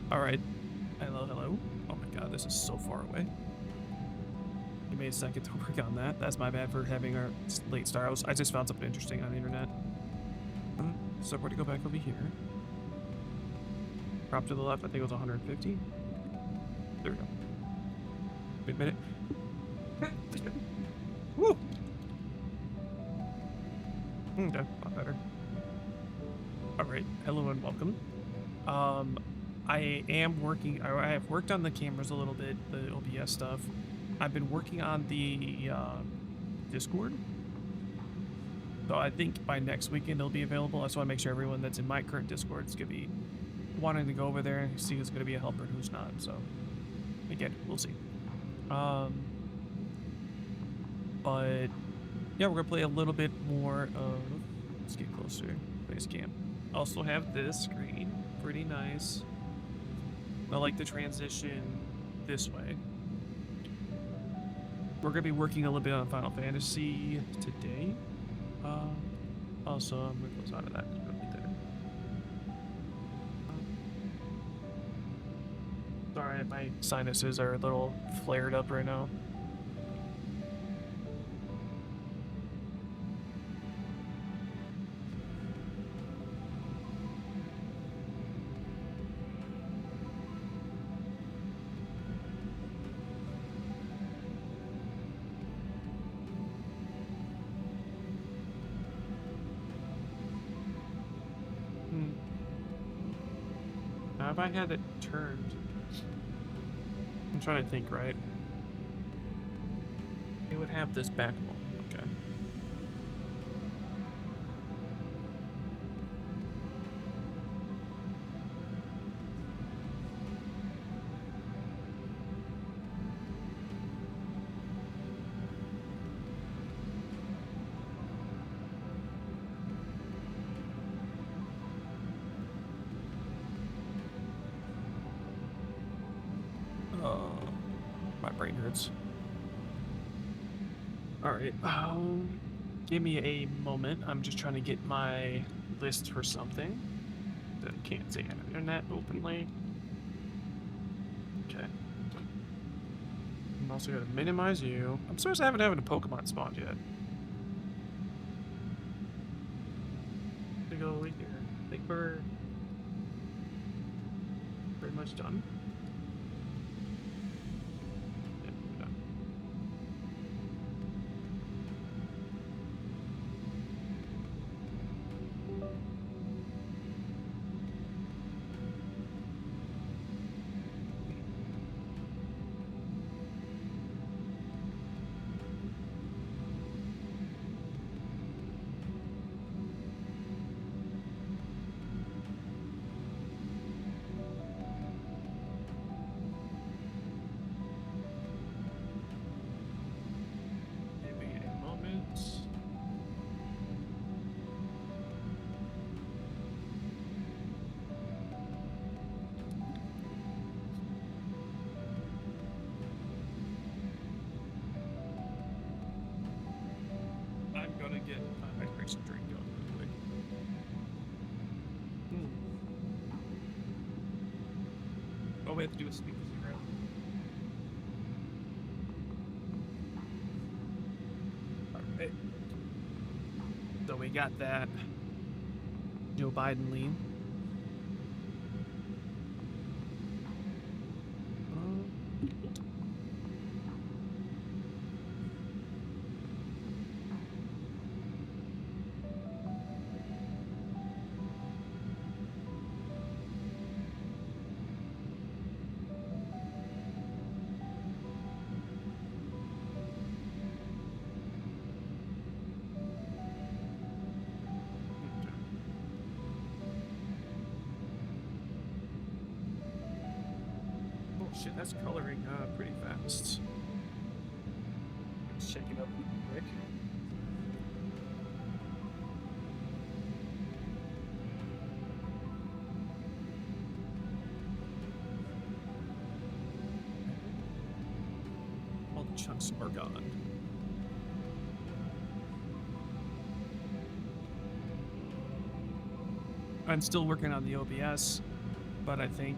All right. Hello, hello. Oh my god, this is so far away. Give me a second to work on that. That's my bad for having our late start. I just found something interesting on the internet. So where to go back over here? Drop to the left, I think it was 150. There we go. Wait a minute. Woo! Okay, a lot better. Alright, hello and welcome. I am working, I have worked on the cameras a little bit, the OBS stuff. I've been working on the Discord. So I think by next weekend it'll be available. I just want to make sure everyone that's in my current Discord is going to be wanting to go over there and see who's going to be a helper and who's not. So again, we'll see. But yeah, we're going to play a little bit more of, let's get closer, base camp. Also have this screen, pretty nice. I like the transition this way. We're going to be working a little bit on Final Fantasy today. Also, I'm going to close out of that. Sorry, my sinuses are a little flared up right now. Now, if I had it turned, I'm trying to think, right? It would have this back wall. Okay. My brain hurts. All right. Give me a moment. I'm just trying to get my list for something that I can't say on the internet openly. Okay. I'm also gonna minimize you. I'm supposed to haven't having a Pokemon spawned yet. To go over here. I think we're pretty much done. Get a hydration drink going real quick. All we have to do is speak to 0. Alright. So we got that Joe Biden lean. Shit, that's coloring pretty fast. Let's check it out real quick. All the chunks are gone. I'm still working on the OBS, but I think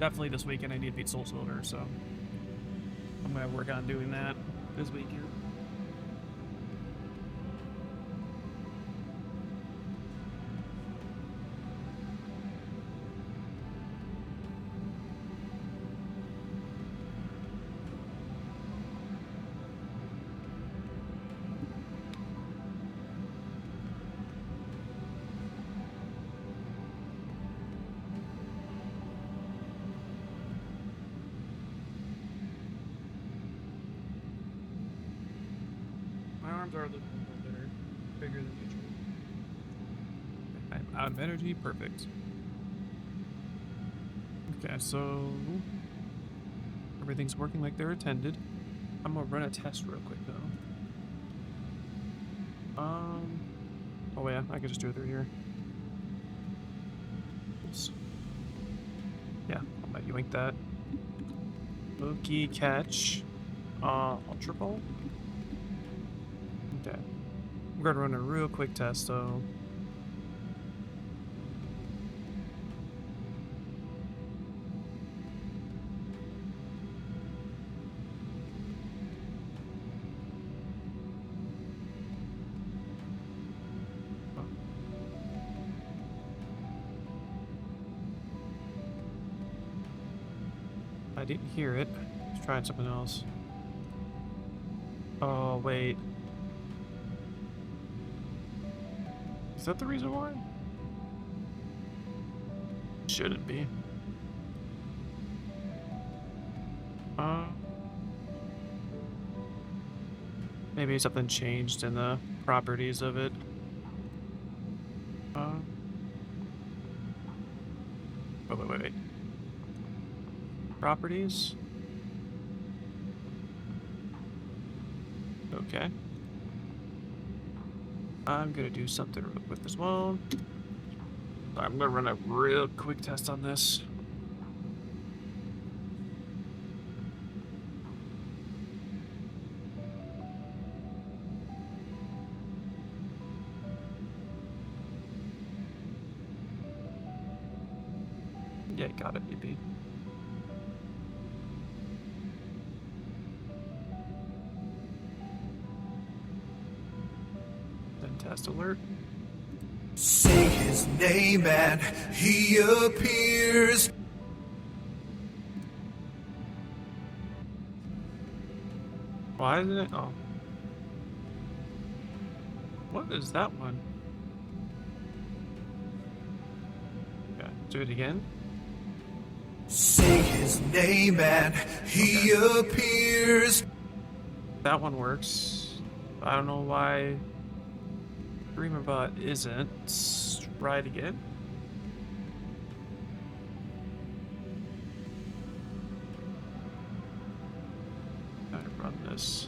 definitely this weekend I need to beat Soul Silver, so I'm gonna work on doing that this weekend. My arms are a little bigger than usual. I'm out of energy. Perfect. Okay, so everything's working like they're intended. I'm gonna run a test real quick though. Oh yeah, I can just do it through here. Oops. Yeah, I'll let you link that. Loki catch. Ultra ball. Okay. I'm gonna run a real quick test though. I didn't hear it. Let's try something else. Oh, wait. Is that the reason why? Shouldn't be. Maybe something changed in the properties of it. Wait. Properties? Okay. I'm gonna do something real quick as well. I'm gonna run a real quick test on this. Yeah, got it, maybe. Then test alert. Say his name and he appears. Why isn't it? Oh. What is that one? Okay, do it again. Say his name and he appears. That one works. I don't know why DreamerBot isn't. Try it again. Gotta run this.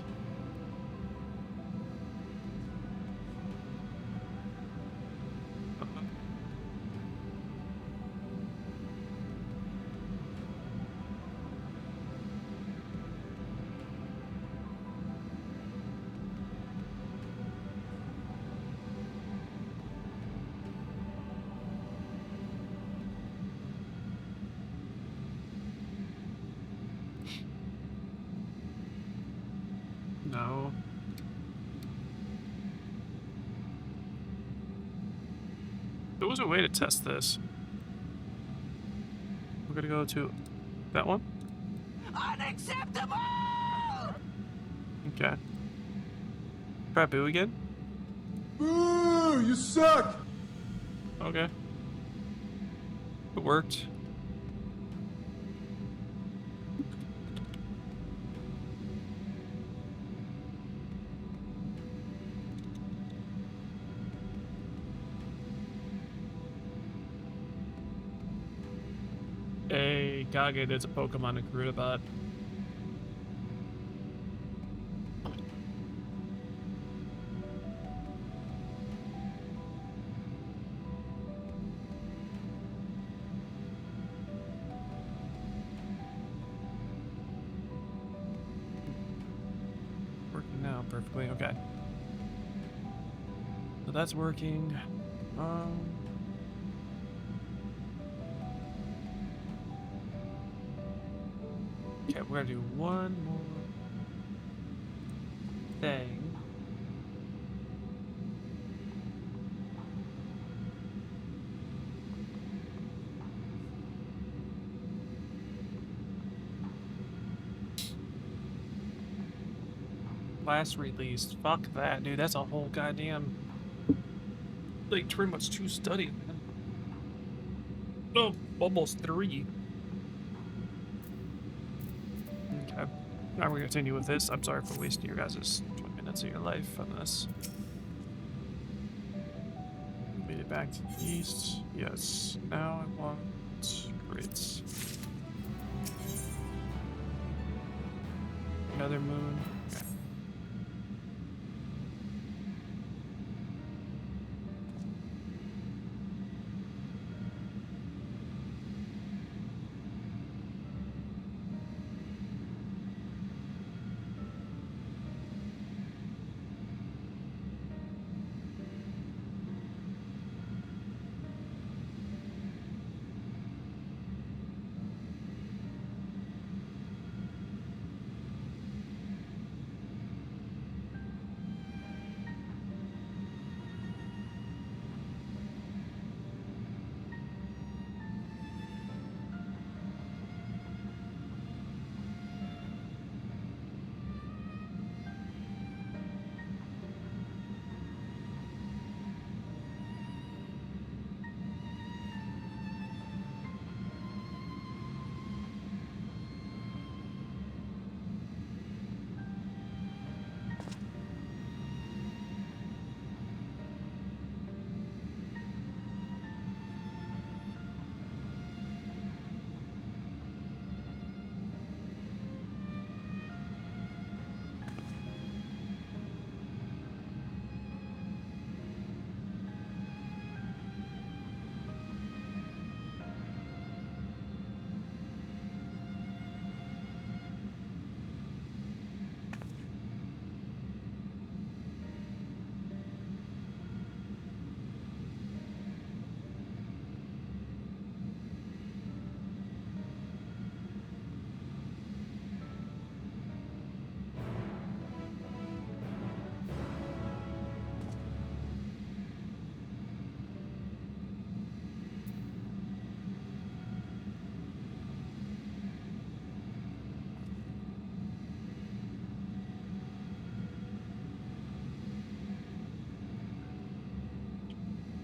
No. There was a way to test this. We're gonna go to that one. Unacceptable! Okay. Try Boo again. Boo! You suck! Okay. It worked. Hey, Kage, there's a Pokemon in Karudabot. Working now perfectly, okay. So that's working. Okay, we're gonna do one more thing. Last released. Fuck that, dude. That's a whole goddamn like pretty much 2 studies, man. Oh, almost 3. Okay. Now we're gonna continue with this. I'm sorry for wasting your guys' 20 minutes of your life on this. Made it back to the east. Yes. Now I want grids. Another moon. Okay.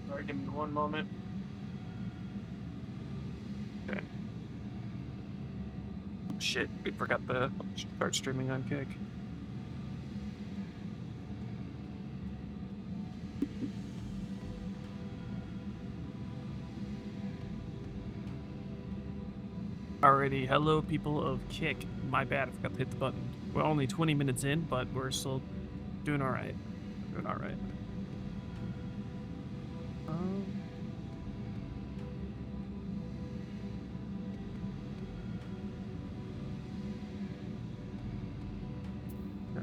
Sorry, give me one moment. Okay. Shit, we forgot to start streaming on Kick. Alrighty, hello people of Kick. My bad, I forgot to hit the button. We're only 20 minutes in, but we're still doing alright. Doing alright. Yeah.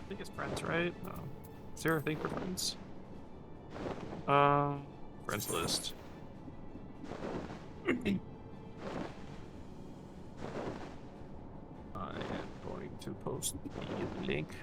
I think it's friends, right? Oh. Is there a thing for friends? Friends list. I am going to post the link.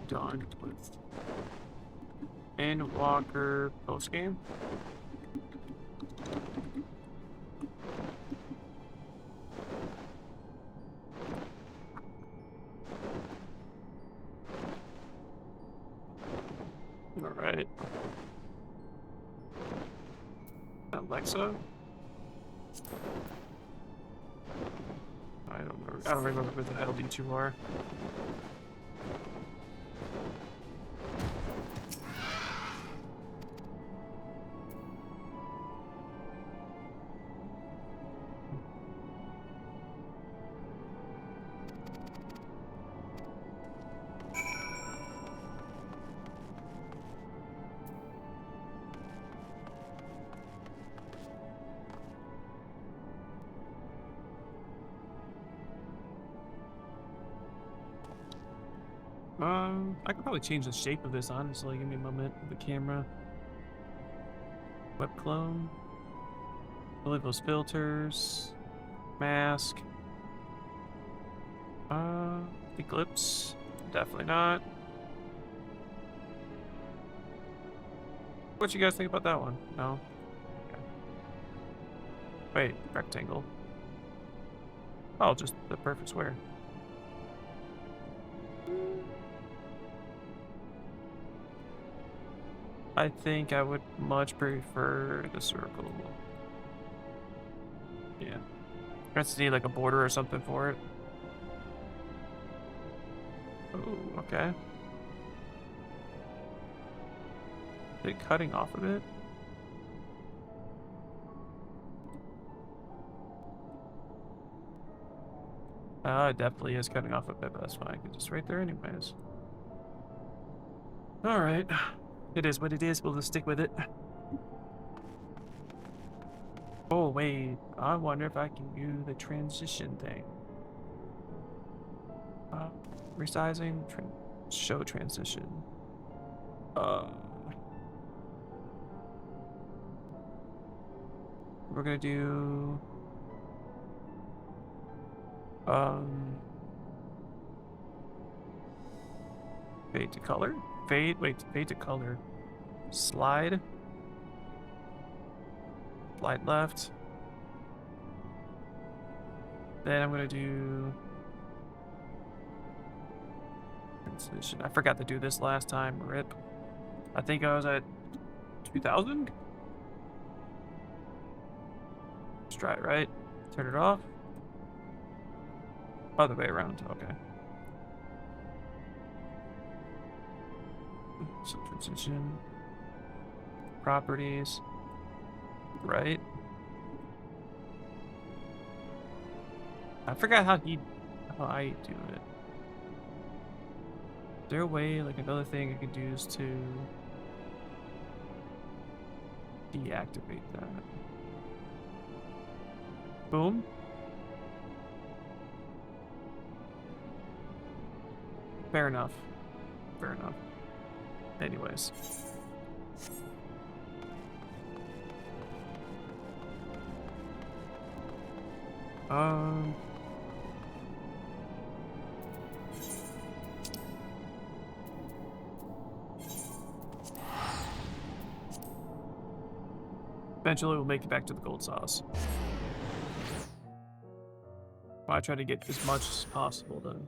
Done with and Walker post game. All right, Alexa. I don't remember who the hell you two are. I could probably change the shape of this, honestly. Give me a moment with the camera. Web clone. Delete those filters. Mask. Eclipse. Definitely not. What you guys think about that one? No? Okay. Wait, rectangle. Oh, just the perfect square. I think I would much prefer the circle. Yeah. Let's need like a border or something for it. Oh, okay. Is it cutting off a bit? It definitely is cutting off a bit, but that's fine. It's just right there anyways. Alright. It is what it is. We'll just stick with it. Oh, wait. I wonder if I can do the transition thing. Resizing. Show transition. We're gonna do... Fade to color? Fade to color. Slide left. Then I'm gonna do transition. I forgot to do this last time. RIP. I think I was at 2000. Let's try it, right? Turn it off. Other way around. Okay. So transition. Properties. Right. I forgot how I do it. Is there a way, like another thing I could do is to deactivate that? Boom. Fair enough. Fair enough. Anyways. Eventually we'll make it back to the gold sauce. I try to get as much as possible done.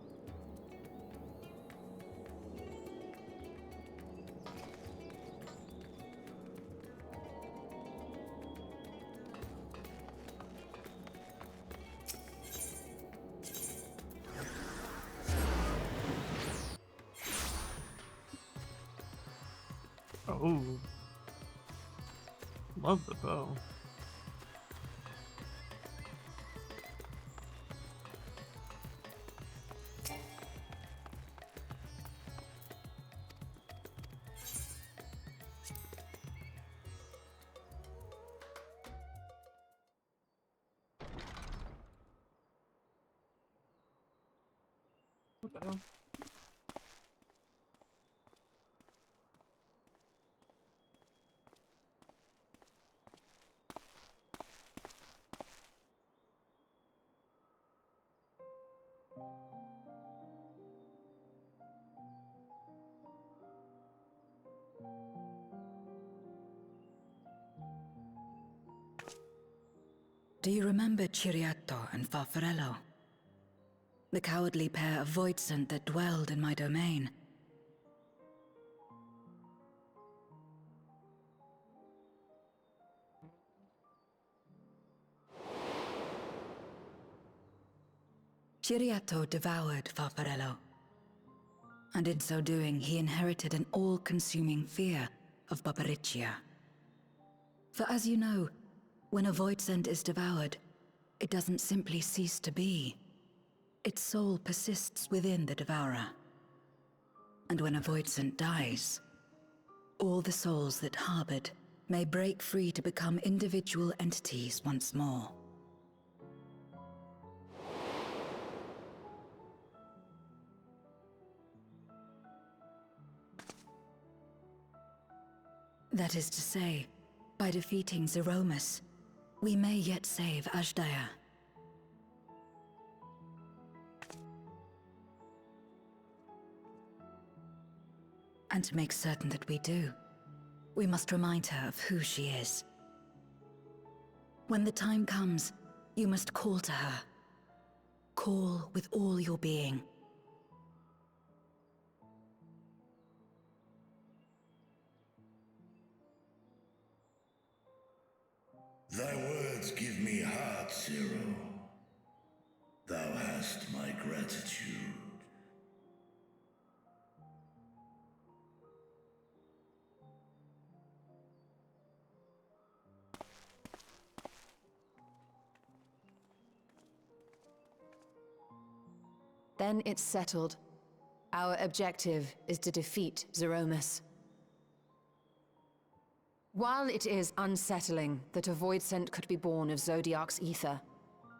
Oh. Love the bow. What the hell? Do you remember Ciriato and Farfarello? The cowardly pair of voidsent that dwelled in my domain? Ciriato devoured Farfarello, and in so doing he inherited an all-consuming fear of Barbariccia. For as you know, when a voidsent is devoured, it doesn't simply cease to be. Its soul persists within the devourer. And when a voidsent dies, all the souls that harbored may break free to become individual entities once more. That is to say, by defeating Zeromus, we may yet save Azdaja. And to make certain that we do, we must remind her of who she is. When the time comes, you must call to her. Call with all your being. Thy words give me heart, Zero. Thou hast my gratitude. Then it's settled. Our objective is to defeat Zeromus. While it is unsettling that a voidsent could be born of Zodiac's ether,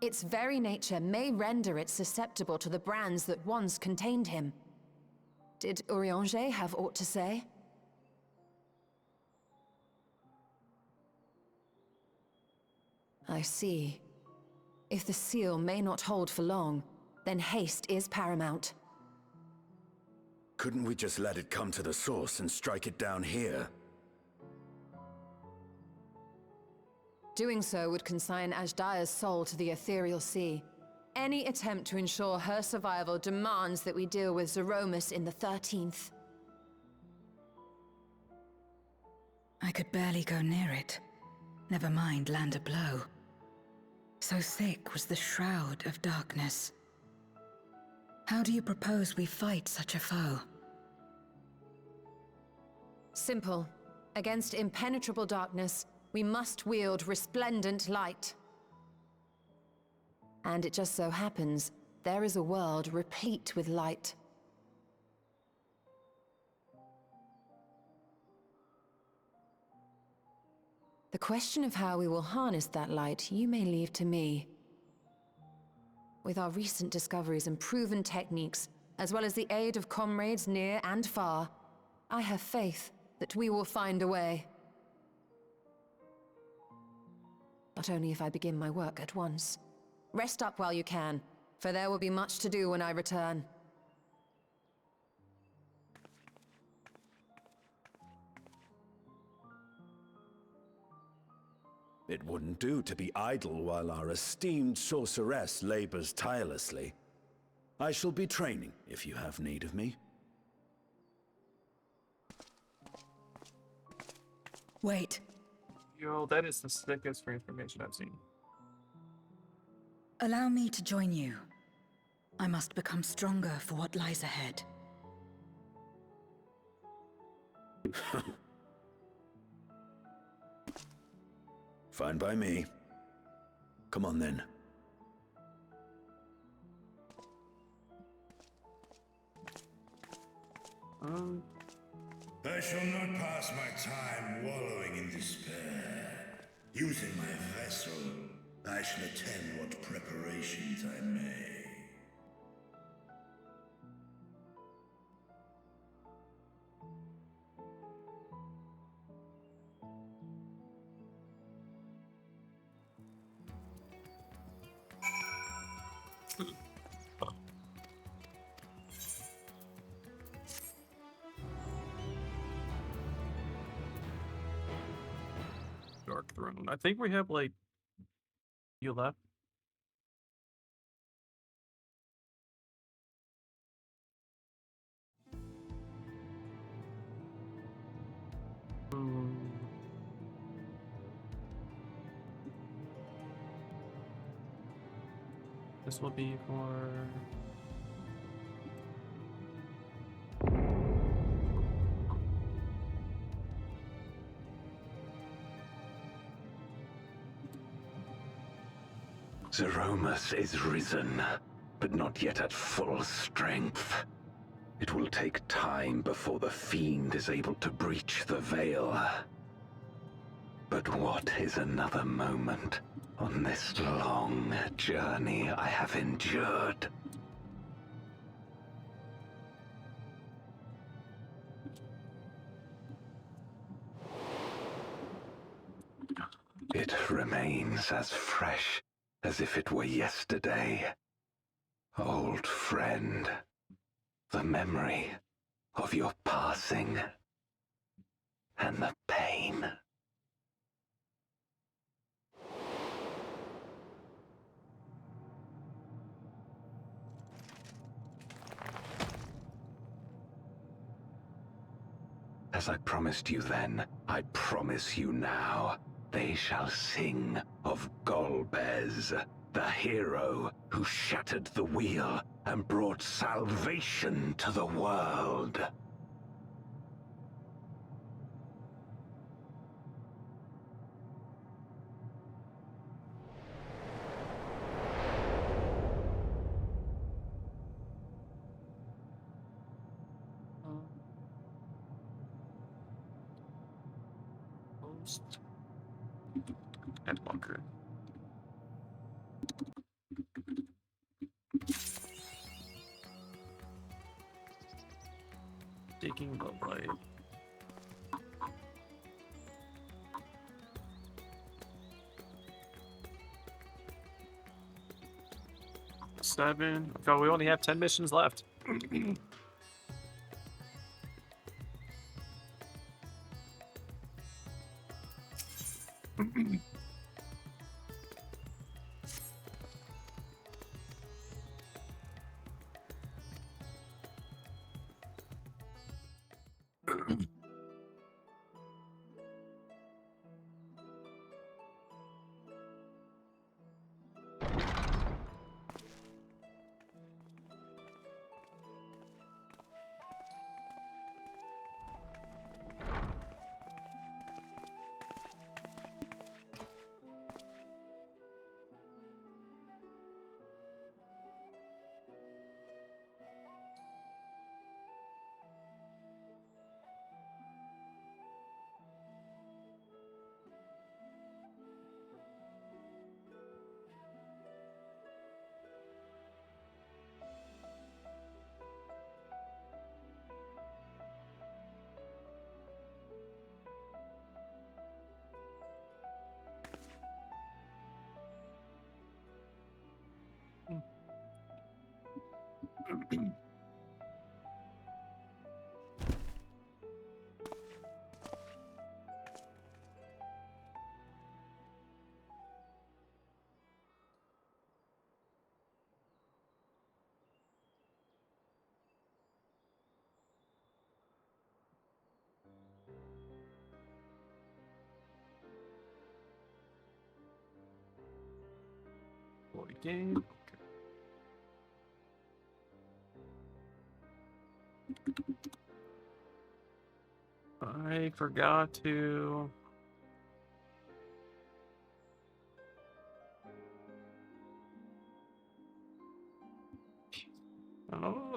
its very nature may render it susceptible to the brands that once contained him. Did Urianger have aught to say? I see. If the seal may not hold for long, then haste is paramount. Couldn't we just let it come to the source and strike it down here? Doing so would consign Azdaja's soul to the ethereal sea. Any attempt to ensure her survival demands that we deal with Zeromus in the 13th. I could barely go near it. Never mind land a blow. So thick was the shroud of darkness. How do you propose we fight such a foe? Simple. Against impenetrable darkness, we must wield resplendent light. And it just so happens, there is a world replete with light. The question of how we will harness that light, you may leave to me. With our recent discoveries and proven techniques, as well as the aid of comrades near and far, I have faith that we will find a way. But only if I begin my work at once. Rest up while you can, for there will be much to do when I return. It wouldn't do to be idle while our esteemed sorceress labors tirelessly. I shall be training if you have need of me. Wait. Yo, that is the sickest transformation I've seen. Allow me to join you. I must become stronger for what lies ahead. Fine by me. Come on then. I shall not pass my time wallowing in despair. Using my vessel, I shall attend what preparations I may. Dark Throne. I think we have like you left. Hmm. This will be for Zeromus is risen, but not yet at full strength. It will take time before the fiend is able to breach the veil. But what is another moment on this long journey I have endured? It remains as fresh as if it were yesterday. Old friend, the memory of your passing and the pain. As I promised you then, I promise you now. They shall sing of Golbez, the hero who shattered the wheel and brought salvation to the world. and bunker. Digging the light. Seven. Oh, we only have 10 missions left. Game. I forgot to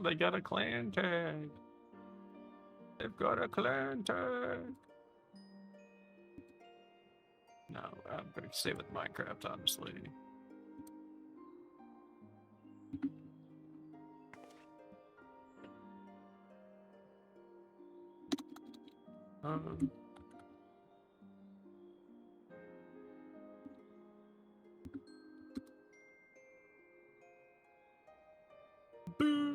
Oh, they got a clan tag. They've got a clan tag. No, I'm gonna stay with Minecraft, honestly. Boo!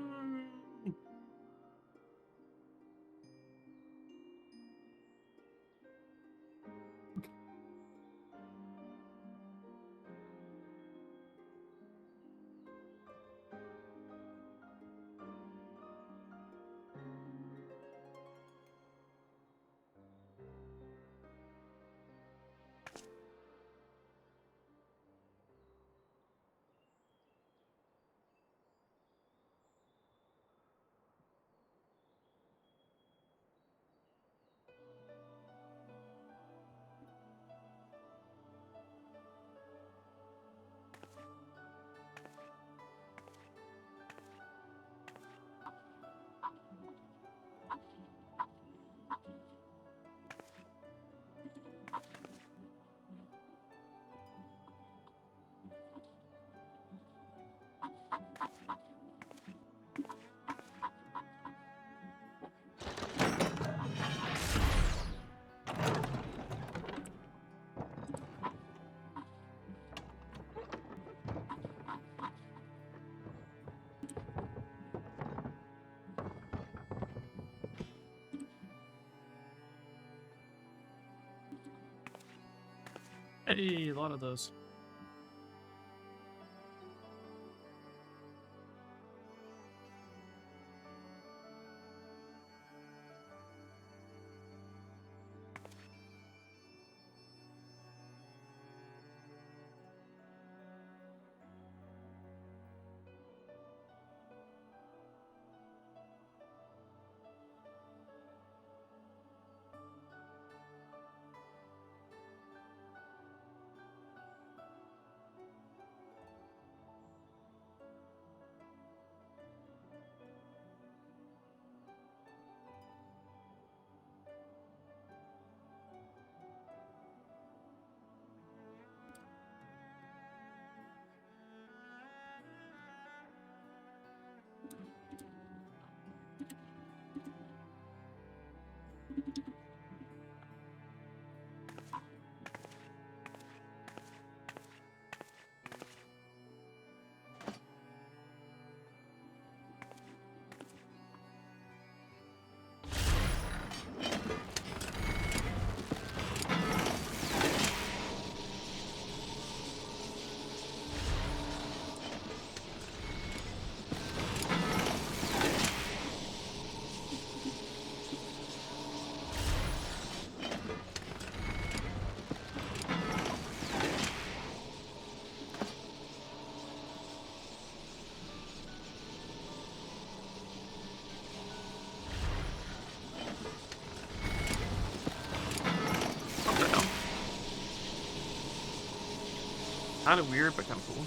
Hey, a lot of those. Kind of weird, but kind of cool.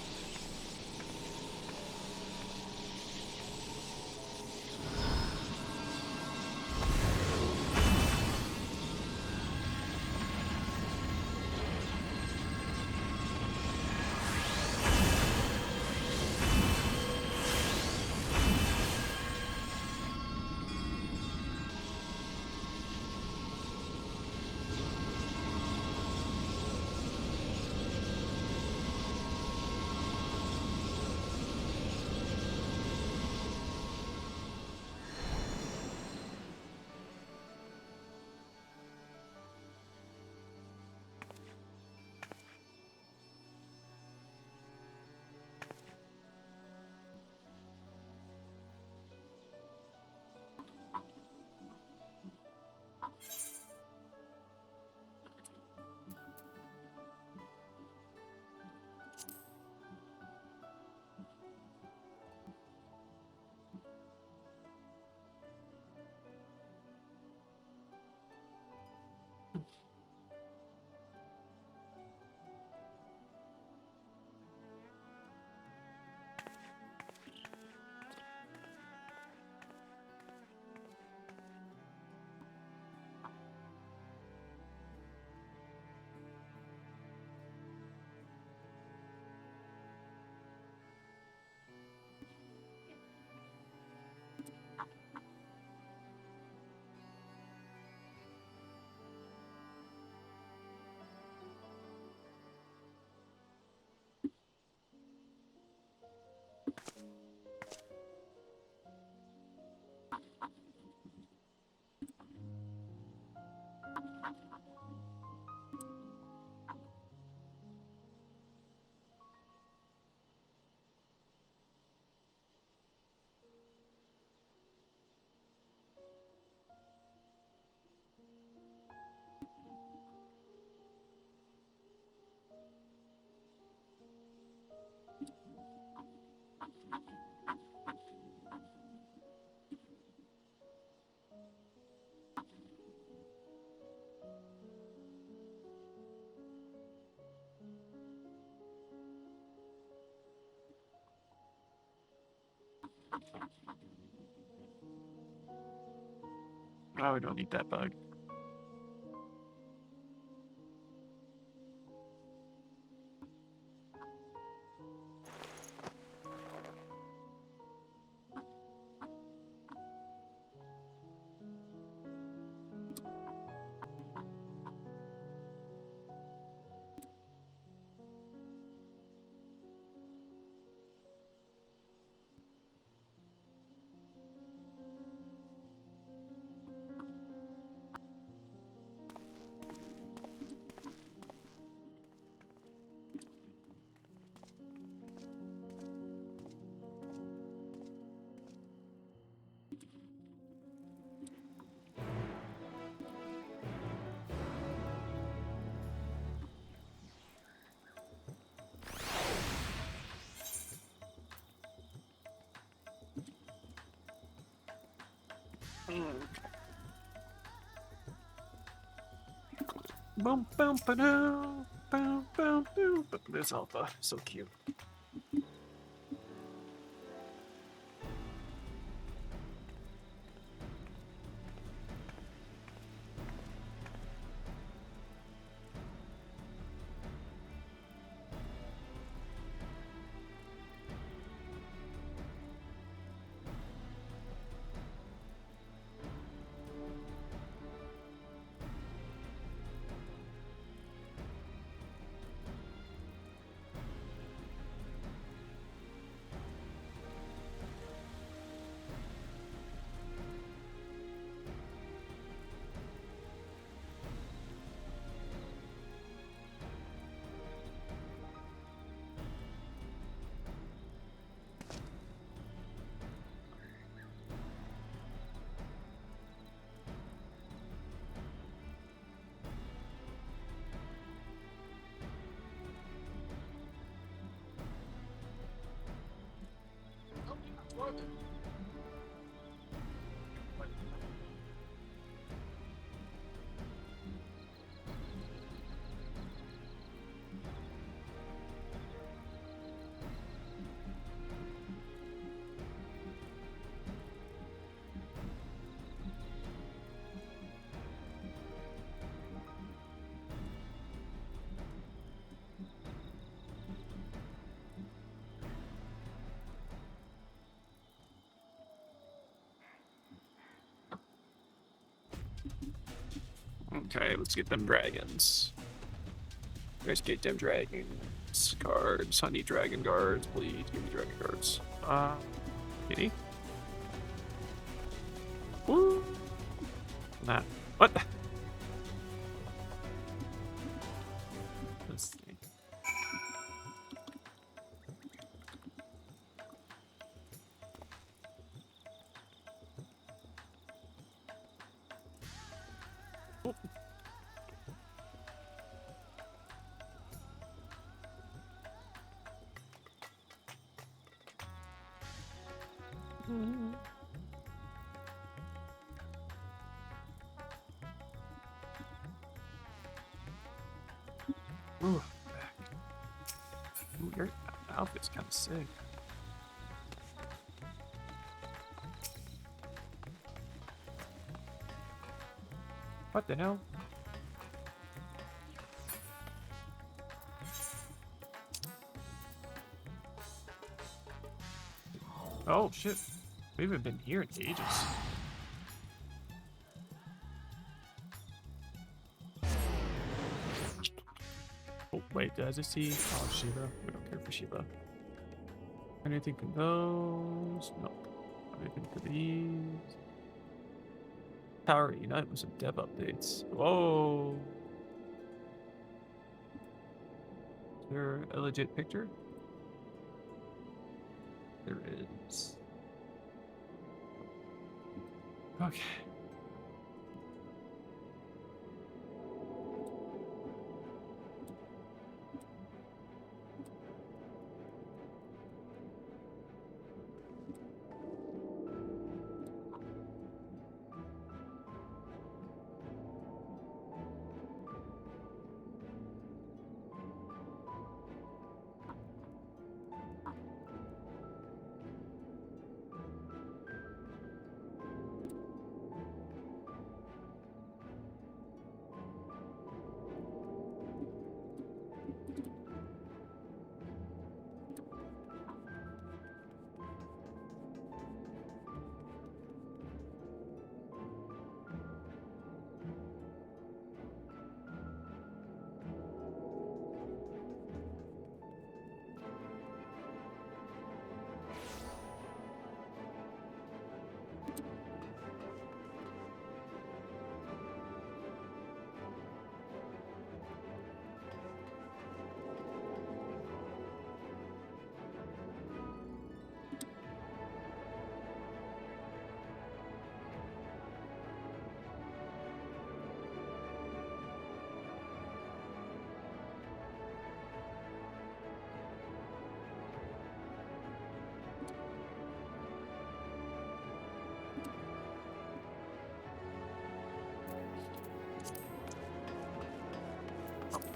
Oh, we don't need that bug. Boom, boom, ba-doo, boom, boom, boom. There's Alpha. So cute. Okay, let's get them dragons. Let's get them dragons. Cards. I need dragon guards. Please give me dragon guards. Kitty? Woo! Nah. What? Let's see. Oh. Ooh, Ooh, your outfit's kind of sick. What the hell? Oh shit. We haven't been here in ages. Oh, wait, did I just see? Oh, Shiva. We don't care for Shiva. Anything for those? Nope. Anything for these? Power Unite with some dev updates. Whoa! Is there a legit picture? There is. Okay.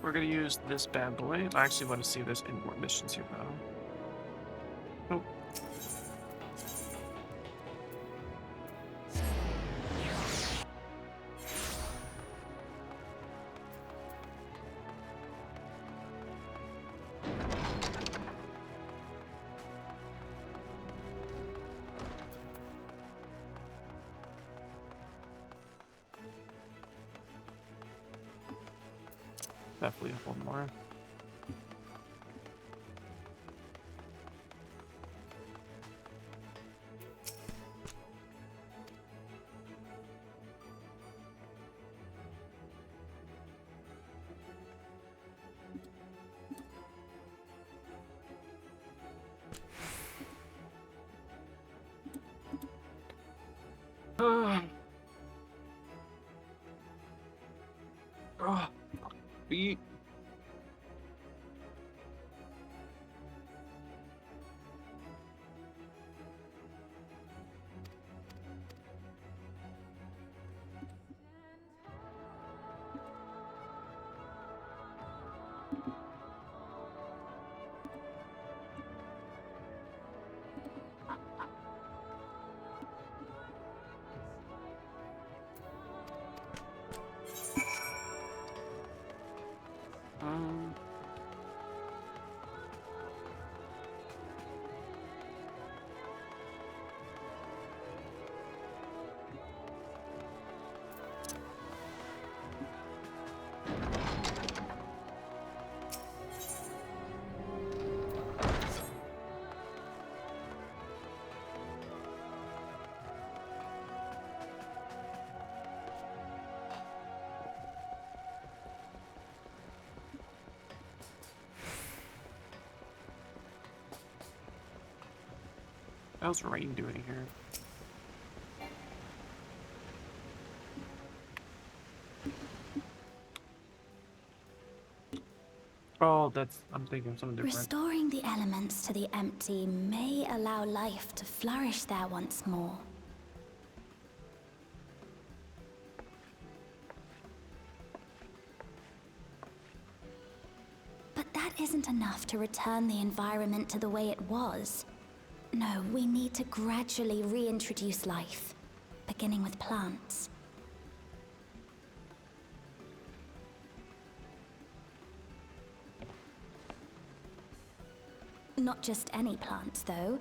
we're gonna use this bad boy. I actually want to see this in more missions here, though. Oh. Definitely one more. Beat. How's Rain doing here? Oh, I'm thinking of something different. Restoring the elements to the empty may allow life to flourish there once more. But that isn't enough to return the environment to the way it was. No, we need to gradually reintroduce life, beginning with plants. Not just any plants, though,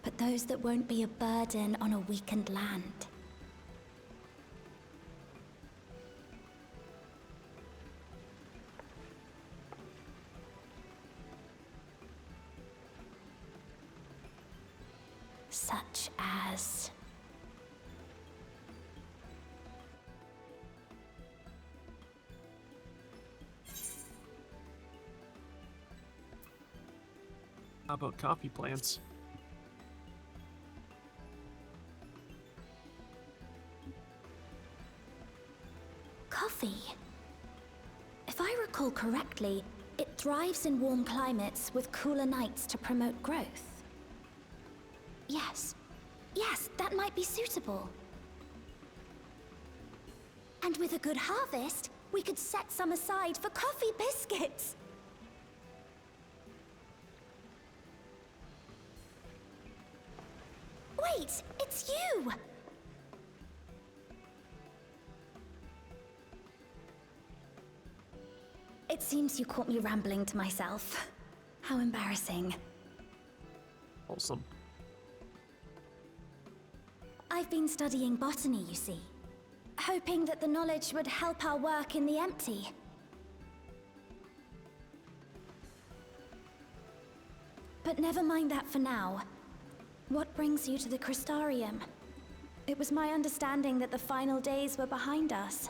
but those that won't be a burden on a weakened land. Such as... How about coffee plants? Coffee. If I recall correctly, it thrives in warm climates with cooler nights to promote growth. Yes. Yes, that might be suitable. And with a good harvest, we could set some aside for coffee biscuits. Wait, it's you! It seems you caught me rambling to myself. How embarrassing. Awesome. I've been studying botany, you see. Hoping that the knowledge would help our work in the empty. But never mind that for now. What brings you to the Crystarium? It was my understanding that the final days were behind us.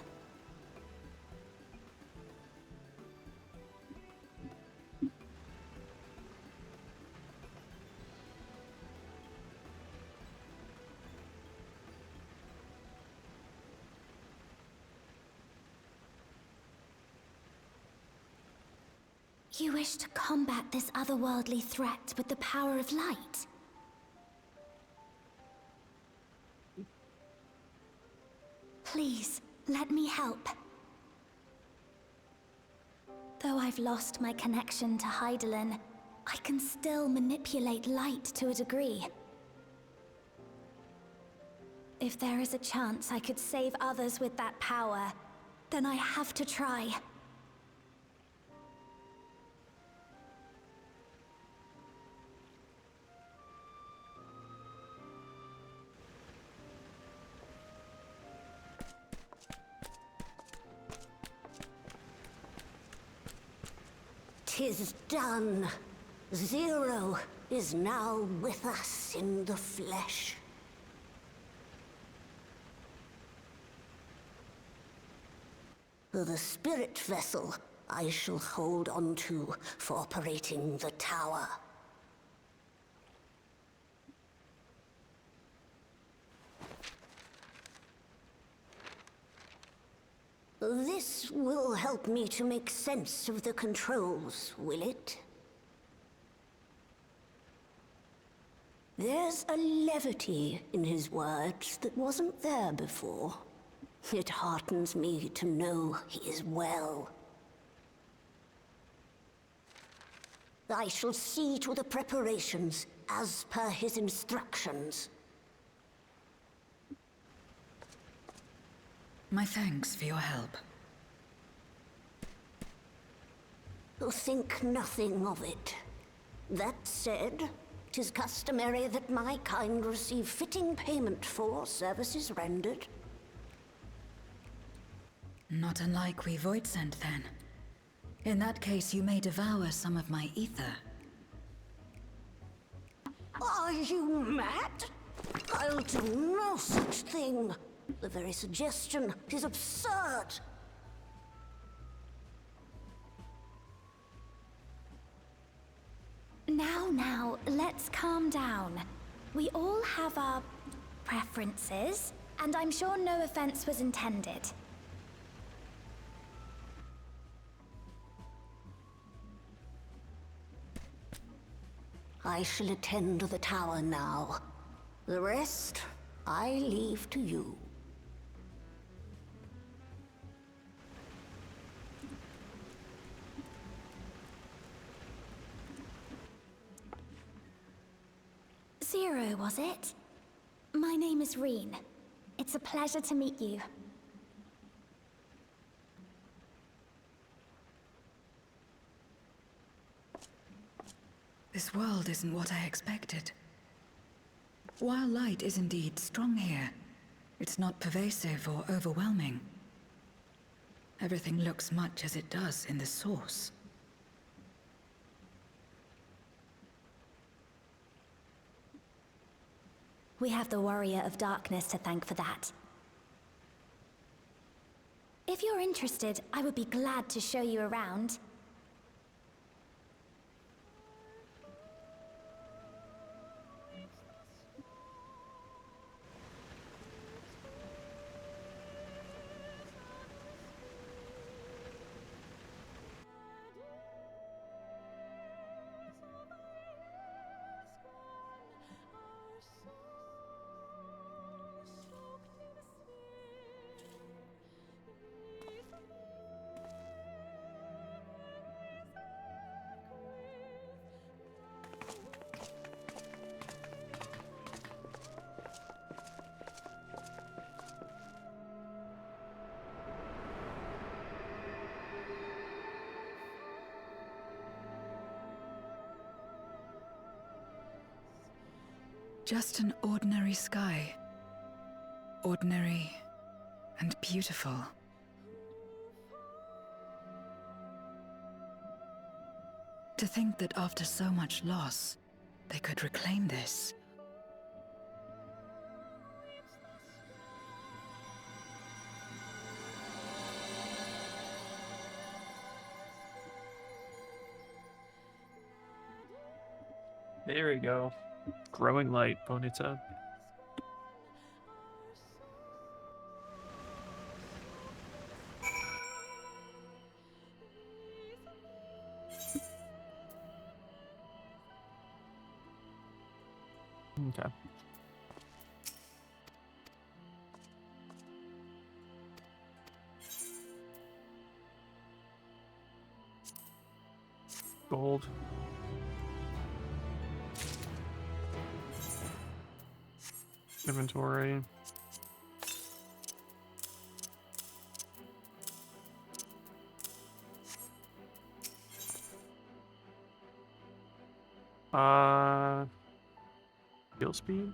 You wish to combat this otherworldly threat with the power of light? Please, let me help. Though I've lost my connection to Hydaelyn, I can still manipulate light to a degree. If there is a chance I could save others with that power, then I have to try. 'Tis done. Zero is now with us in the flesh. The spirit vessel I shall hold on to for operating the tower. This will help me to make sense of the controls, will it? There's a levity in his words that wasn't there before. It heartens me to know he is well. I shall see to the preparations as per his instructions. My thanks for your help. Think nothing of it. That said, 'tis customary that my kind receive fitting payment for services rendered. Not unlike we Void sent, then. In that case, you may devour some of my ether. Are you mad? I'll do no such thing. The very suggestion is absurd. Now, let's calm down. We all have our preferences, and I'm sure no offense was intended. I shall attend to the tower now. The rest, I leave to you. Zero, was it? My name is Reen. It's a pleasure to meet you. This world isn't what I expected. While light is indeed strong here, it's not pervasive or overwhelming. Everything looks much as it does in the source. We have the Warrior of Darkness to thank for that. If you're interested, I would be glad to show you around. Just an ordinary sky. Ordinary and beautiful. To think that after so much loss, they could reclaim this. There we go. Growing light, Bonita. Okay. gold. Inventory. Skill speed.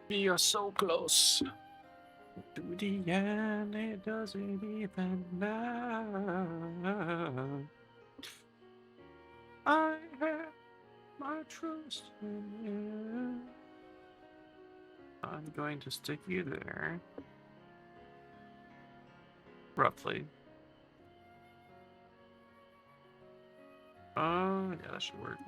We are so close to the end. It doesn't even matter. I have my trust in you. I'm going to stick you there. Roughly. Yeah, that should work.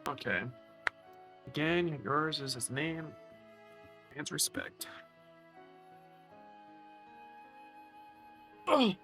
Okay. Again, yours is his name and respect. Oh.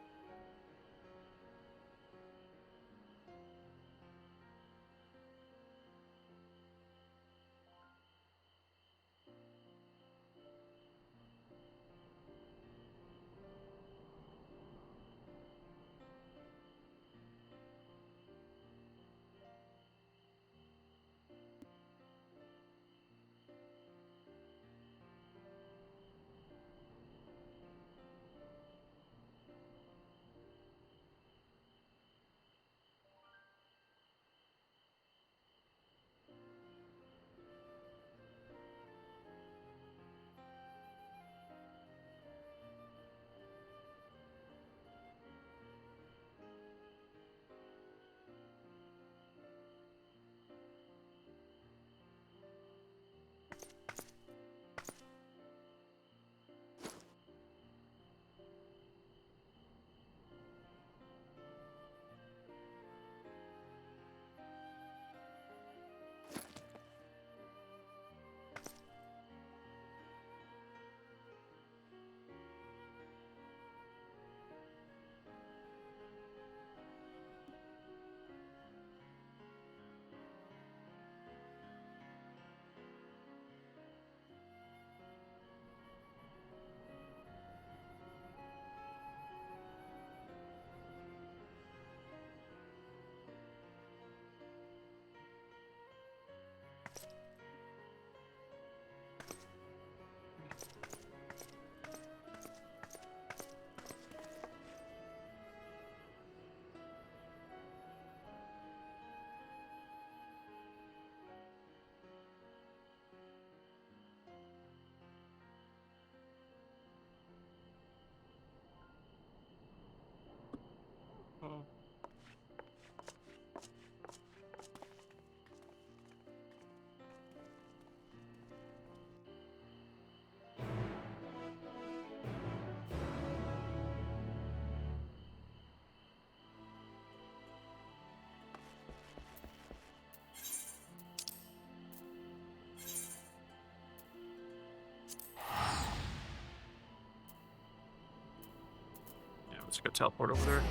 Let's go teleport over there.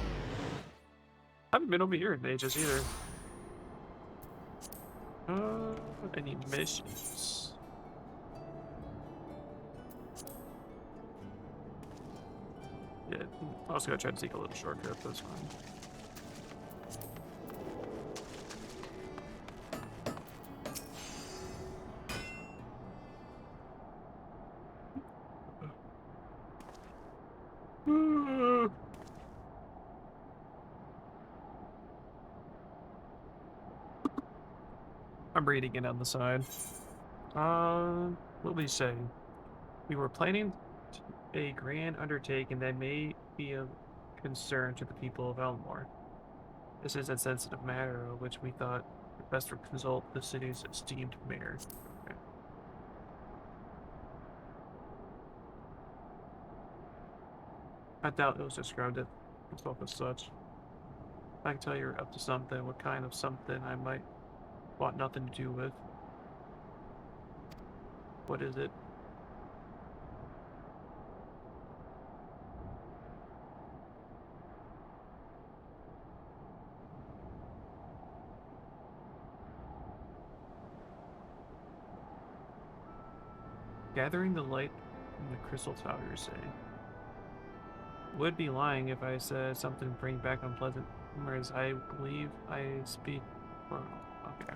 I haven't been over here in ages either. Any missions? Yeah, I was gonna try to take a little shortcut, but that's fine. I'm reading it on the side. What did we say? We were planning a grand undertaking that may be of concern to the people of Elmore. This is a sensitive matter of which we thought it best to consult the city's esteemed mayor. Okay. I doubt it was described as itself as such. I can tell you're up to something. What kind of something I might want nothing to do with. What is it? Gathering the light from the crystal tower, you're saying. Would be lying if I said something bring back unpleasant memories. I believe I speak for... Okay.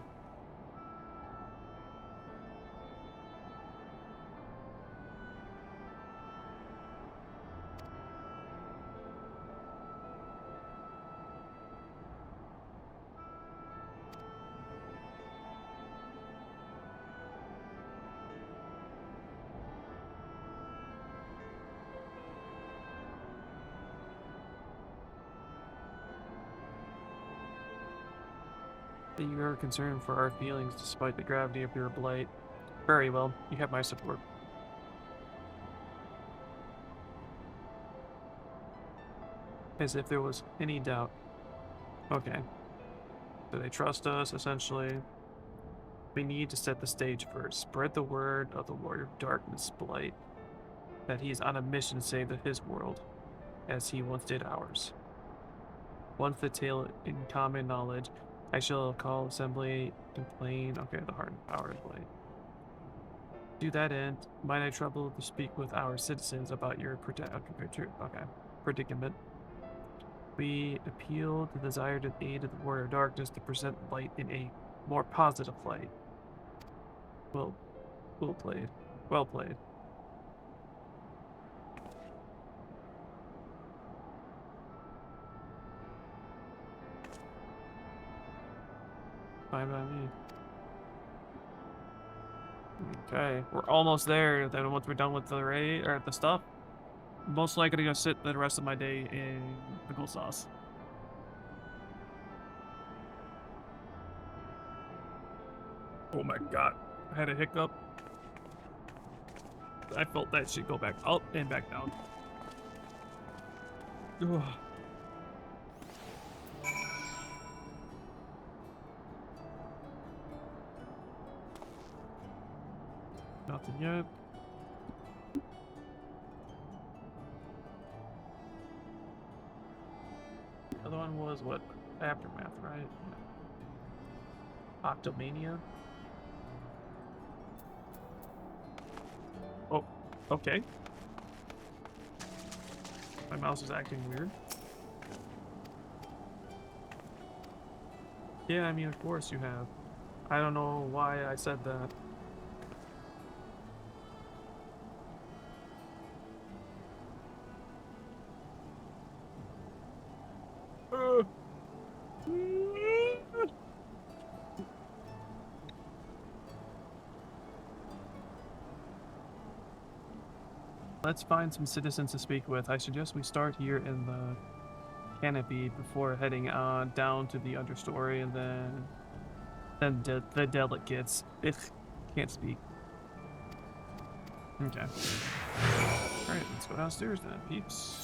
You are concerned for our feelings despite the gravity of your blight. Very well, you have my support. As if there was any doubt. Okay. Do they trust us, essentially? We need to set the stage first. Spread the word of the Warrior of Darkness blight that he is on a mission to save his world, as he once did ours. Once the tale in common knowledge, I shall call assembly, complain. Okay, the heart and power is blight. To that end, might I trouble to speak with our citizens about your predicament? We appeal to the desire to aid of the Warrior of Darkness to present light in a more positive light. Well played. Well played. Fine by me. Okay, we're almost there. Then once we're done with the raid or the stuff, most likely gonna sit the rest of my day in pickle sauce. Oh my god, I had a hiccup. I felt that shit go back up and back down. Ugh. Nothing yet. The other one was what? Aftermath, right? Octomania. Oh, okay. My mouse is acting weird. Yeah, I mean, of course you have. I don't know why I said that. Let's find some citizens to speak with. I suggest we start here in the canopy before heading on down to the understory, and then the delegates. If can't speak. Okay. All right, let's go downstairs then, peeps.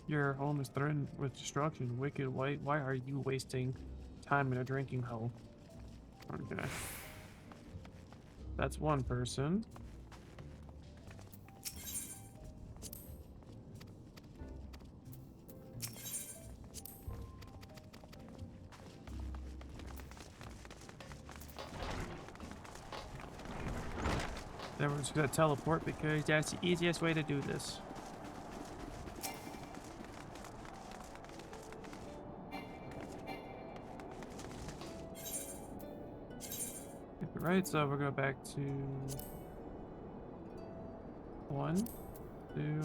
Your home is threatened with destruction. Wicked White, why are you wasting time in a drinking hole? Okay. That's one person. Then we're just gonna teleport because that's the easiest way to do this. Right, so we'll go back to 1, 2.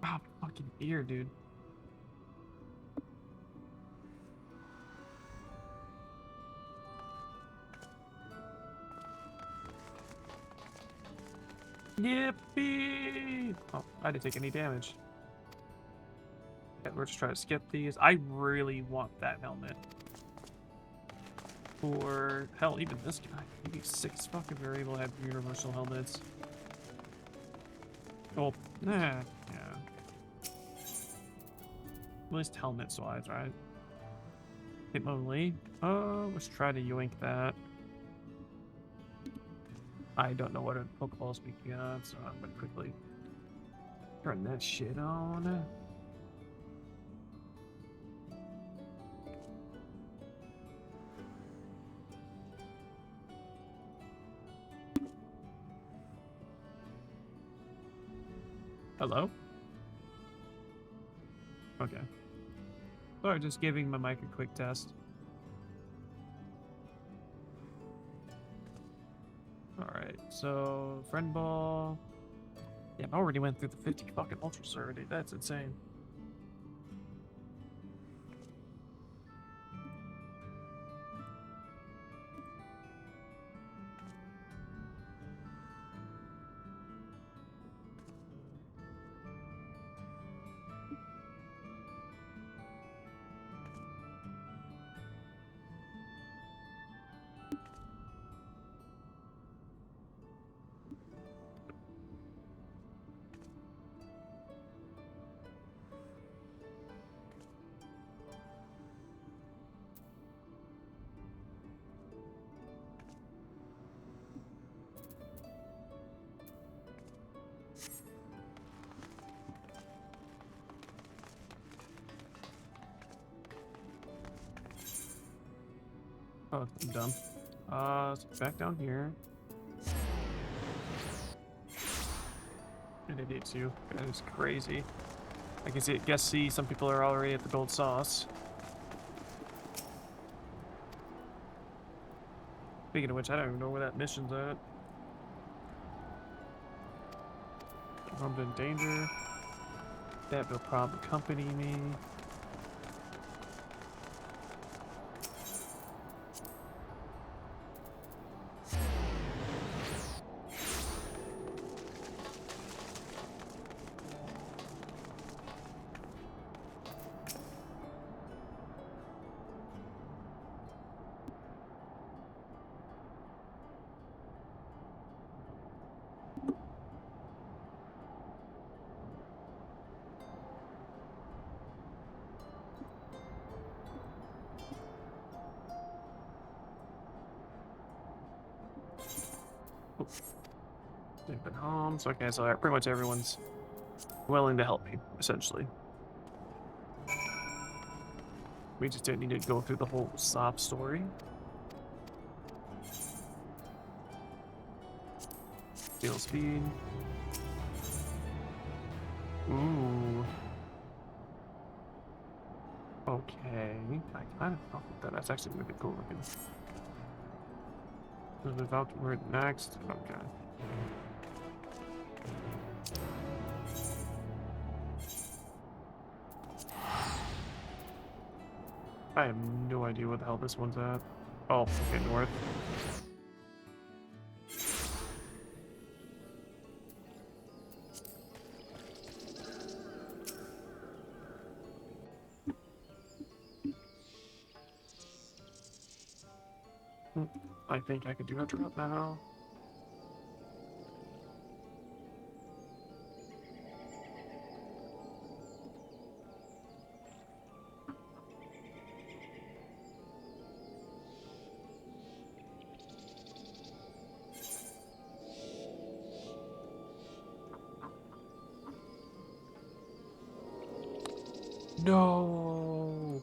Wow, fucking ear, dude. Yippee! Oh, I didn't take any damage. Yeah, we're just trying to skip these. I really want that helmet. Or, hell, even this guy. Maybe 6 fucking variable have universal helmets. Oh, yeah. At least helmets-wise, right? Hit only. Oh, let's try to yoink that. I don't know what a Pokeball we got, so I'm gonna quickly turn that shit on. Hello? Okay. Sorry, just giving my mic a quick test. Alright, so friend ball. Yeah, I already went through the 50 fucking ultras already. That's insane. Oh, I'm dumb. So back down here. And it hits you. That is crazy. I can see some people are already at the gold sauce. Speaking of which, I don't even know where that mission's at. I'm in danger. They have no problem accompanying me. They've been home, so okay, so pretty much everyone's willing to help me, essentially. We just didn't need to go through the whole sob story. Steal speed. Ooh. Okay. I kind of thought that. That's actually really cool looking. Without we're next. Okay. I have no idea what the hell this one's at. Oh, okay, north. I think I could do a drop now. No.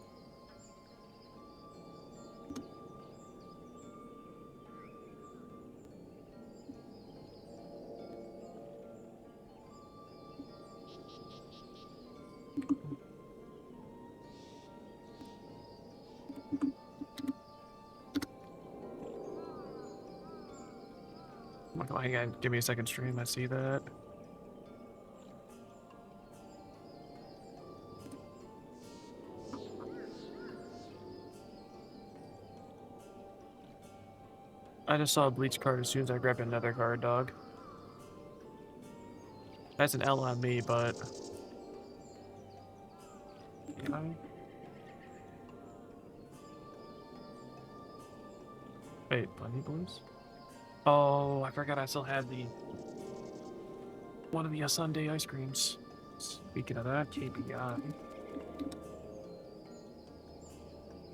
Oh, hang on, give me a second stream. I see that. I just saw a bleach card as soon as I grabbed another card, dog. That's an L on me, but... Yeah. Wait, Bunny Blues? Oh, I forgot I still had the... one of the Sunday ice creams. Speaking of that, KPI.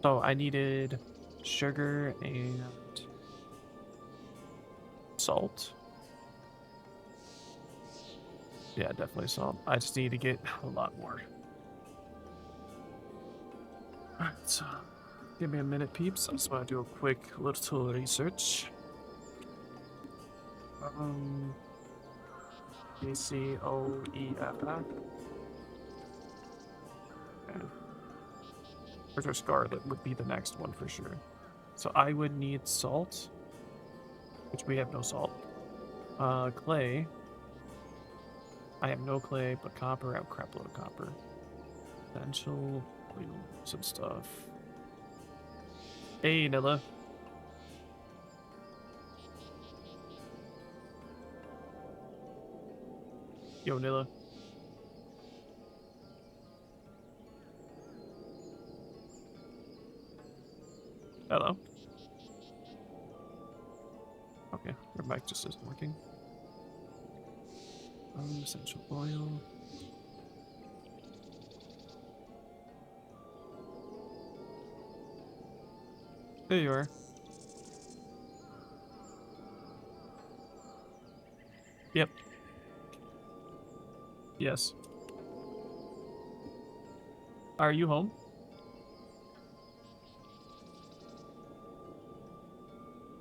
So I needed sugar and salt. Yeah, definitely salt. I just need to get a lot more. Alright, so give me a minute, peeps. I just want to do a quick little research. ACOEFF. Okay. Or Scarlet would be the next one for sure. So I would need salt, which we have no salt. Clay. I have no clay, but copper. I have a crap load of copper. Essential oils and stuff. Hey, Nilla. Yo, Nilla. Hello. Okay, your mic just isn't working. Essential oil. There you are. Yep. Yes. Are you home?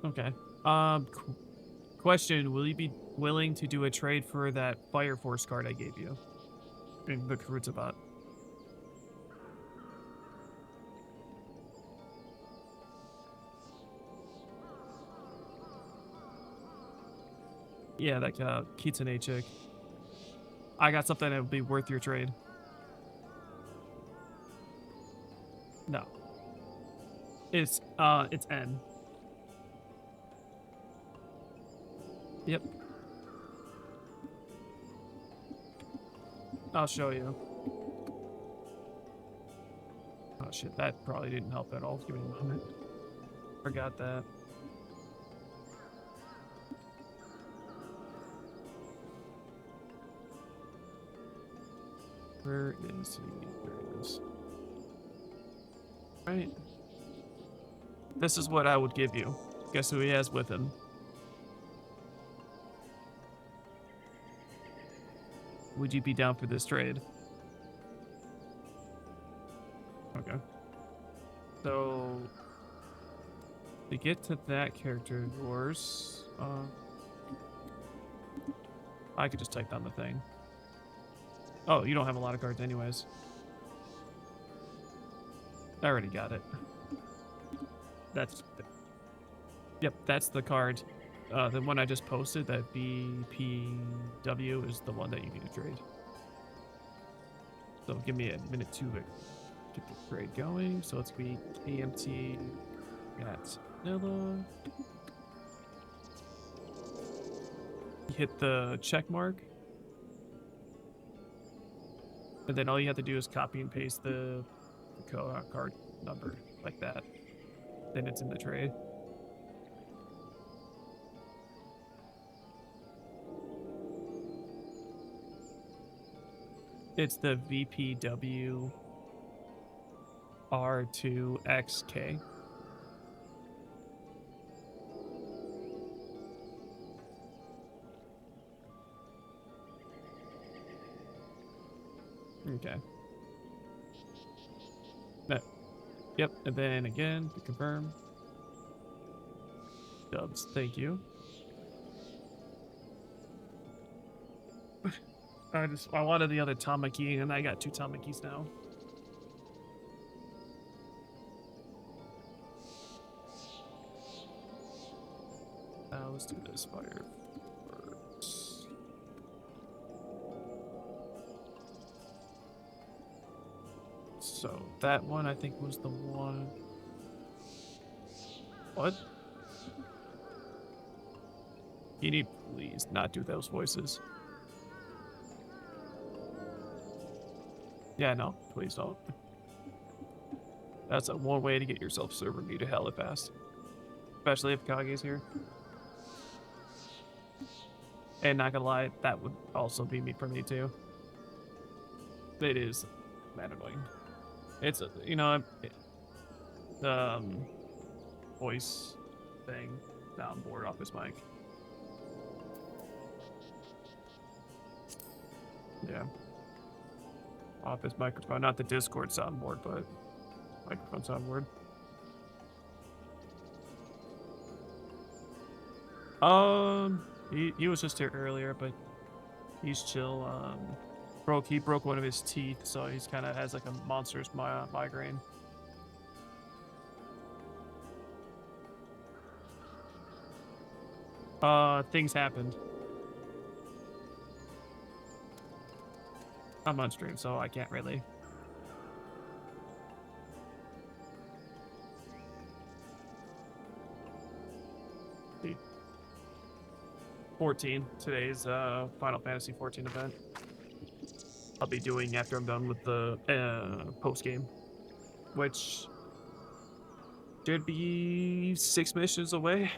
Okay. Question, will you be willing to do a trade for that Fire Force card I gave you? In the Karutzabat. Yeah, that Kitsune chick. I got something that would be worth your trade. No. It's N. Yep. I'll show you. Oh shit, that probably didn't help at all. Give me a moment. Forgot that. Where is he? There it is. Right. This is what I would give you. Guess who he has with him? Would you be down for this trade? Okay. So to get to that character of yours, I could just type down the thing. Oh, you don't have a lot of cards anyways. I already got it. Yep, that's the card. The one I just posted, that BPW, is the one that you need to trade. So give me a minute to get the trade going. So let's be KMT. Got Nilla. Hit the check mark. And then all you have to do is copy and paste the card number like that. Then it's in the trade. It's the VPW R2XK. Okay. Yep, and then again to confirm. Dubs, thank you. I wanted the other Tamaki, and I got 2 Tamakis now. Let's do this fire first. So that one I think was the one. What? Can you please not do those voices? Yeah, no, please don't. That's one way to get yourself server muted hella fast. Especially if Kage's here. And not gonna lie, that would also be me for me too. It is mad annoying. It's, you know, the voice thing soundboard off his mic. Yeah. Off his microphone, not the Discord soundboard, but microphone soundboard. He was just here earlier, but he's chill. He broke one of his teeth, so he's kind of has like a monstrous migraine. Things happened. I'm on stream, so I can't really. See. 14, today's Final Fantasy 14 event. I'll be doing after I'm done with the post game, which should be 6 missions away.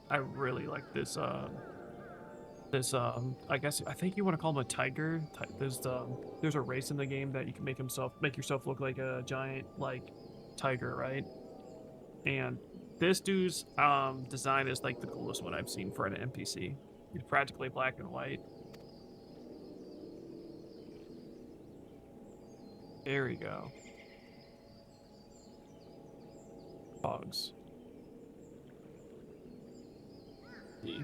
I really like this I think you want to call him a tiger. There's a race in the game that you can make yourself look like a giant like tiger, right? And this dude's design is like the coolest one I've seen for an NPC. He's practically black and white. There we go. Bugs. Yeah.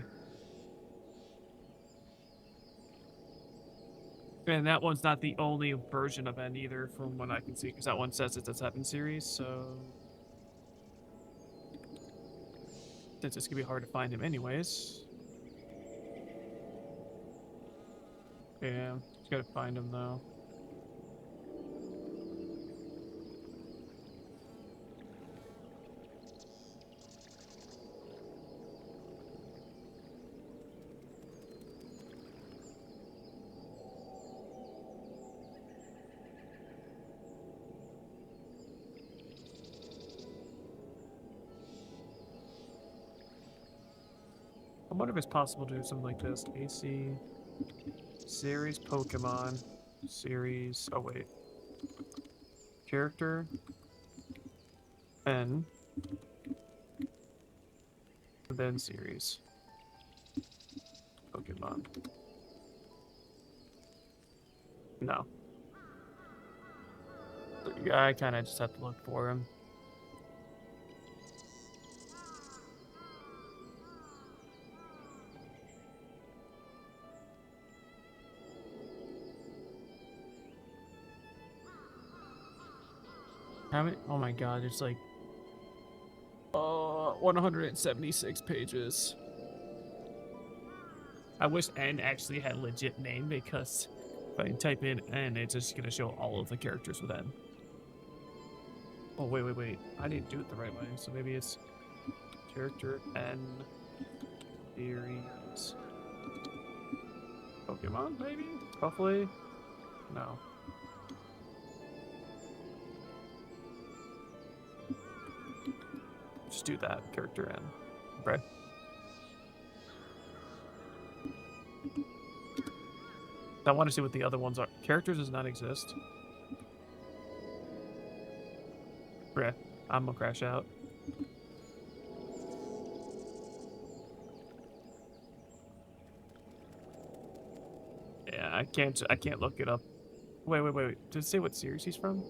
And that one's not the only version of N either, from what I can see, because that one says it's a 7 series, so... Since it's gonna be hard to find him anyways. Yeah, just gotta find him though. I wonder if it's possible to do something like this. AC series Pokemon series. Oh wait, character N then series Pokemon. No, yeah, I kind of just have to look for him. How many? Oh my god, it's like 176 pages. I wish N actually had a legit name, because if I type in N, it's just gonna show all of the characters with N. Oh wait, I didn't do it the right way, so maybe it's character N series Pokemon, maybe? Hopefully? No. Just do that, character N. Okay. I want to see what the other ones are. Characters does not exist. Bruh, I'm gonna crash out. I can't look it up. Wait. Does it say what series he's from?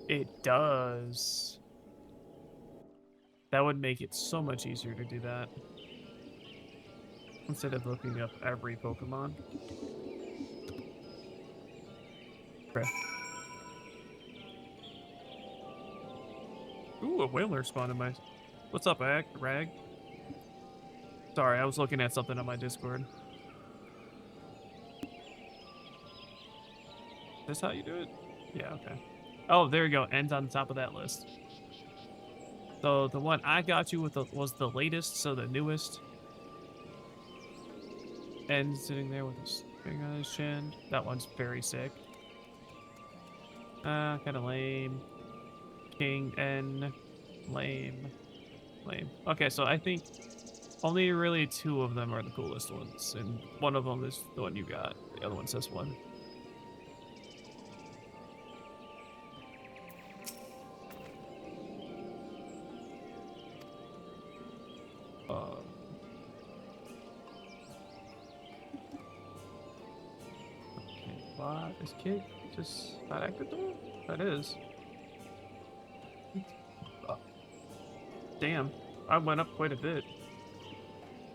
It does. That would make it so much easier to do that. Instead of looking up every Pokemon. Okay. Ooh, a whaler spawned in my... What's up, Rag? Sorry, I was looking at something on my Discord. Is this how you do it? Yeah, okay. Oh, there you go. Ends on top of that list. So the one I got you with was the latest, so the newest. And sitting there with his finger on his chin. That one's very sick. Kind of lame. King N. Lame. Okay, so I think only really 2 of them are the coolest ones, and one of them is the one you got. The other one says 1. Okay, why is Kid just not active though? That is. Damn, I went up quite a bit.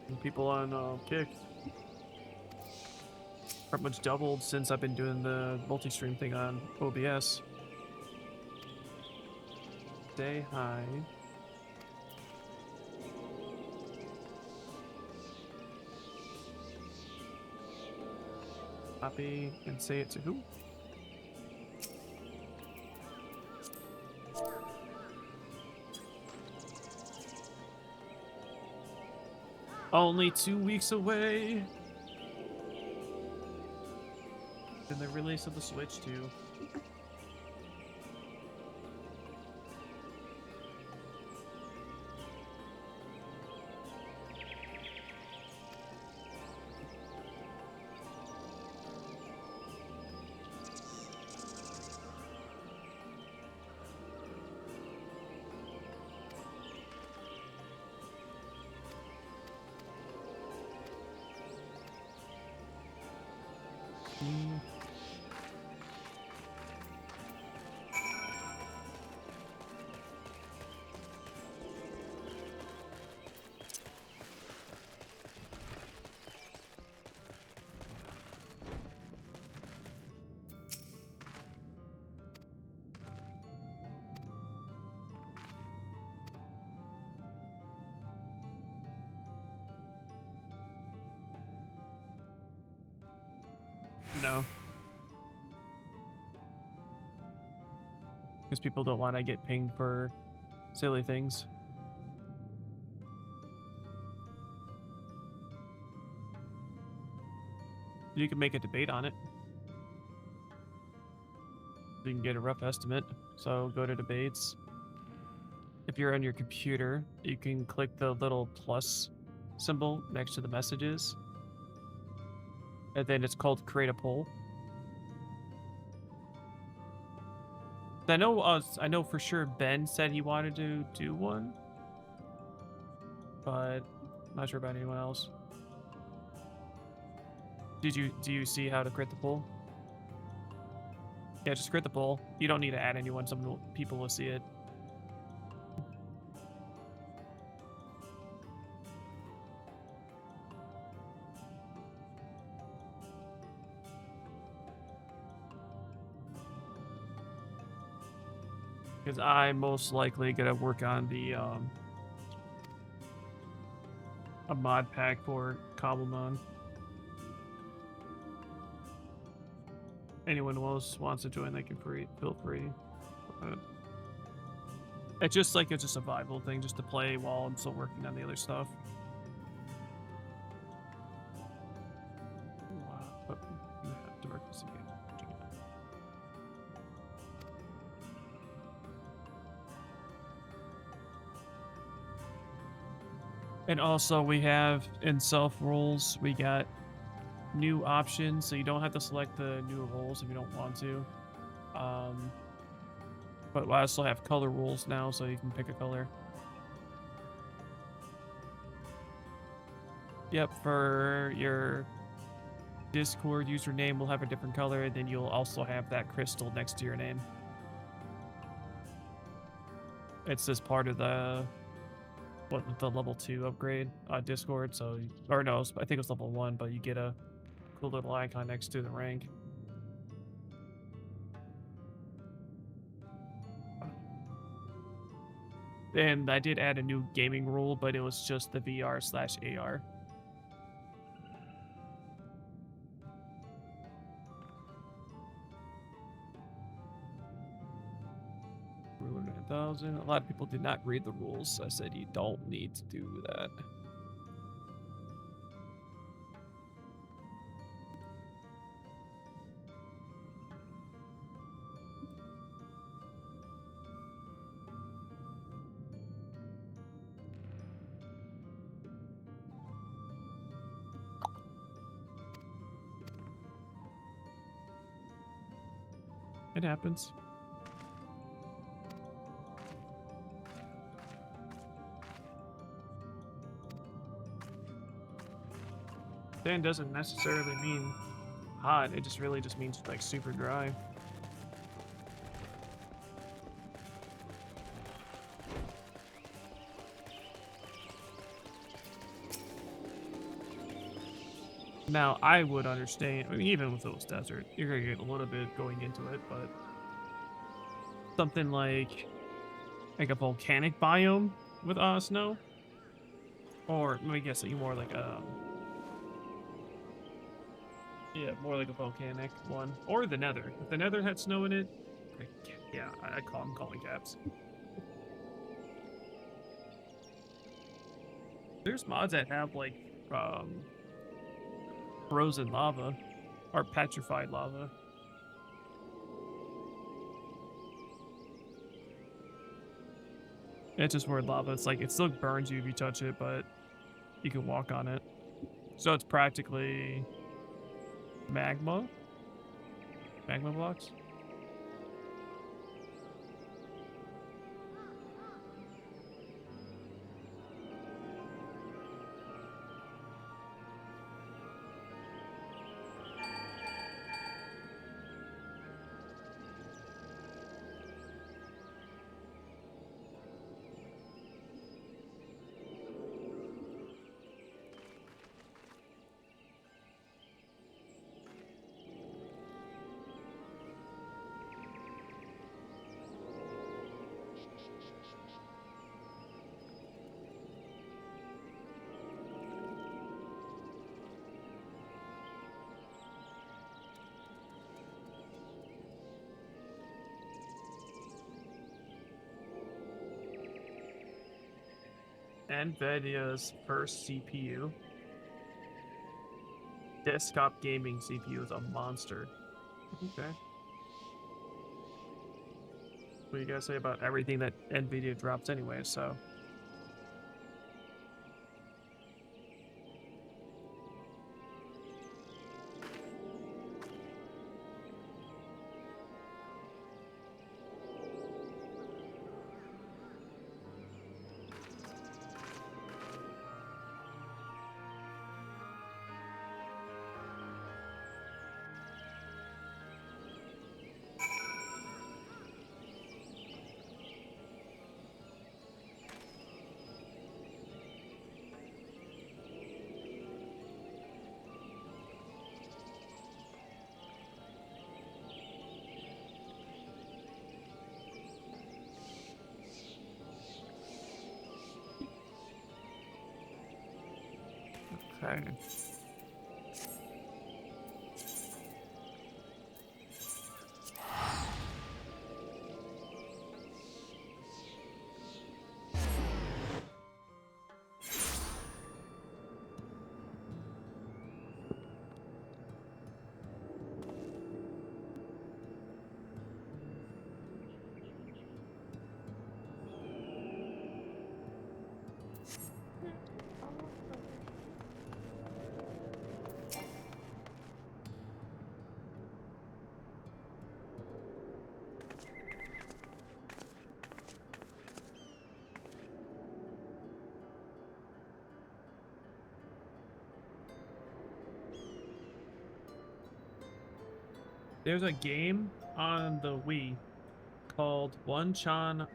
And people on Kick pretty much doubled since I've been doing the multi-stream thing on OBS. Say hi. Copy and say it to who? Only 2 weeks away. And the release of the Switch too. No. Because people don't want to get pinged for silly things. You can make a debate on it. You can get a rough estimate. So go to debates. If you're on your computer, you can click the little plus symbol next to the messages. And then it's called create a poll. I know for sure Ben said he wanted to do one, but I'm not sure about anyone else. Do you see how to create the poll? Yeah, just create the poll. You don't need to add anyone. Some people will see it. Because I'm most likely gonna work on the a mod pack for Cobblemon. Anyone else wants to join, they can feel free. It's just like a survival thing, just to play while I'm still working on the other stuff. But you have to work this again. And also we have in self roles, we got new options, so you don't have to select the new roles if you don't want to. But I also have color rules now, so you can pick a color. Yep, for your Discord username will have a different color, and then you'll also have that crystal next to your name. It's just part of the level 2 upgrade on Discord. So, or no, I think it was level 1, but you get a cool little icon next to the rank. And I did add a new gaming rule, but it was just the VR/AR. Ruler 9,000. A lot of people did not read the rules. So I said you don't need to do that. It happens. Sand doesn't necessarily mean hot. It just really just means like super dry. Now, I would understand, I mean, even with those desert, you're gonna get a little bit going into it, but something like a volcanic biome with snow, or let me guess, more like a more like a volcanic one, or the Nether. If the Nether had snow in it, yeah, I'm calling caps. There's mods that have like frozen lava or petrified lava. It's just weird lava. It's like it still burns you if you touch it, but you can walk on it. So it's practically magma blocks. NVIDIA's first CPU. Desktop gaming CPU is a monster. Okay. What do you guys say about everything that NVIDIA drops anyway, so... Okay. There's a game on the Wii called One Chan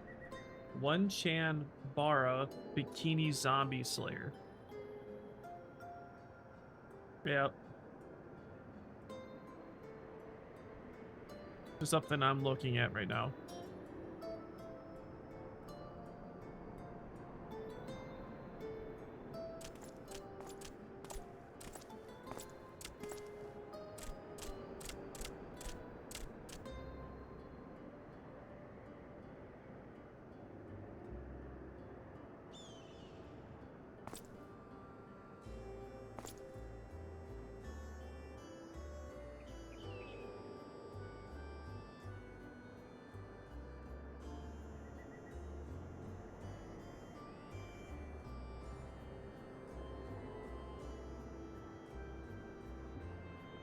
Bara Bikini Zombie Slayer. Yep. Just something I'm looking at right now.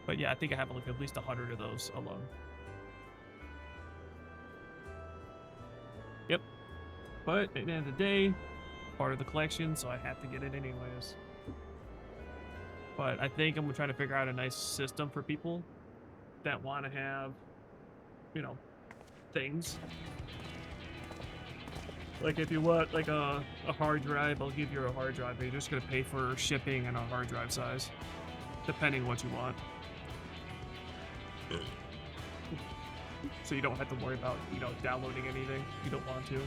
But yeah, I think I have like at least 100 of those alone. Yep. But at the end of the day, part of the collection, so I have to get it anyways. But I think I'm trying to figure out a nice system for people that want to have, you know, things. Like if you want like a hard drive, I'll give you a hard drive, but you're just gonna pay for shipping and a hard drive size, depending what you want. So you don't have to worry about, you know, downloading anything you don't want to.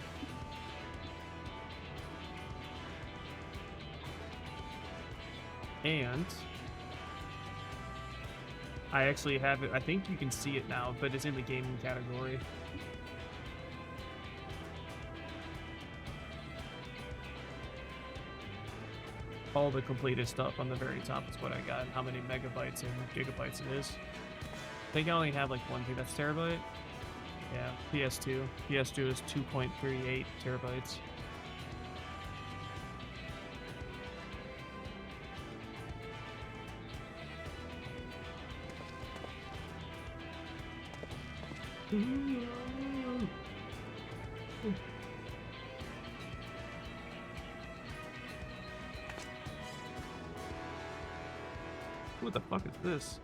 And I actually have it, I think you can see it now, but it's in the gaming category. All the completed stuff on the very top is what I got, how many megabytes and gigabytes it is. I think I only have like one thing that's terabyte. Yeah, PS2. PS2 is 2.38 terabytes. What the fuck is this?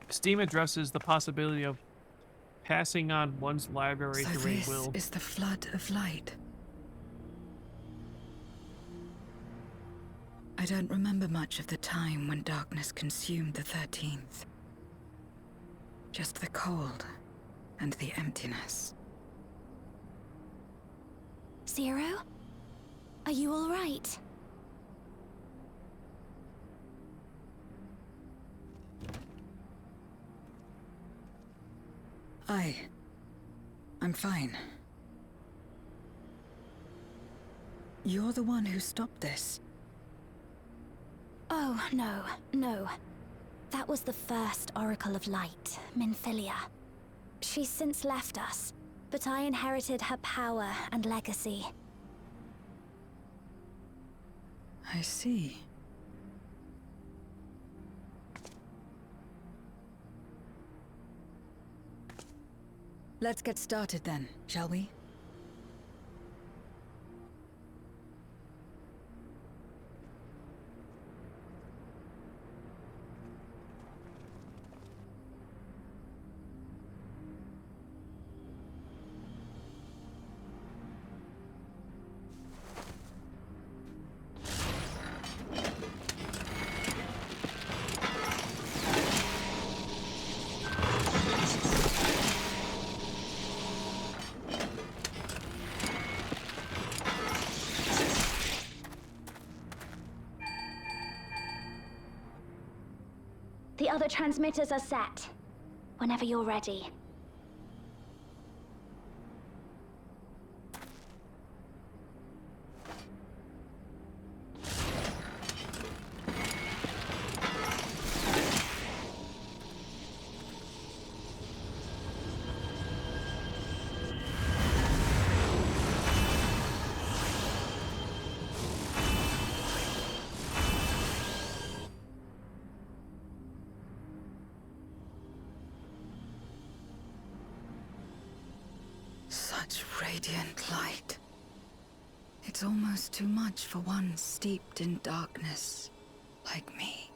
Steam addresses the possibility of passing on one's library So through a this will. is the flood of light. I don't remember much of the time when darkness consumed the 13th. Just the cold and the emptiness. Zero? Are you all right? I'm fine. You're the one who stopped this. Oh, no, no. That was the first Oracle of Light, Minfilia. She's since left us, but I inherited her power and legacy. I see. Let's get started then, shall we? The other transmitters are set. Whenever you're ready. Such radiant light. It's almost too much for one steeped in darkness like me.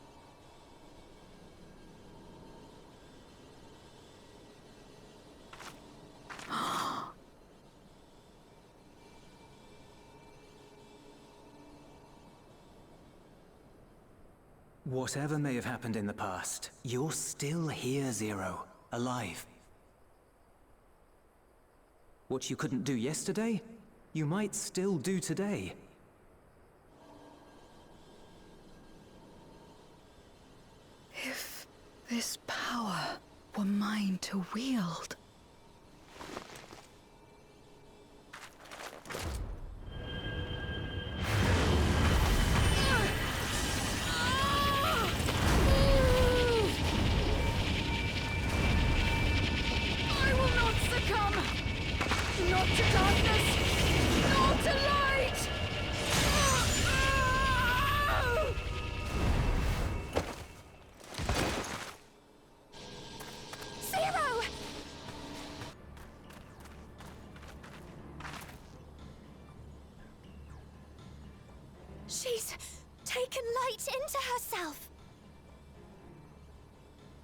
Whatever may have happened in the past, you're still here, Zero. Alive. What you couldn't do yesterday, you might still do today. If this power were mine to wield... I will not succumb! Not to darkness! Not to light! Zero! She's taken light into herself.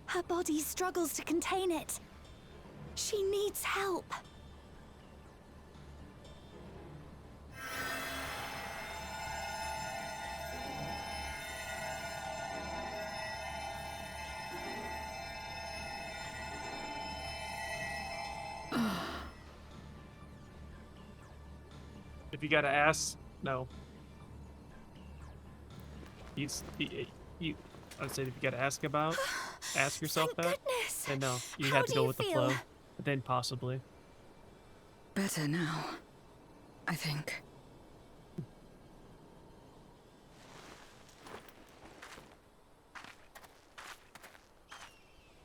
Her body struggles to contain it. She needs help. If you gotta ask, no. You, I'd say if you gotta ask yourself Thank that, goodness. then no. You How have to do go you with the feel? flow. But then possibly. Better now, I think.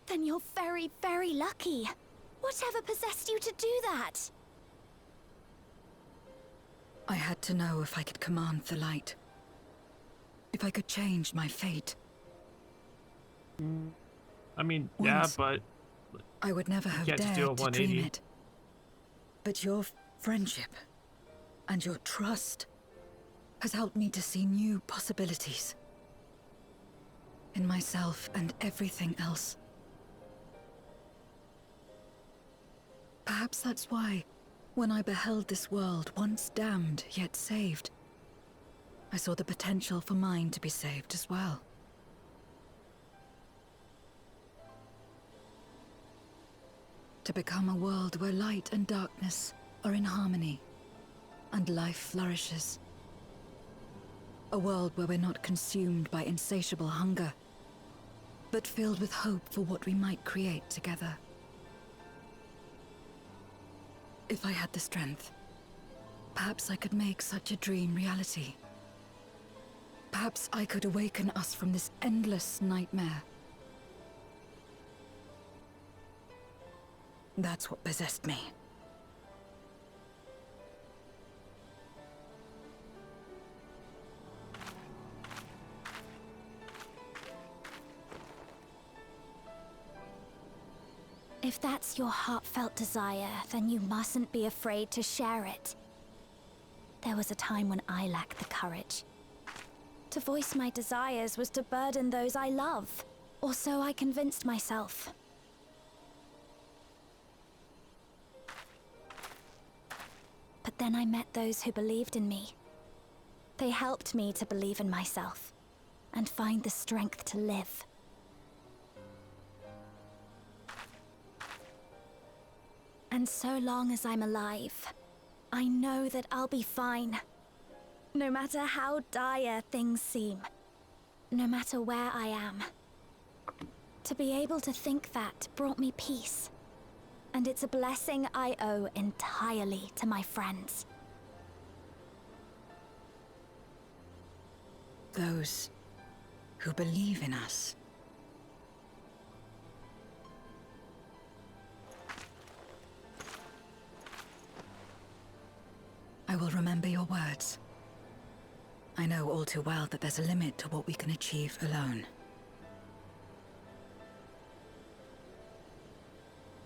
Then you're very, very lucky. Whatever possessed you to do that? I had to know if I could command the light. If I could change my fate. I mean, Once- yeah, but I would never have can't just do a dared to dream 180. it. But your friendship and your trust has helped me to see new possibilities. In myself and everything else. Perhaps that's why, when I beheld this world once damned yet saved, I saw the potential for mine to be saved as well. To become a world where light and darkness are in harmony, and life flourishes. A world where we're not consumed by insatiable hunger, but filled with hope for what we might create together. If I had the strength, perhaps I could make such a dream reality. Perhaps I could awaken us from this endless nightmare. That's what possessed me. If that's your heartfelt desire, then you mustn't be afraid to share it. There was a time when I lacked the courage. To voice my desires was to burden those I love, or so I convinced myself. But then I met those who believed in me. They helped me to believe in myself, and find the strength to live. And so long as I'm alive, I know that I'll be fine. No matter how dire things seem. No matter where I am. To be able to think that brought me peace. And it's a blessing I owe entirely to my friends. Those who believe in us. I will remember your words. I know all too well that there's a limit to what we can achieve alone.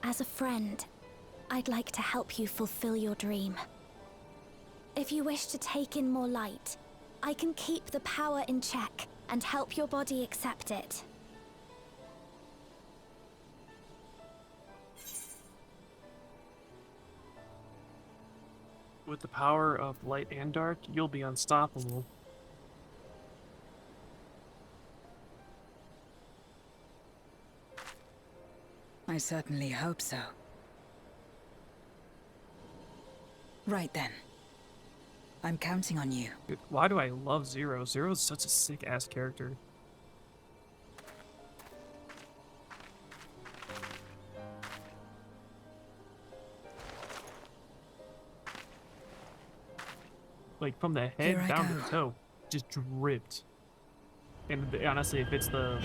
As a friend, I'd like to help you fulfill your dream. If you wish to take in more light, I can keep the power in check and help your body accept it. With the power of light and dark, you'll be unstoppable. I certainly hope so. Right then. I'm counting on you. Dude, why do I love Zero? Zero's such a sick-ass character. Like, from the head down to the toe. Just dripped. And honestly, if it's the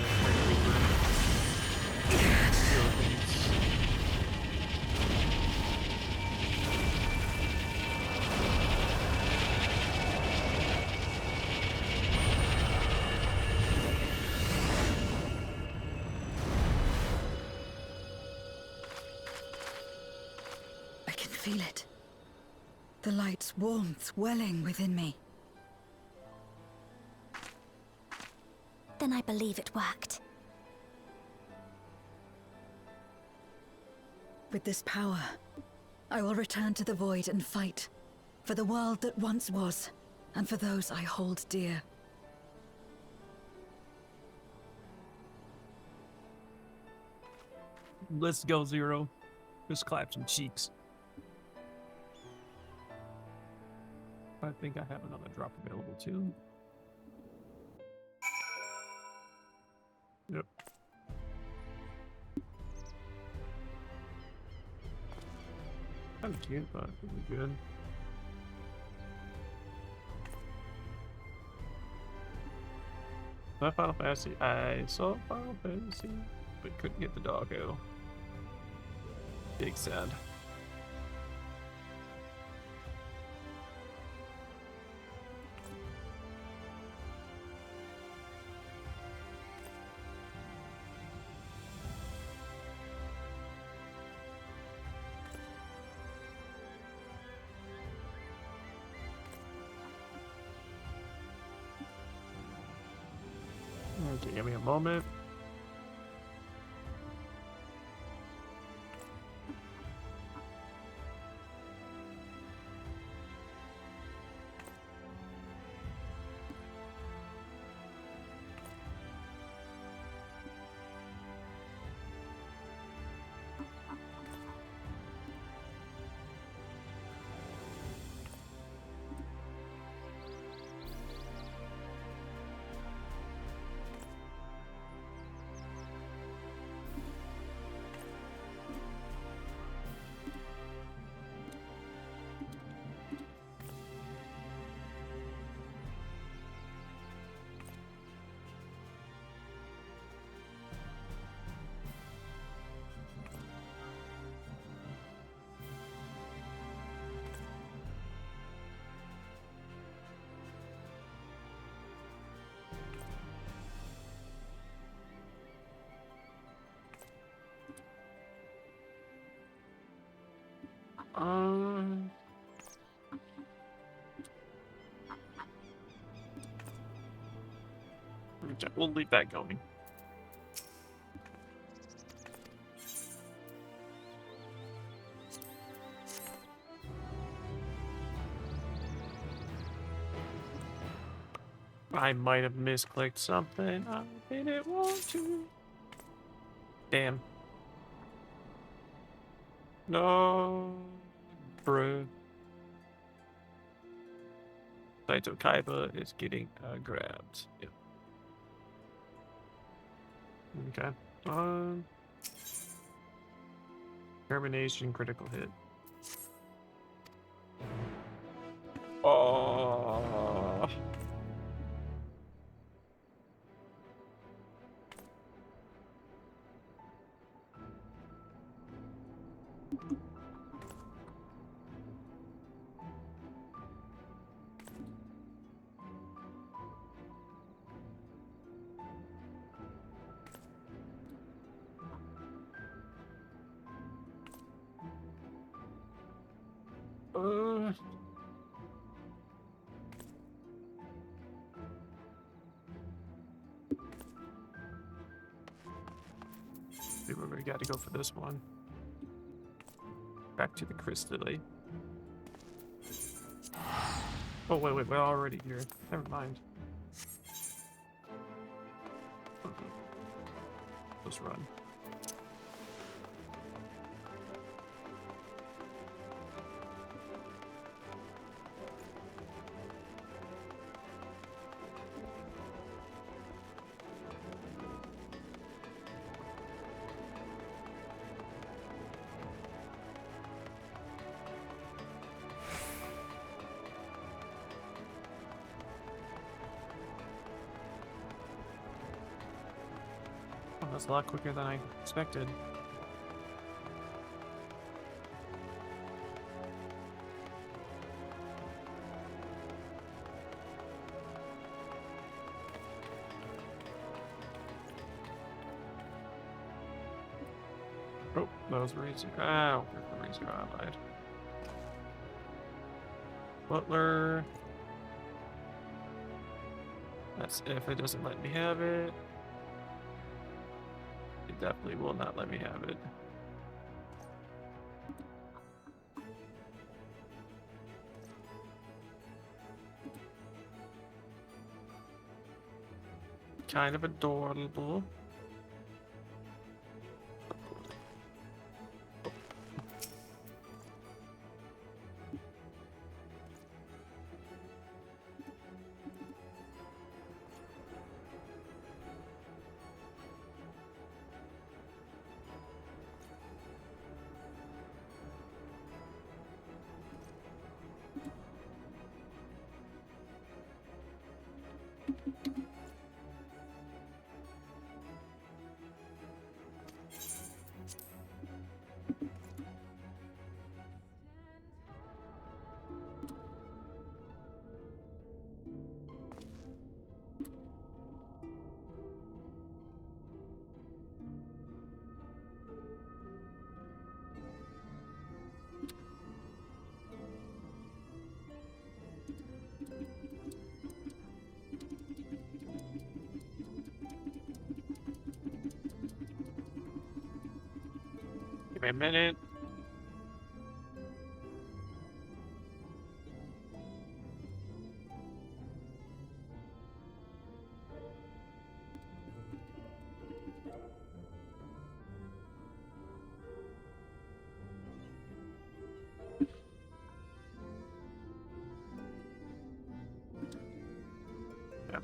I can feel it. The light's warmth welling within me. Then I believe it worked. With this power, I will return to the Void and fight for the world that once was, and for those I hold dear. Let's go, Zero. Just clap some cheeks. I think I have another drop available too. Yep. Kind of cute, but really good. That Final Fantasy. I saw Final Fantasy, but couldn't get the doggo. Big sad. Okay, give me a moment. Okay, we'll leave that going. I might have misclicked something. I didn't want to. Damn. No, bro. Saito Kaiba is getting grabbed. Yep. Okay. Termination, critical hit. Oh. We got to go for this one. Back to the crystally. Oh, wait, we're already here. Never mind. Let's run. Oh, that's a lot quicker than I expected. Oh, that was Razor. Oh, Razor allied. Butler. That's if it doesn't let me have it. It definitely will not let me have it. Kind of adorable. Give me a minute. Yeah.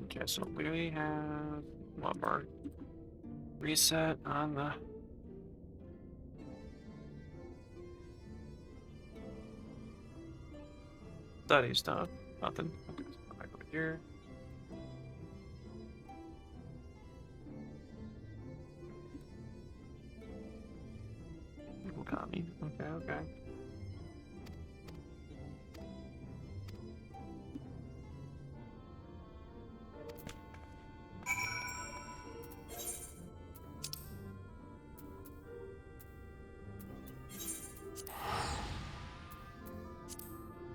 Okay, so we have one more reset on the study stuff. Nothing. Okay, so go back over here. People copy. Okay.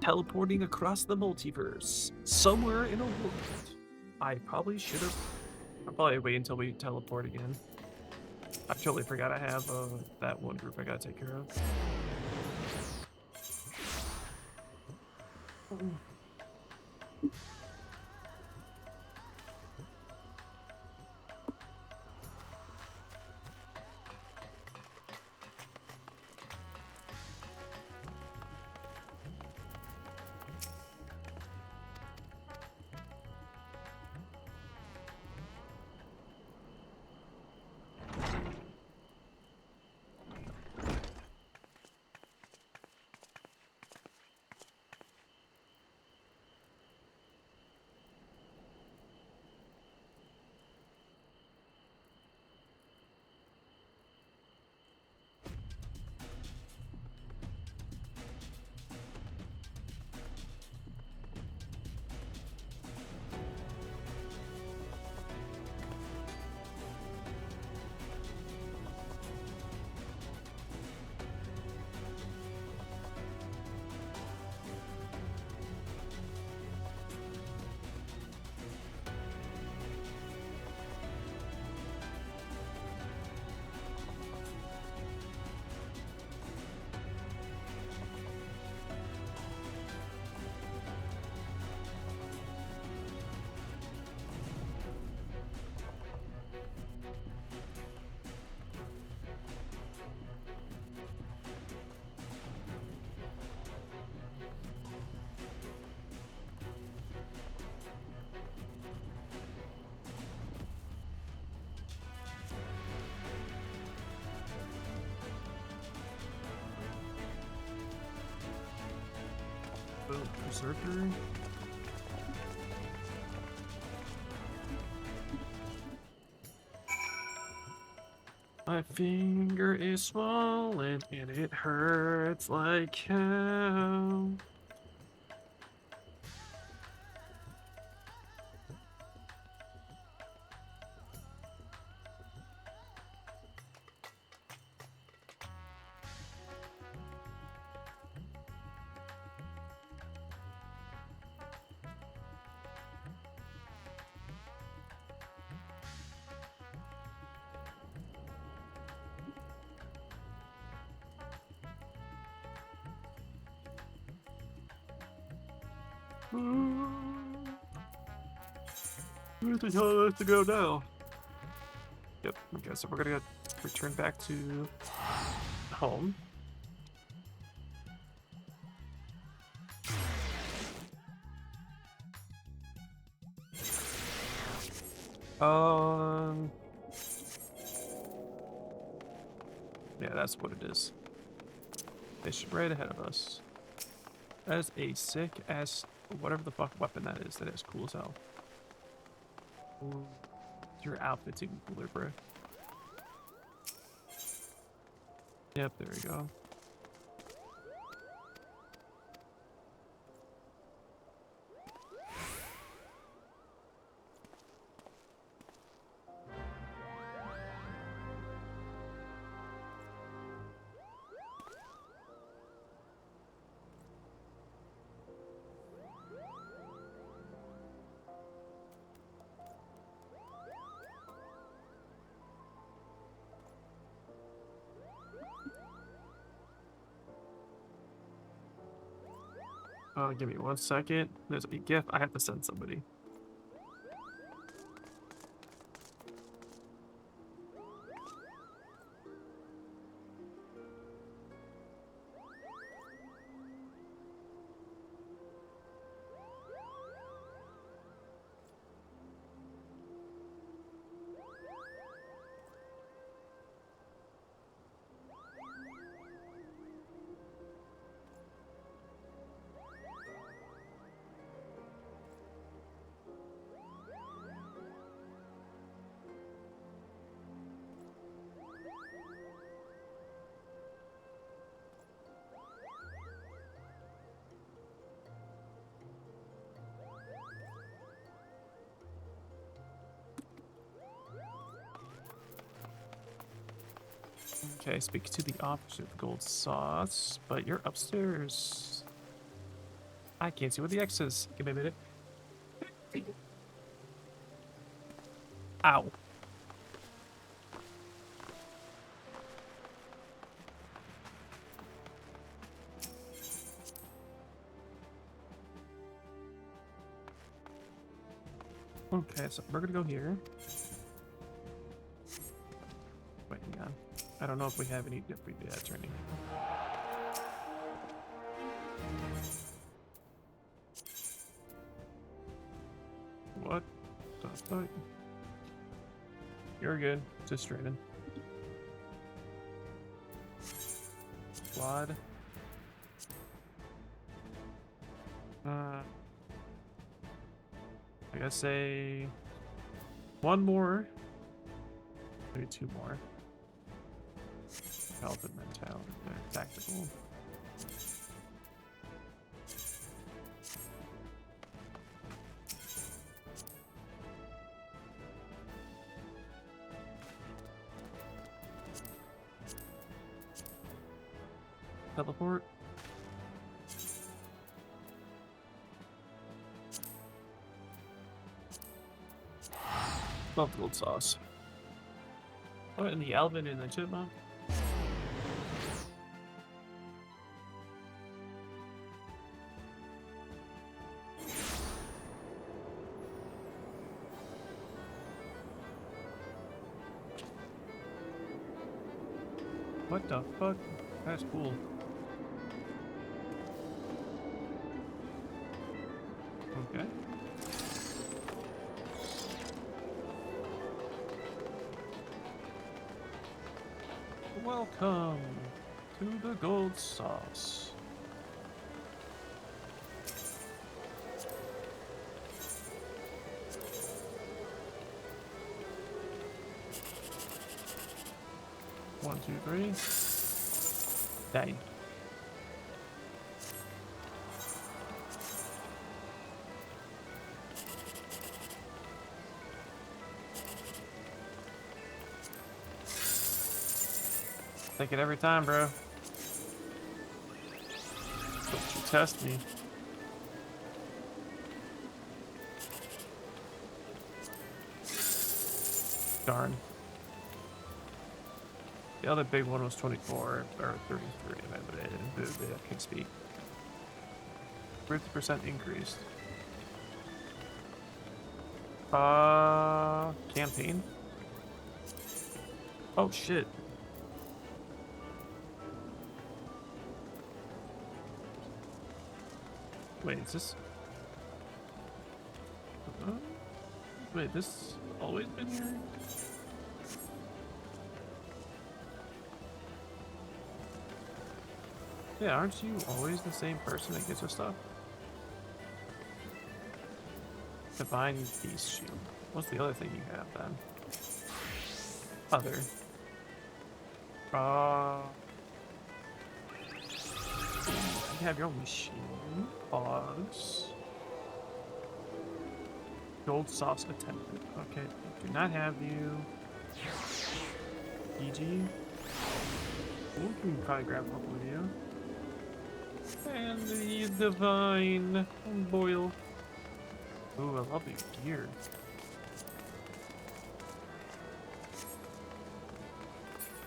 Teleporting across the multiverse, somewhere in a world. I probably should have. I'll probably wait until we teleport again. I totally forgot I have that one group I gotta take care of. Boom, Berserker. My finger is swollen and it hurts like hell. Where the hell do I have to go now? Yep, okay, so we're gonna return back to home. Yeah, that's what it is. Fish right ahead of us. That is a sick ass, whatever the fuck weapon that is. That is cool as hell. Ooh, your outfit's even cooler, bro. Yep, there we go. Give me 1 second. There's a gift I have to send somebody. Okay, speak to the opposite of gold sauce, but you're upstairs. I can't see what the X is. Give me a minute. Ow. Okay, so we're gonna go here. Wait, hang on. I don't know if we have any. If we did, turning. What the fuck? You're good. Just straining. Squad. I gotta say one more. Maybe 2 more. Health and mentality. Tactical. Teleport. Love the gold sauce. Oh, and the Alvin and the Chipmunk. What the fuck? That's cool. Okay. Welcome to the gold sauce. 1, 2, 3. Die. Take it every time, bro. Don't you test me. Darn. The other big one was 24 or 33, but I can't speak. 50% increased. Campaign. Oh shit. Wait, is this? Wait, this always been here? Yeah, aren't you always the same person that gets your stuff? Divine Beast Shield. What's the other thing you have then? Other. You have your own machine. Pods. Gold sauce attendant. Okay, do not have you. EG. We can probably grab a couple of you. And the divine boil. Ooh, I love the gear.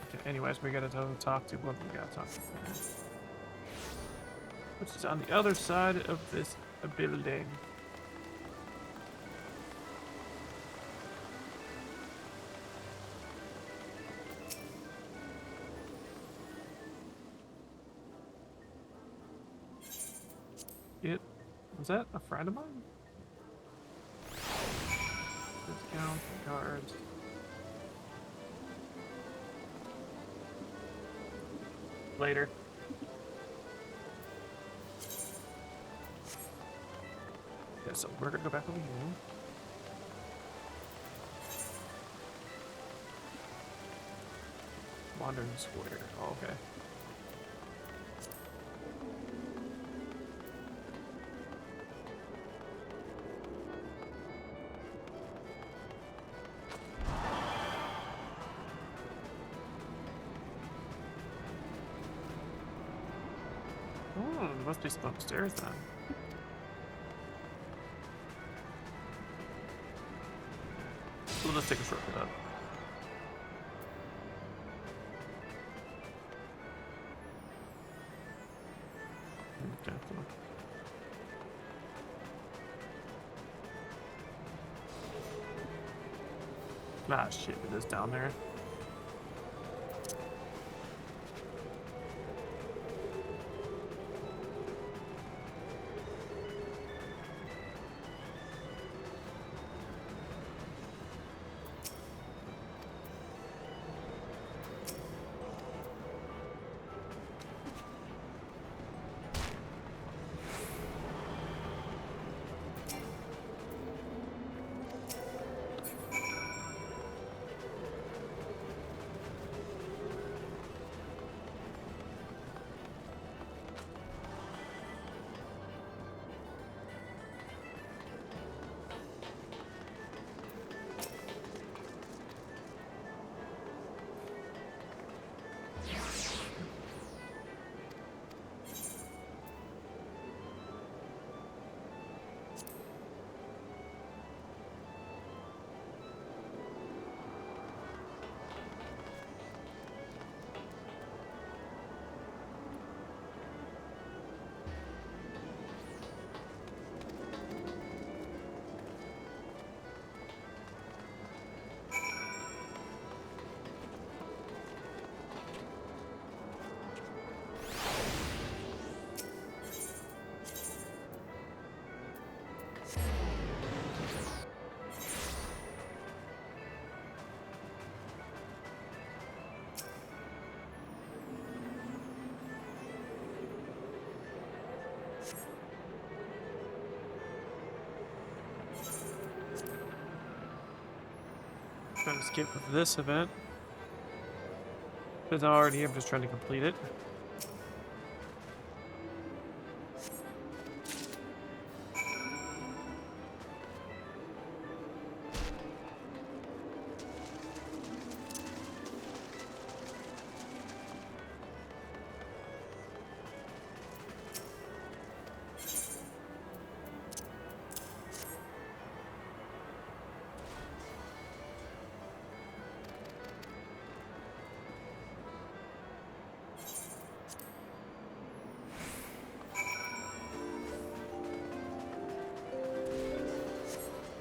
Okay, anyways, we gotta talk to what we gotta talk to. Which is on the other side of this building. Was that a friend of mine? Discount cards. Later. Yeah, so we're gonna go back over here. Wandering Square. Oh, okay. Oh, there must be some upstairs then. We'll just take a shortcut up. Okay. Ah, shit, it is down there. Trying to skip this event. Since I already am just trying to complete it.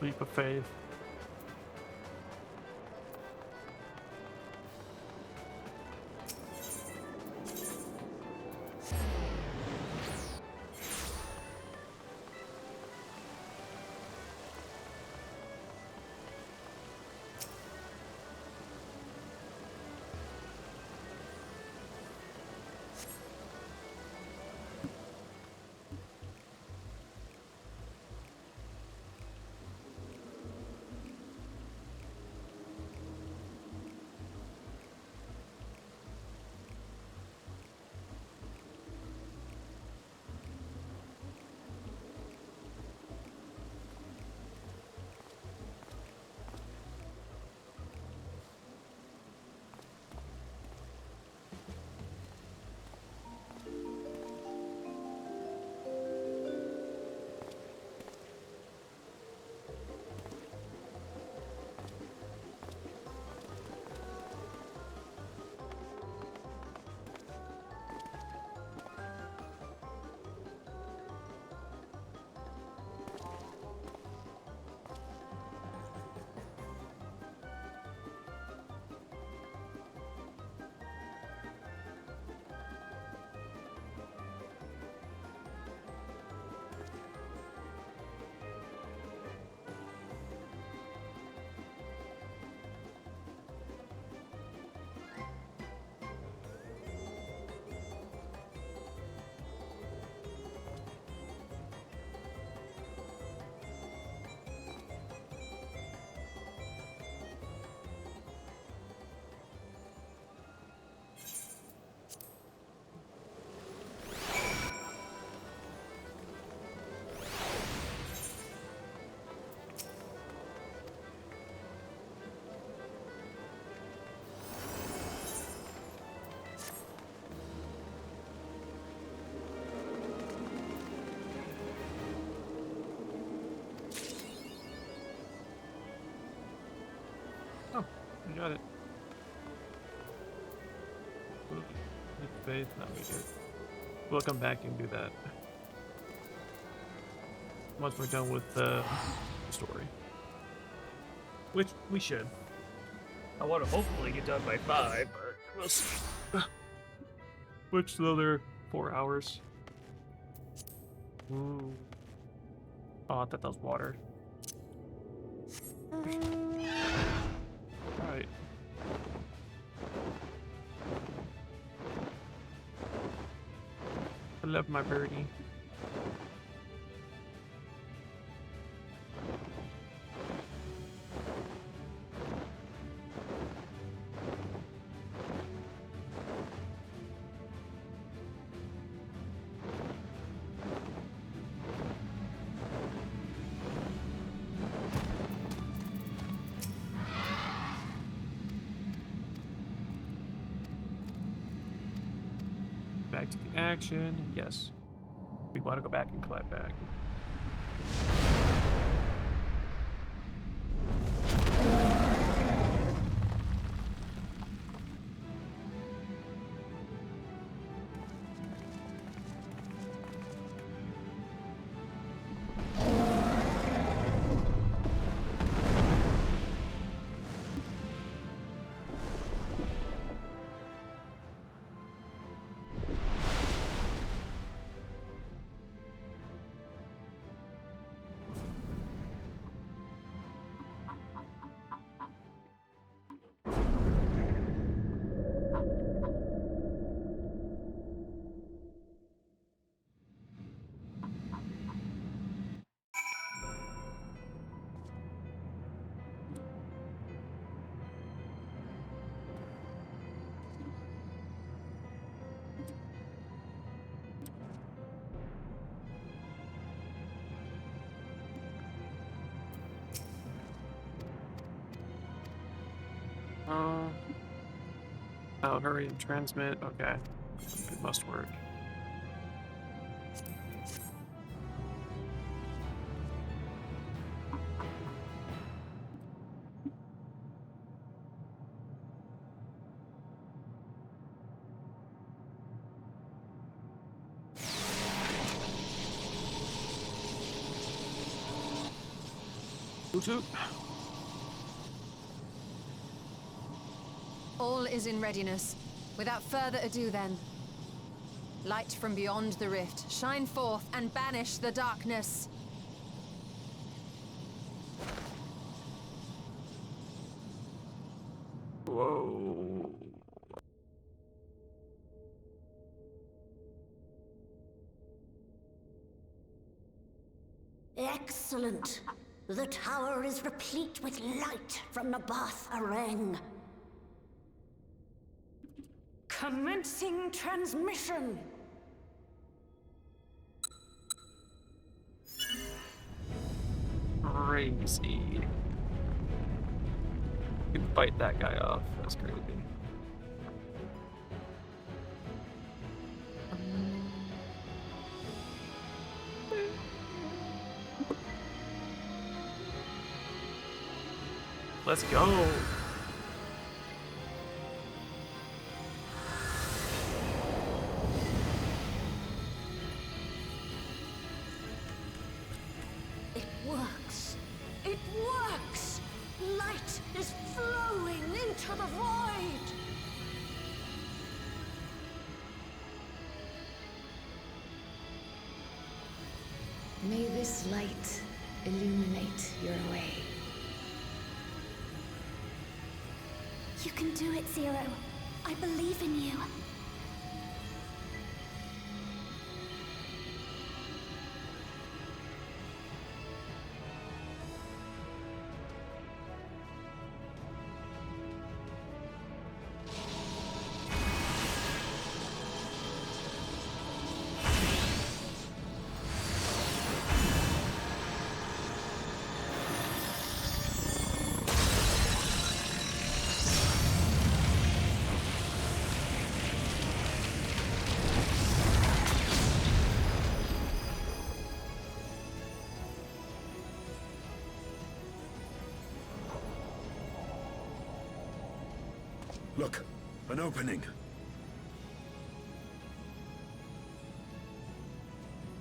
Leap of faith. Oh, you got it. Leap of faith. No, we did. We'll come back and do that once we're done with the story. Which we should. I want to hopefully get done by 5, but we'll see. Which the other 4 hours. Ooh. Oh, I thought that was water. Alright. I love my birdie. Back to the action. Yes. We want to go back and collect back. now. Hurry and transmit. Okay. It must work. Toot toot. All is in readiness. Without further ado then. Light from beyond the rift, shine forth and banish the darkness. Whoa. Excellent. The tower is replete with light from the Bath Arang. Commencing transmission. Crazy. You can fight that guy off. That's crazy. Let's go. It works. It works. Light is flowing into the void. May this light illuminate your way. You can do it, Zero. I believe in you. Look, an opening.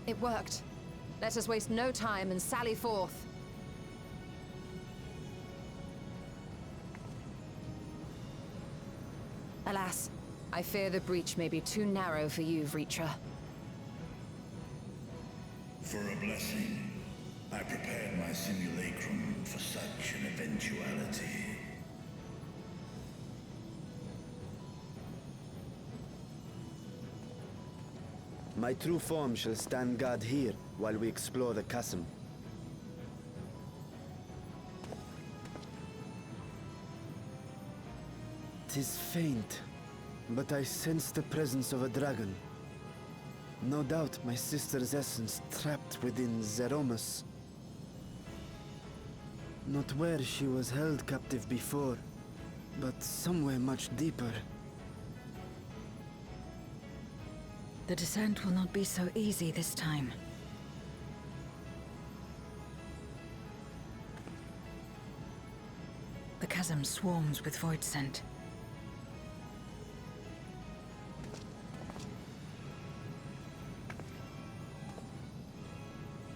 It worked. Let us waste no time and sally forth. Alas, I fear the breach may be too narrow for you, Vritra. For a blessing, I prepared my simulacrum for such an eventuality. My true form shall stand guard here while we explore the chasm. 'Tis faint, but I sense the presence of a dragon. No doubt my sister's essence trapped within Zeromus. Not where she was held captive before, but somewhere much deeper. The descent will not be so easy this time. The chasm swarms with void scent.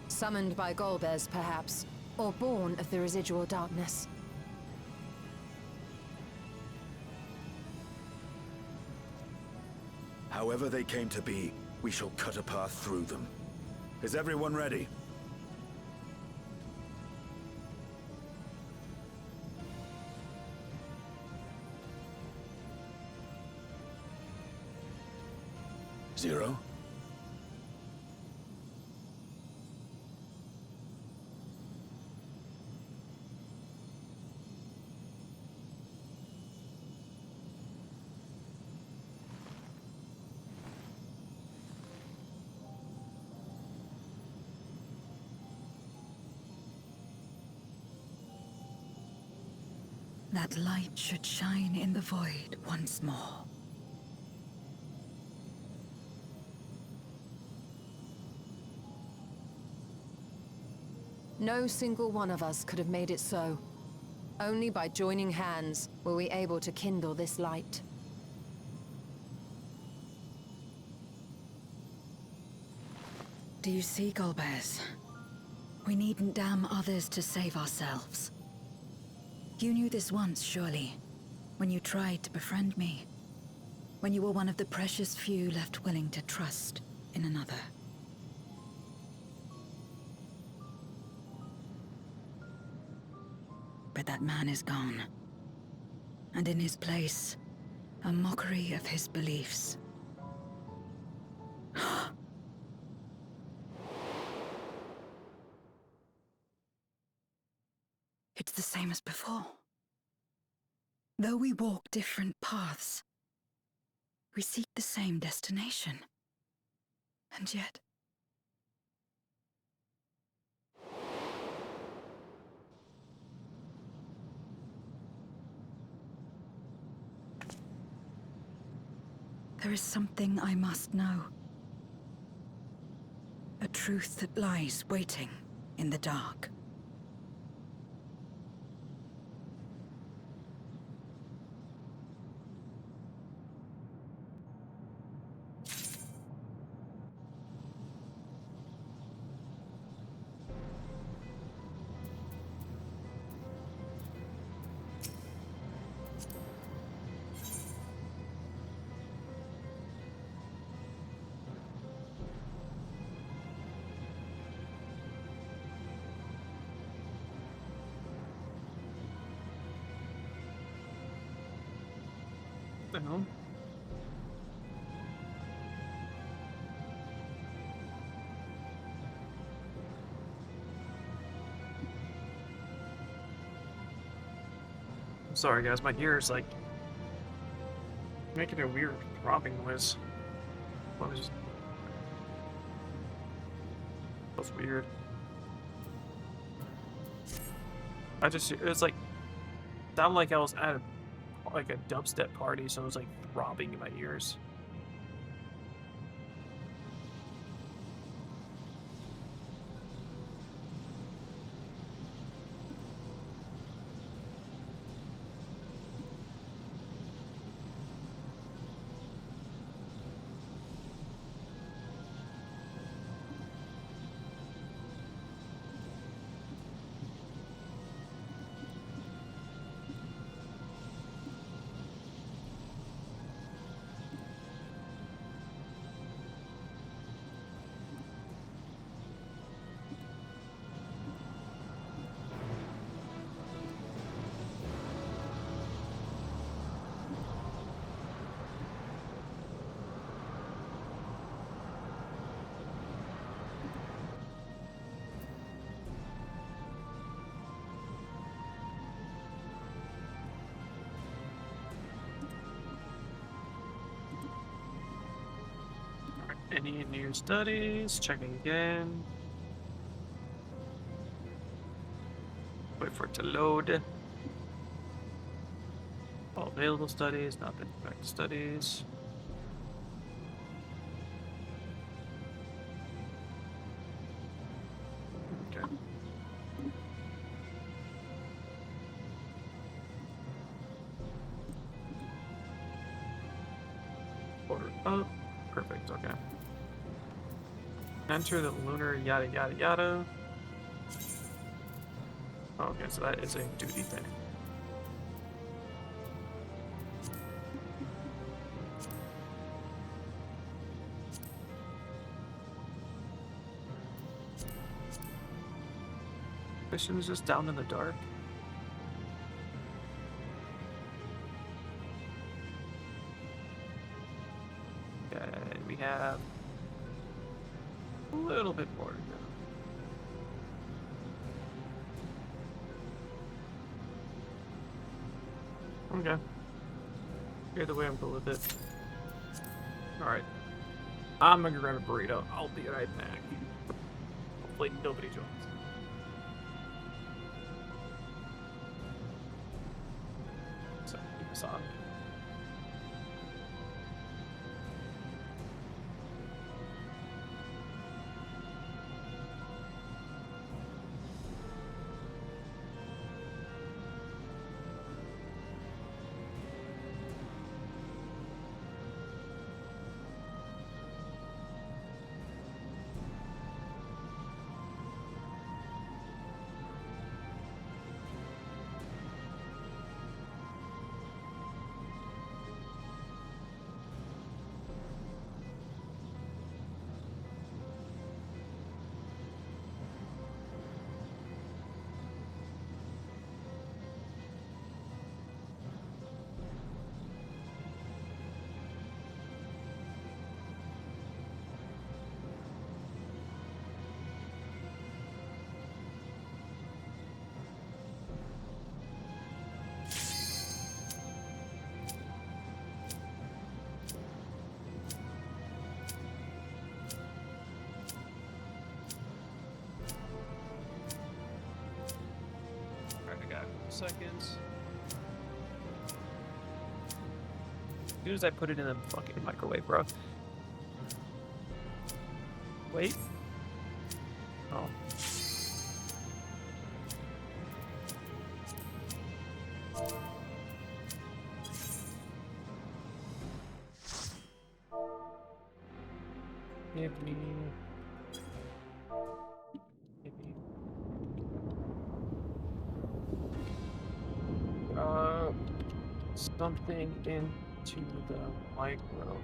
Summoned by Golbez, perhaps, or born of the residual darkness. However they came to be, we shall cut a path through them. Is everyone ready? Zero? That light should shine in the void once more. No single one of us could have made it so. Only by joining hands were we able to kindle this light. Do you see, Golbez? We needn't damn others to save ourselves. You knew this once, surely, when you tried to befriend me. When you were one of the precious few left willing to trust in another. But that man is gone. And in his place, a mockery of his beliefs. It's the same as before. Though we walk different paths, we seek the same destination. And yet... there is something I must know. A truth that lies waiting in the dark. What the hell? I'm sorry guys, my ears like making a weird throbbing noise. What is that's weird. It's like sounded like I was at like a dubstep party, so it was like throbbing in my ears. Any new studies? Checking again. Wait for it to load. All available studies, not been back to studies. Okay. Order up. Perfect, okay. Enter the lunar yada yada yada. Oh, okay, so that is a duty thing. Mission is just down in the dark. Okay, we have a little bit more to go. Okay. Either way, I'm cool with it. Alright. I'm gonna grab a burrito. I'll be right back. Hopefully nobody joins. So, keep us on. seconds. As soon as I put it in the fucking microwave, bro. Wait. Oh. Give me. Something into the micro.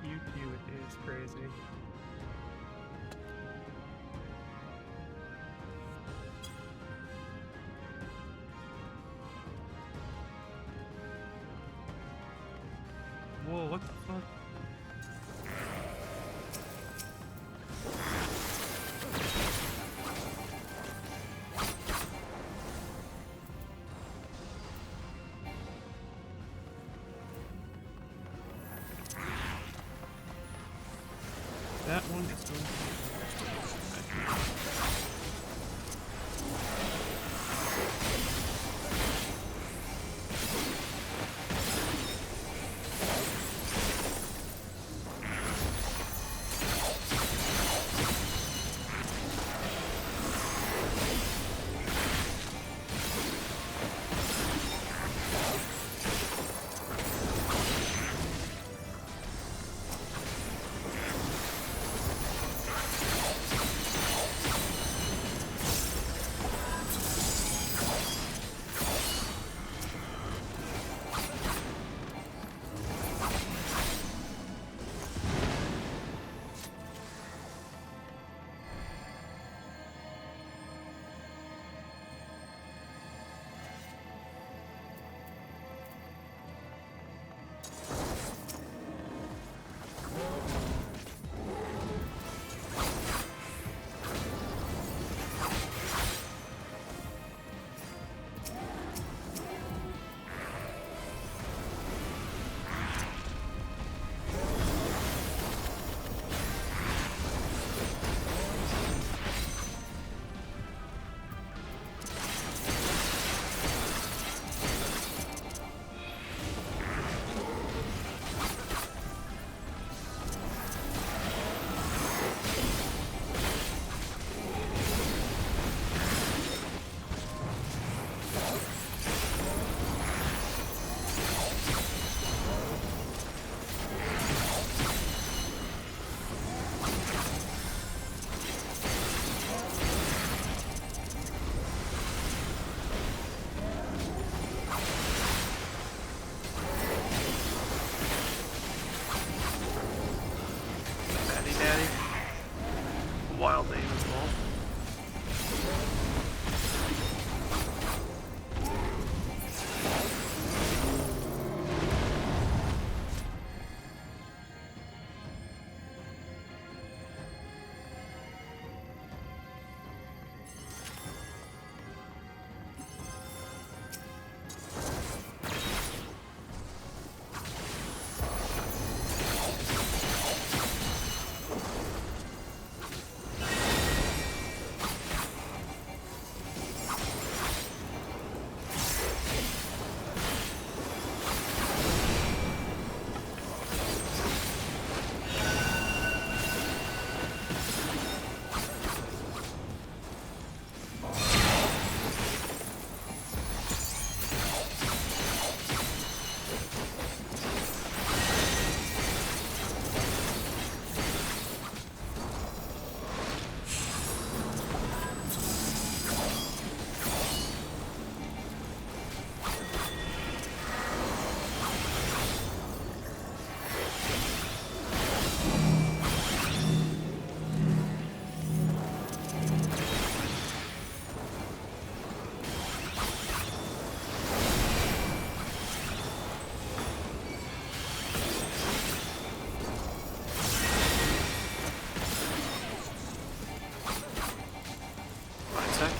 YouTube is crazy. Whoa, what the fuck? That one is going to be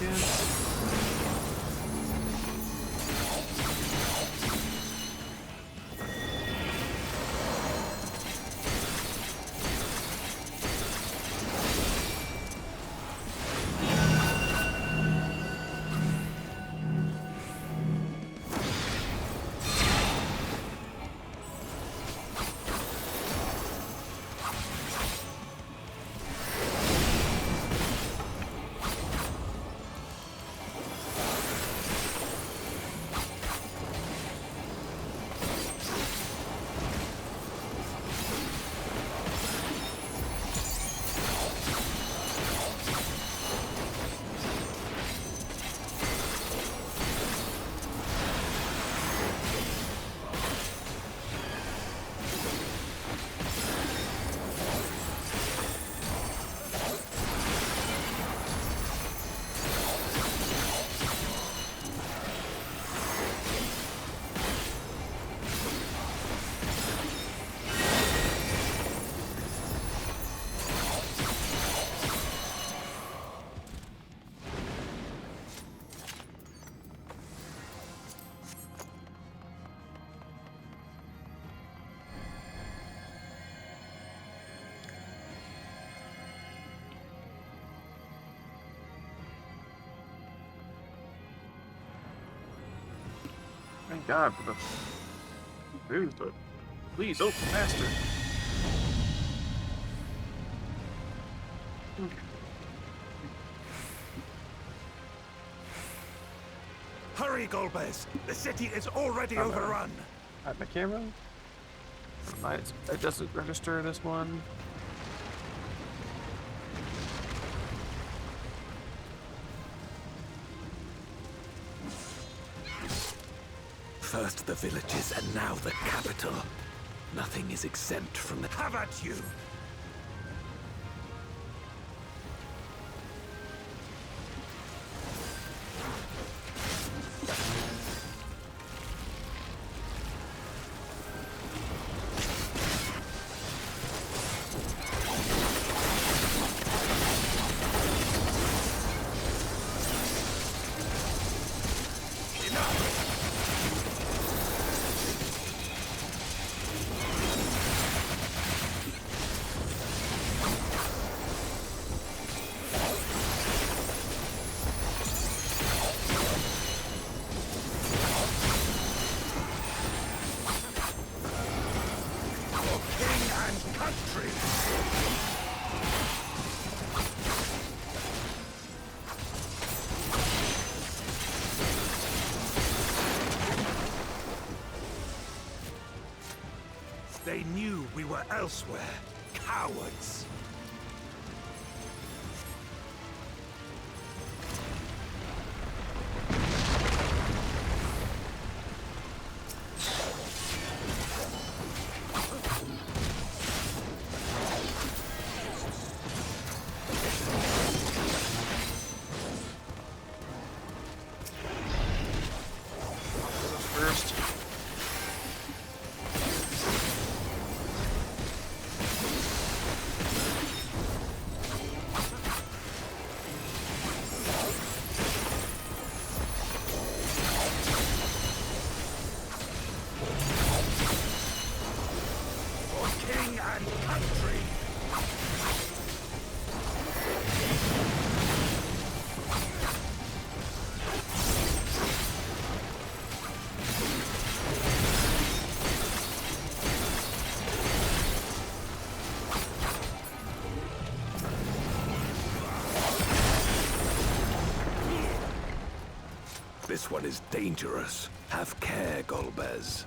chance. Thank God for the food, but please open faster. Hurry, Golbez! The city is already overrun! Alright, my camera. It doesn't register this one. First the villages and now the capital. Nothing is exempt from the... Have at you! They knew we were elsewhere. Cowards! First. This one is dangerous. Have care, Golbez.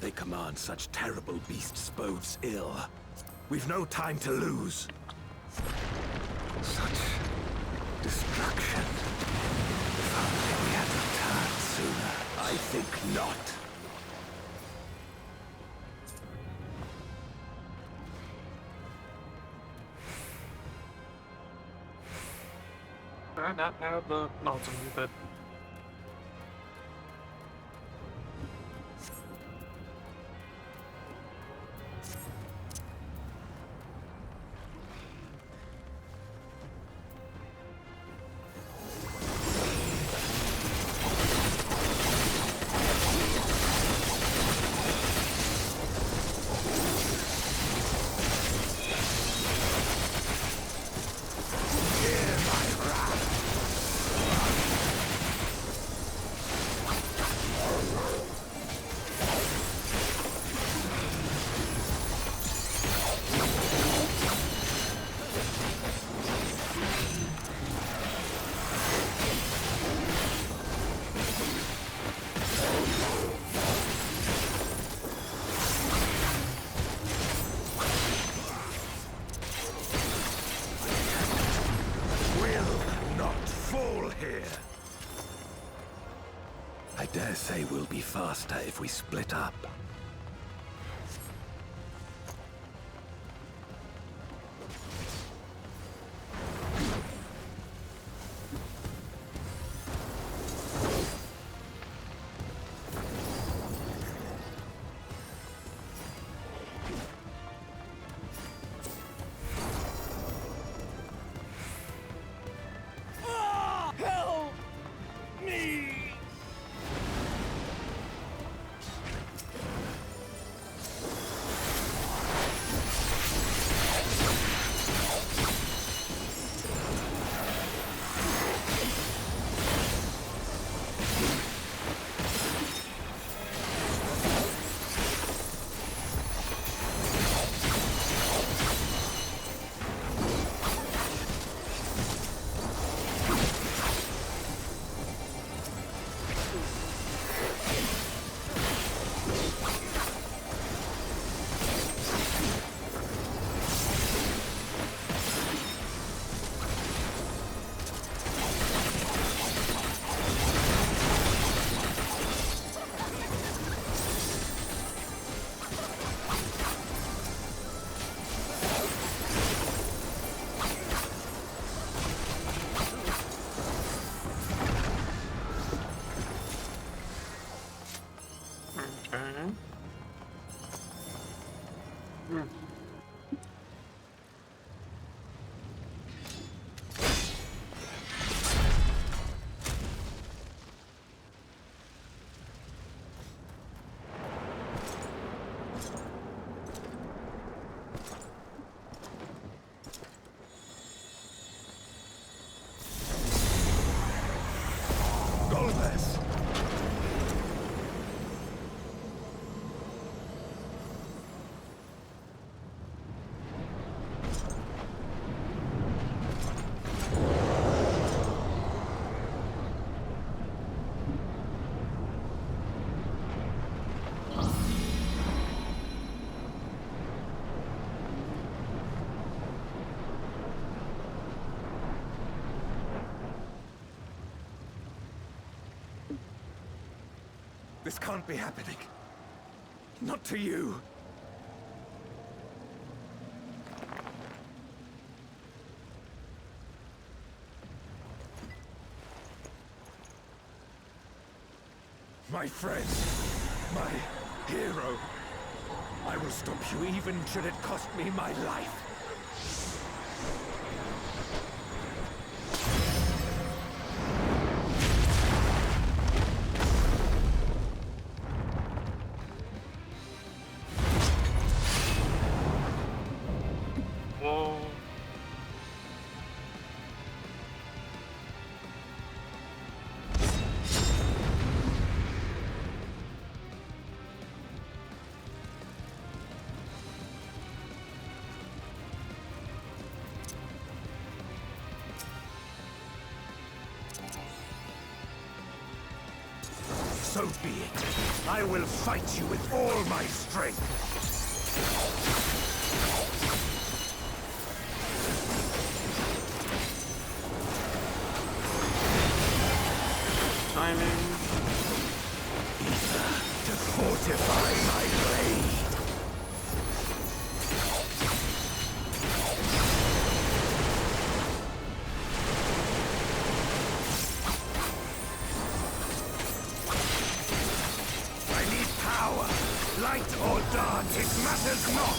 They command such terrible beasts bodes ill. We've no time to lose. Such destruction. If only we had returned sooner. I think not. Not have the mountain with it. I dare say we'll be faster if we split up. Help me! This can't be happening. Not to you. My friend, my hero. I will stop you even should it cost me my life. So be it. I will fight you with all my strength. Timing. Ether to fortify my blade. I need power. Light or dark, it matters not.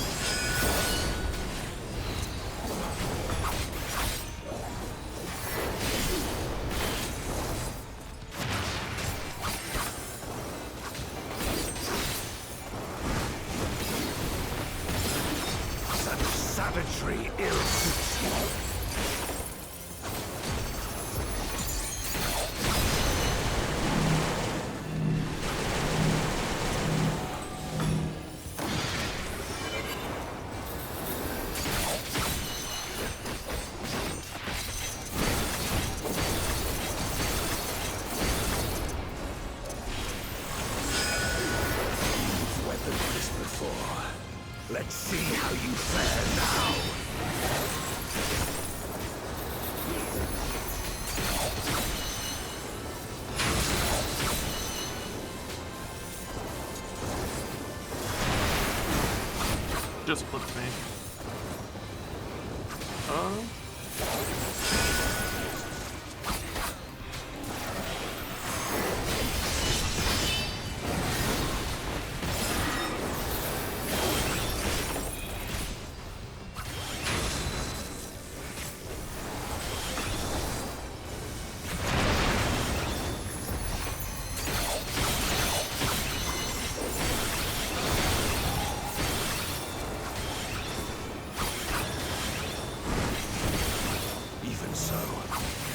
Such savagery ill suits you. You've weathered this before. Let's see how you fare now. Just clipped me. Even so,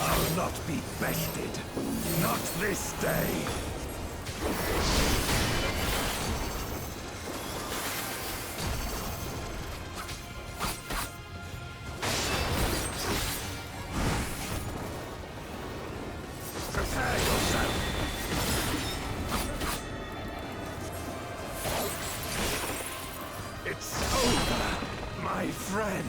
I'll not be bested. Not this day. Prepare yourself. It's over, my friend.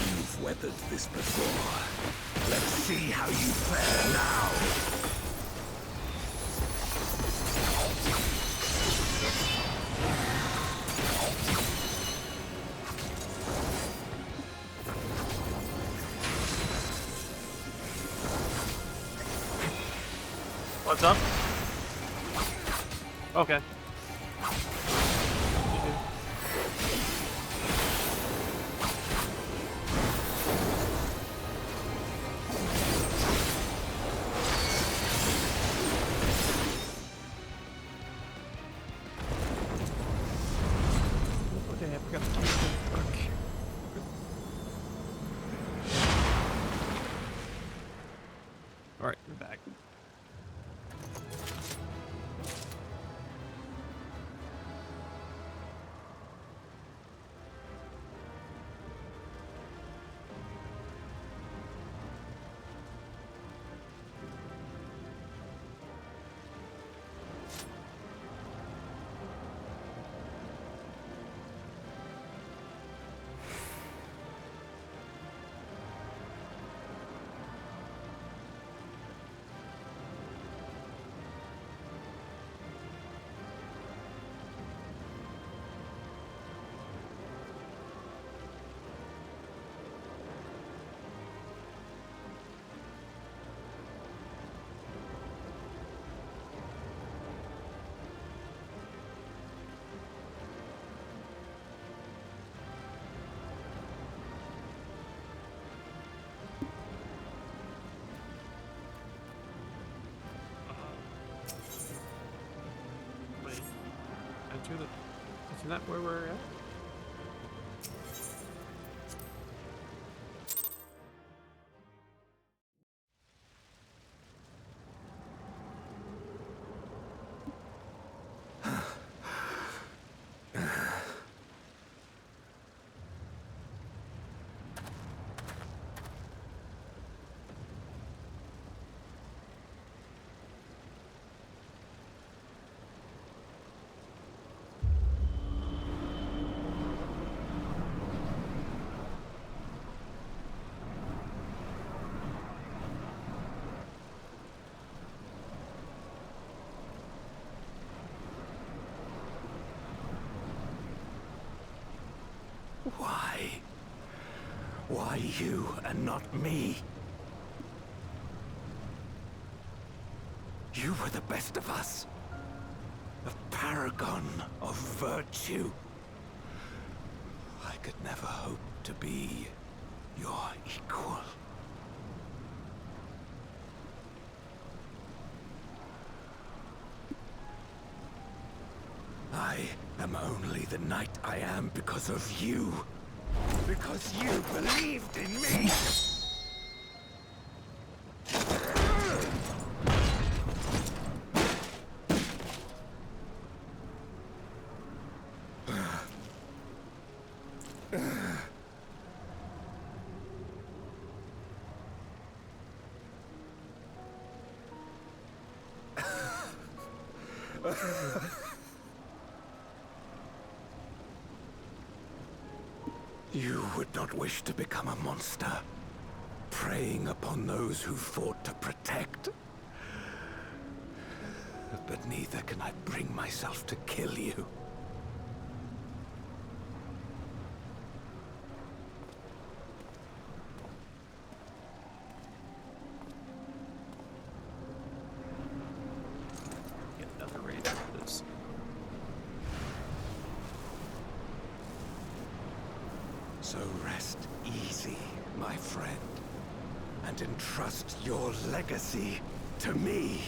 You've weathered this before. Let's see how you fare now. What's up? Okay. Okay, I forgot to keep it dark. Alright, we're back. Isn't that where we're at? Why? Why you and not me? You were the best of us. A paragon of virtue. I could never hope to be your equal. I am only the knight I am because of you. Because you believed in me! You would not wish to become a monster, preying upon those who fought to protect. But neither can I bring myself to kill you. Get another raid after this. So rest easy, my friend, and entrust your legacy to me.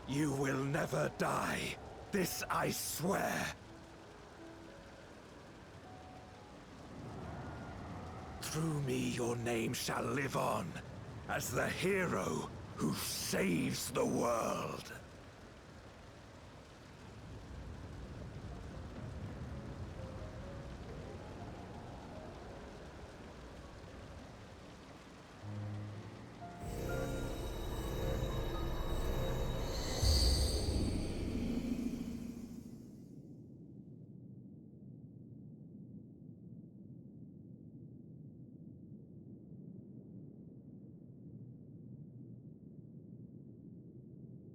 You will never die. This I swear. Through me your name shall live on as the hero who saves the world.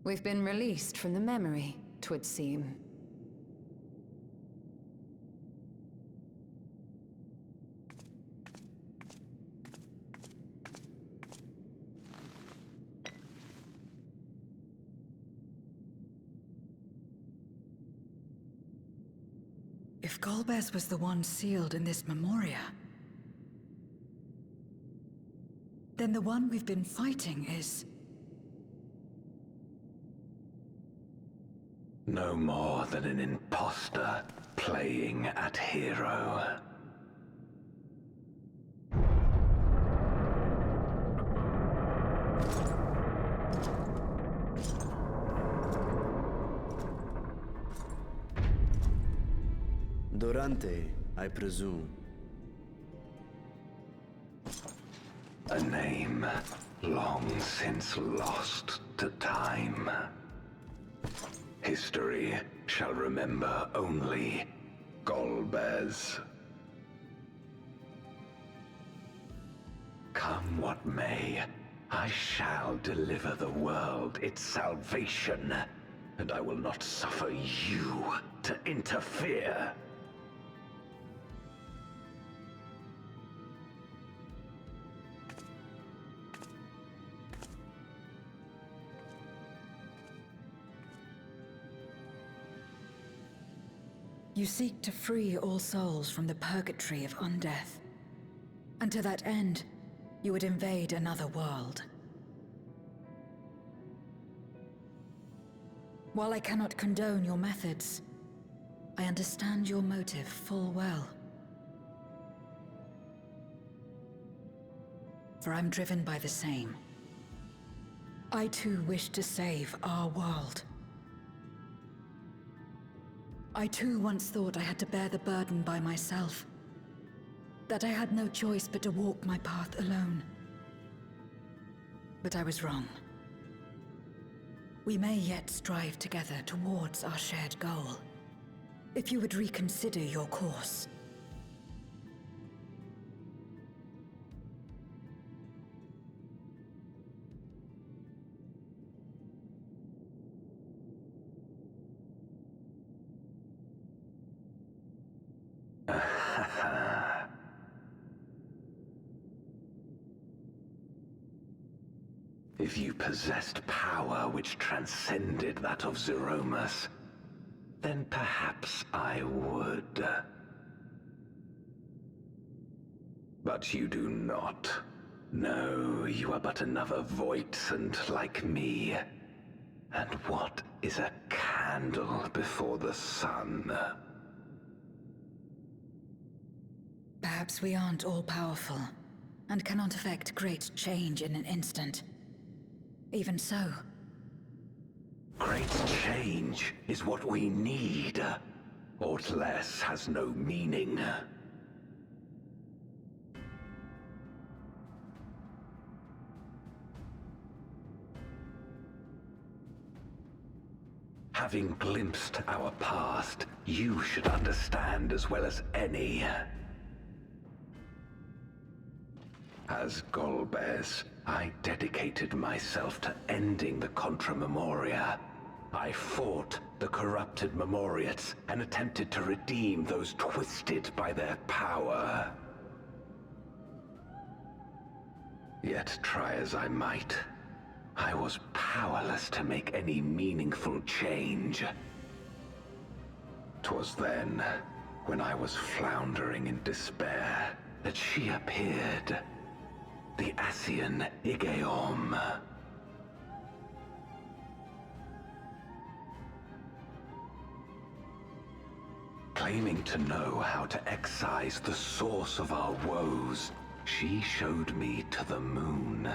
We've been released from the memory, 'twould seem. If Golbez was the one sealed in this memoria, then the one we've been fighting is... No more than an imposter playing at hero. Durante, I presume. A name long since lost to time. History shall remember only Golbez. Come what may, I shall deliver the world its salvation, and I will not suffer you to interfere. You seek to free all souls from the purgatory of undeath. And to that end, you would invade another world. While I cannot condone your methods, I understand your motive full well. For I'm driven by the same. I too wish to save our world. I too once thought I had to bear the burden by myself. That I had no choice but to walk my path alone. But I was wrong. We may yet strive together towards our shared goal. If you would reconsider your course. If you possessed power which transcended that of Zeromus, then perhaps I would. But you do not. No, you are but another Voidsent like me. And what is a candle before the sun? Perhaps we aren't all-powerful, and cannot effect great change in an instant. Even so. Great change is what we need. Aught less has no meaning. Having glimpsed our past, you should understand as well as any. As Golbez, I dedicated myself to ending the Contra Memoria. I fought the corrupted Memoriates and attempted to redeem those twisted by their power. Yet try as I might, I was powerless to make any meaningful change. 'Twas then, when I was floundering in despair, that she appeared. The Ascian Igeom. Claiming to know how to excise the source of our woes, she showed me to the moon,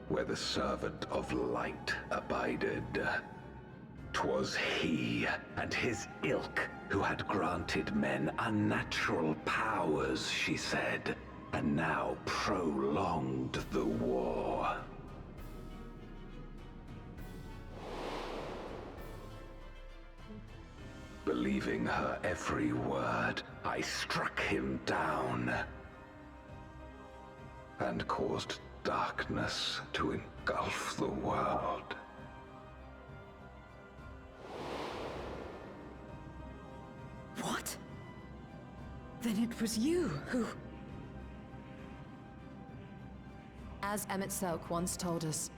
where the servant of light abided. 'Twas he and his ilk who had granted men unnatural powers, she said, and now prolonged the war. Believing her every word, I struck him down and caused darkness to engulf the world. What? Then it was you who... As Emmett Selk once told us,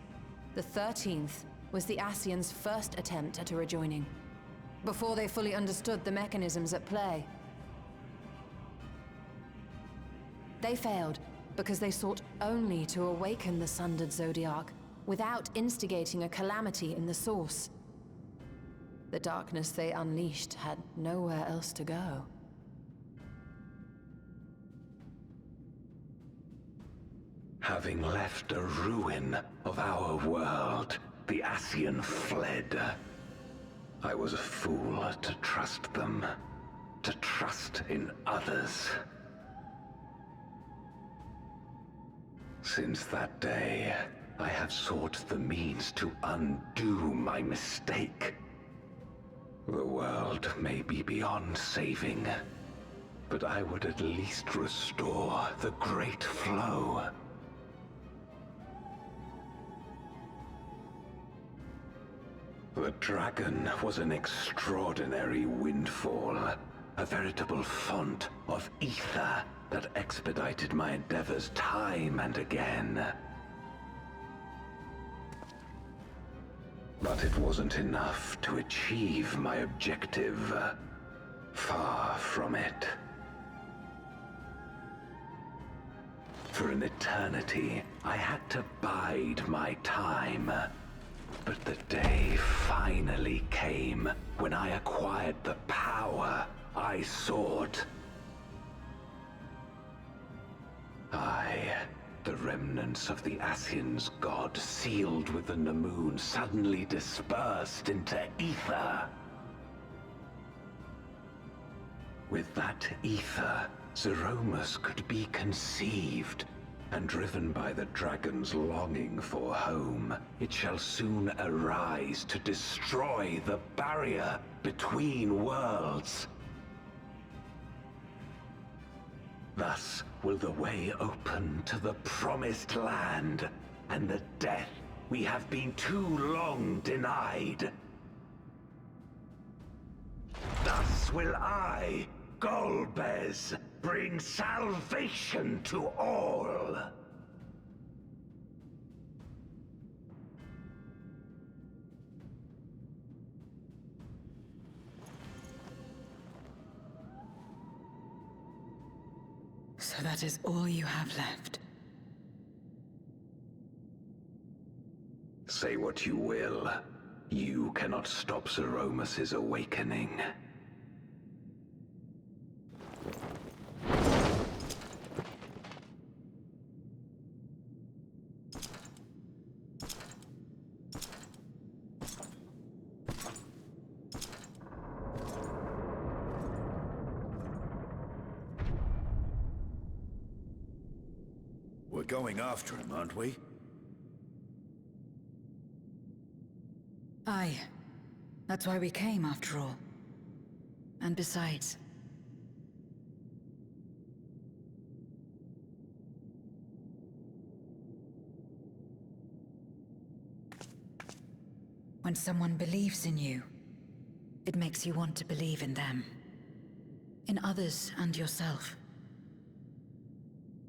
the 13th was the Ascians' first attempt at a rejoining, before they fully understood the mechanisms at play. They failed because they sought only to awaken the sundered Zodiac without instigating a calamity in the source. The darkness they unleashed had nowhere else to go. Having left a ruin of our world, the Ascian fled. I was a fool to trust them, to trust in others. Since that day, I have sought the means to undo my mistake. The world may be beyond saving, but I would at least restore the great flow. The dragon was an extraordinary windfall, a veritable font of ether that expedited my endeavors time and again. But it wasn't enough to achieve my objective. Far from it. For an eternity, I had to bide my time. But the day finally came when I acquired the power I sought. The remnants of the Ascian's god, sealed within the moon, suddenly dispersed into ether. With that ether, Zeromus could be conceived, and driven by the dragon's longing for home, it shall soon arise to destroy the barrier between worlds. Thus will the way open to the promised land, and the death we have been too long denied. Thus will I, Golbez, bring salvation to all. So that is all you have left. Say what you will. You cannot stop Zeromus's awakening. We're going after him, aren't we? Aye. That's why we came, after all. And besides... when someone believes in you, it makes you want to believe in them. In others and yourself.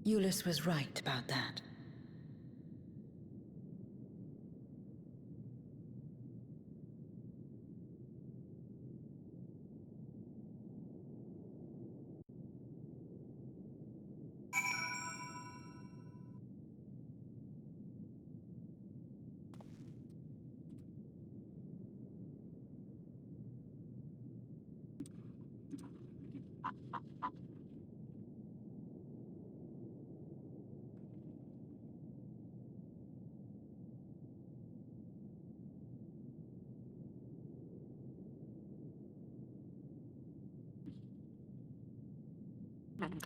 Euless was right about that.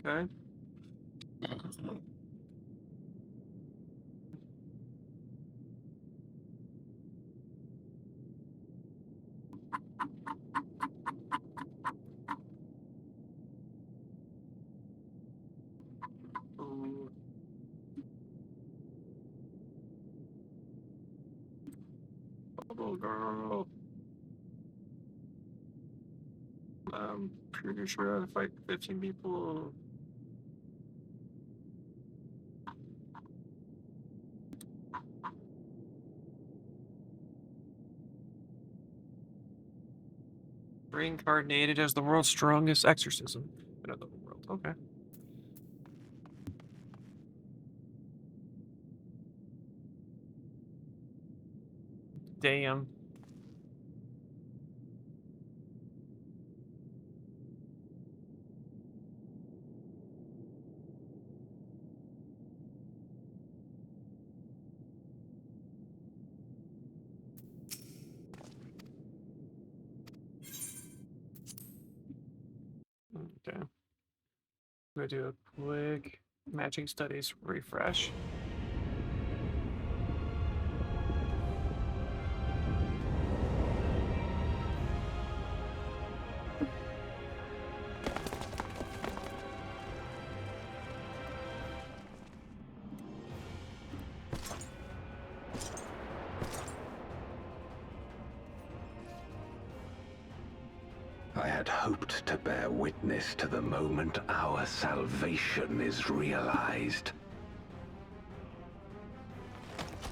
Okay. Bubble girl. I'm pretty sure I had to fight 15 people. Reincarnated as the world's strongest exorcism. Another world. Okay. Damn. Okay. I'm gonna do a quick matching studies refresh. hoped to bear witness to the moment our salvation is realized.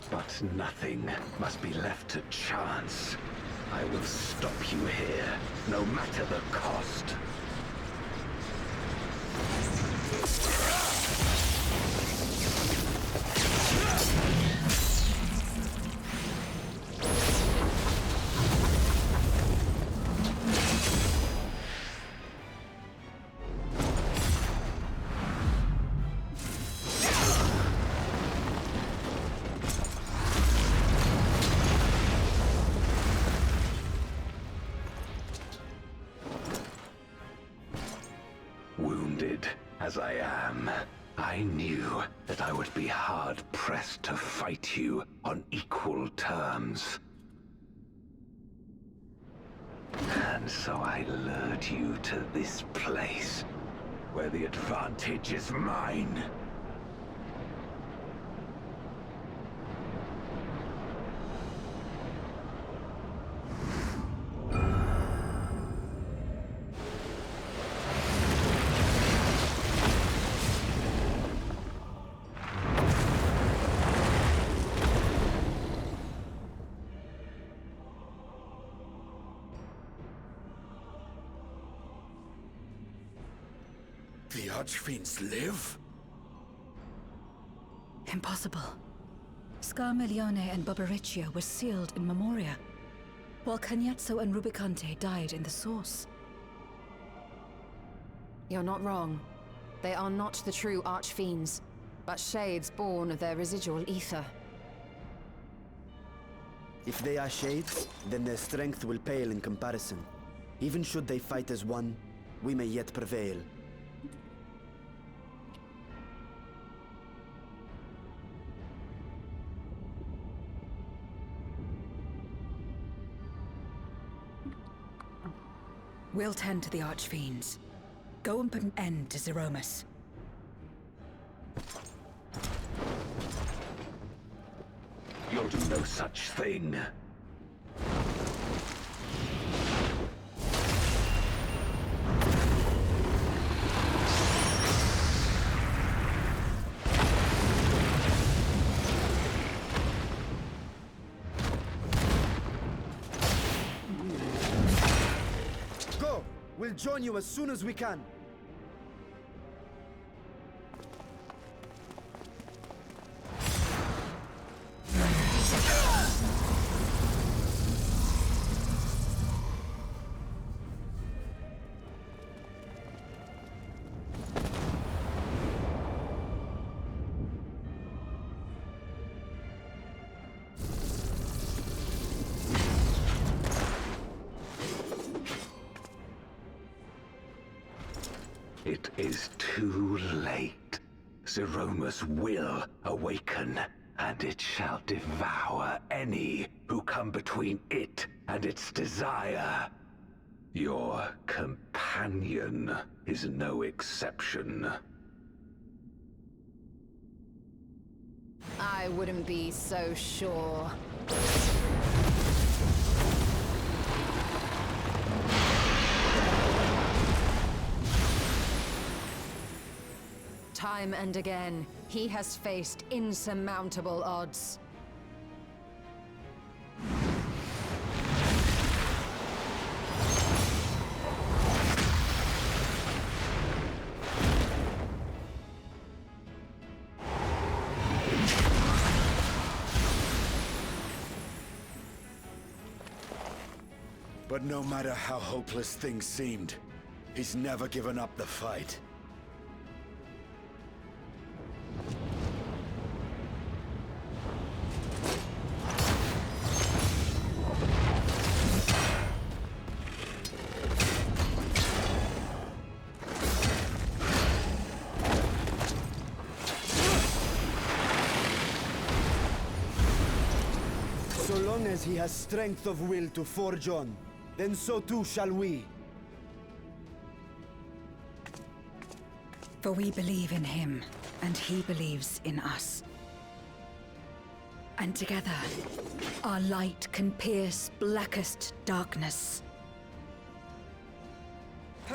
But nothing must be left to chance. I will stop you here, no matter the cost. Wounded as I am, I knew that I would be hard-pressed to fight you on equal terms. And so I lured you to this place, where the advantage is mine. The Archfiends live? Impossible. Scarmiglione and Barbariccia were sealed in Memoria, while Cagnezzo and Rubicante died in the Source. You're not wrong. They are not the true Archfiends, but shades born of their residual ether. If they are shades, then their strength will pale in comparison. Even should they fight as one, we may yet prevail. We'll tend to the Archfiends. Go and put an end to Zeromus. You'll do no such thing. Go! We'll join you as soon as we can. It is too late. Zeromus will awaken, and it shall devour any who come between it and its desire. Your companion is no exception. I wouldn't be so sure. Time and again, he has faced insurmountable odds. But no matter how hopeless things seemed, he's never given up the fight. So long as he has strength of will to forge on, then so too shall we. For we believe in him, and he believes in us. And together, our light can pierce blackest darkness. I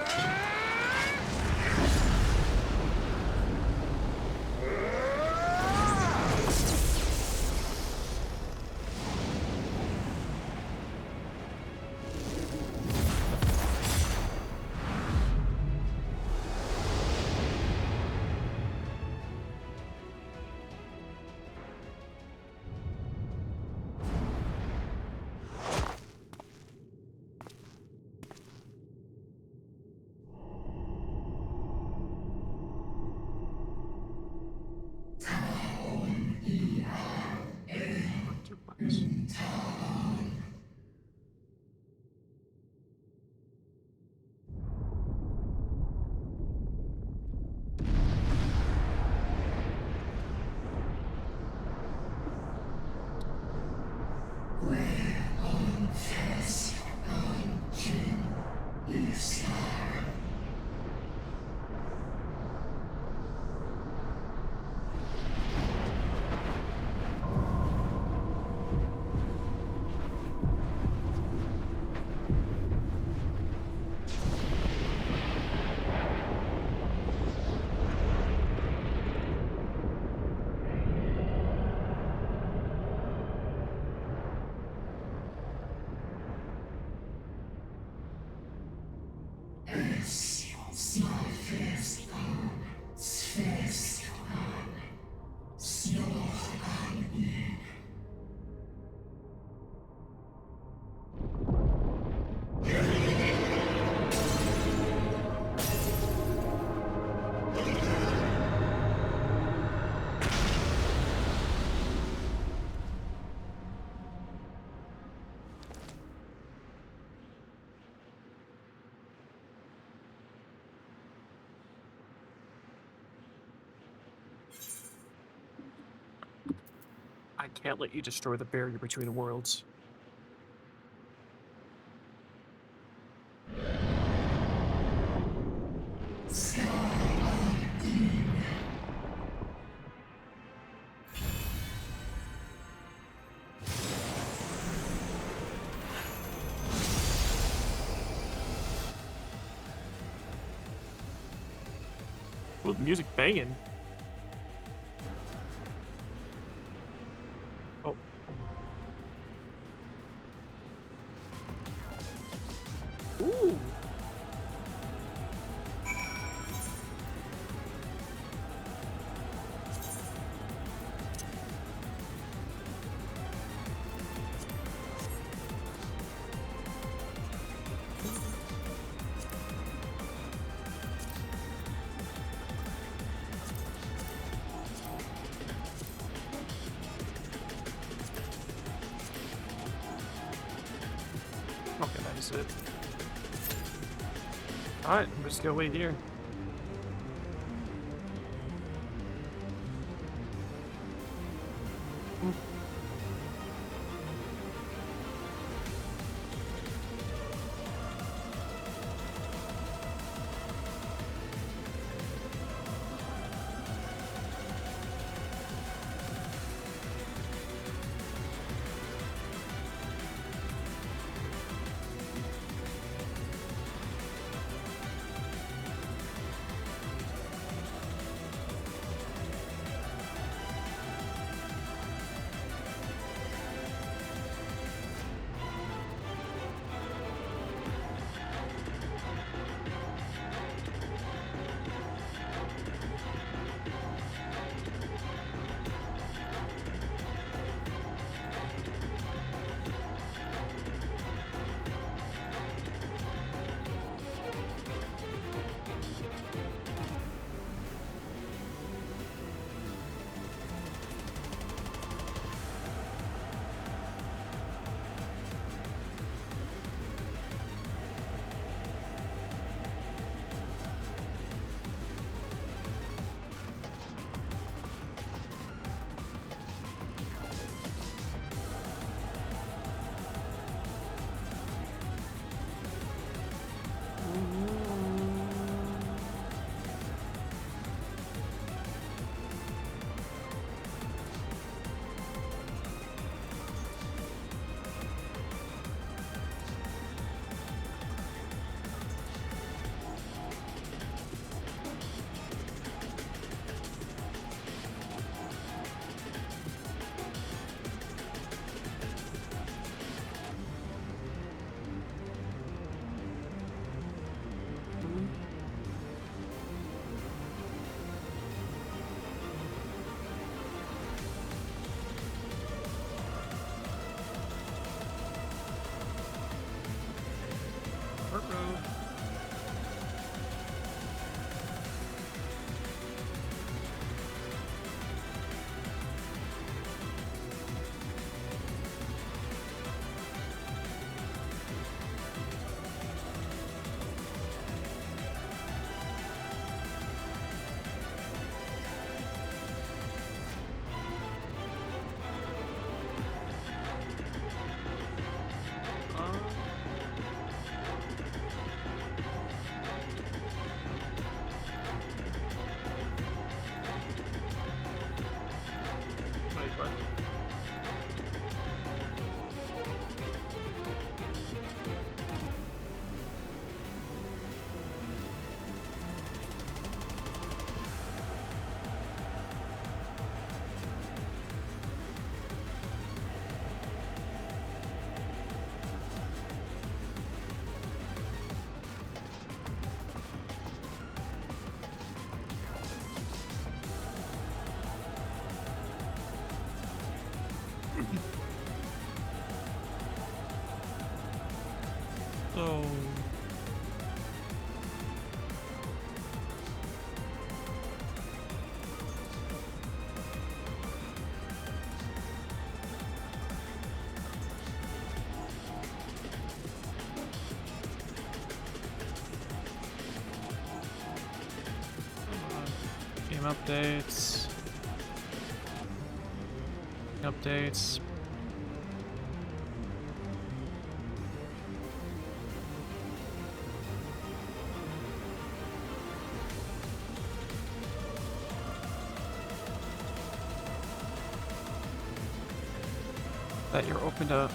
can't let you destroy the barrier between worlds. Well, the music banging. Oh. Ooh. Okay, that is it. Alright, I'm just gonna wait here. So game updates. Updates. That you're open to.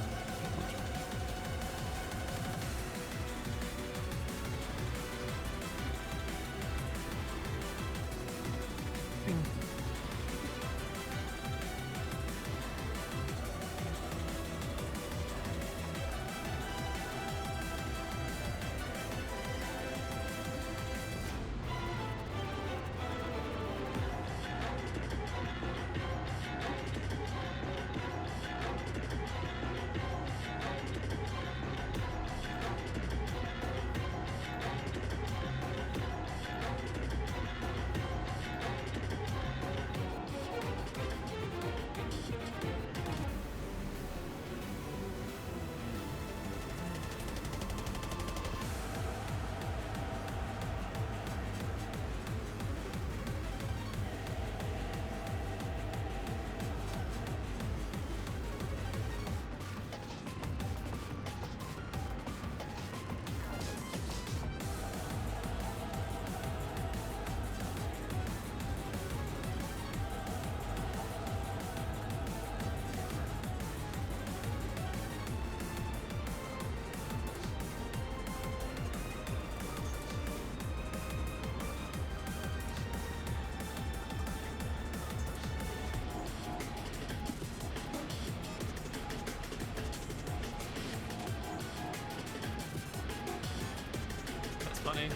Funny.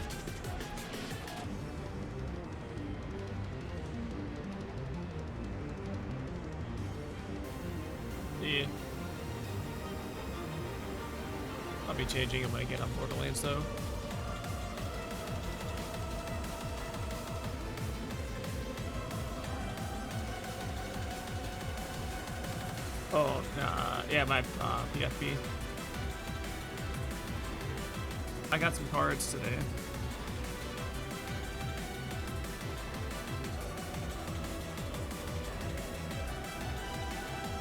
Yeah. I'll be changing it when I get on Borderlands though. Oh, yeah, my PFP. I got some cards today.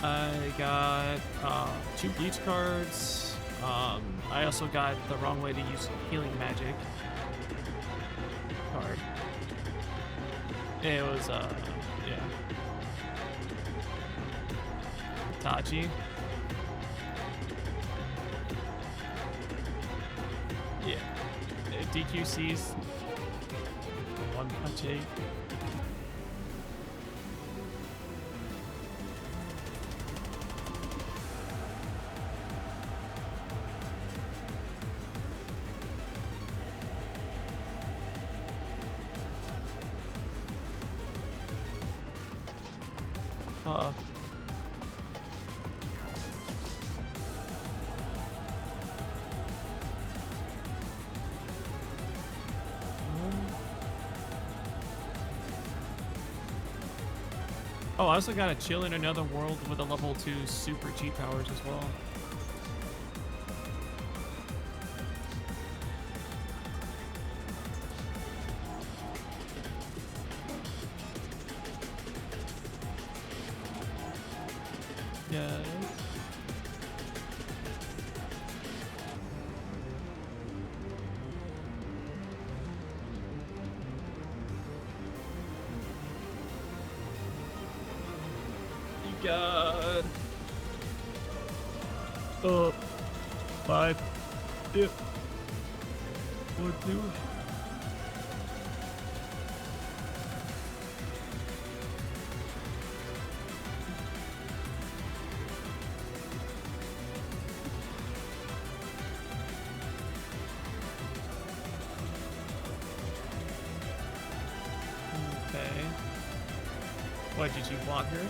I got 2 bleach cards. I also got the wrong way to use healing magic card. It was yeah. Tachi. Yeah. DQC's 1 punch 8. Oh, I also got to chill in another world with a level 2 super G powers as well. Yes. God. 5. Yeah. 1, 2. Okay. What did you want here?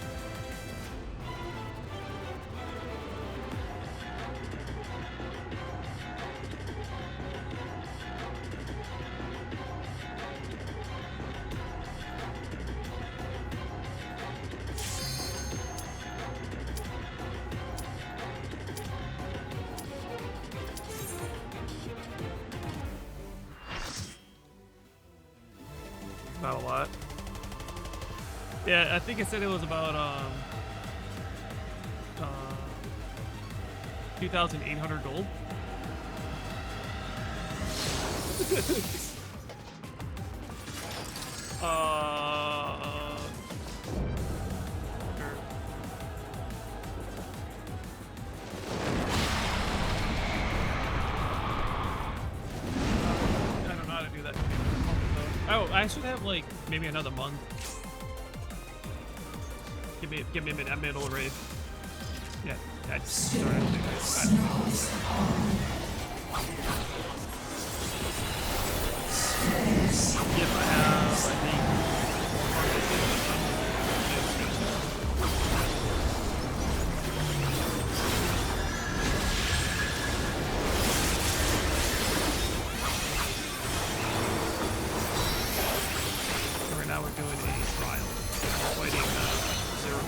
not a lot. Yeah, I think it said it was about 2,800 gold. Sure. I don't know how to do that. Oh, I should have like maybe another month. Give me a minute. I'm middle of raid. Yeah, I just started. If I have, I think. Right now we're doing a trial. Fighting zero.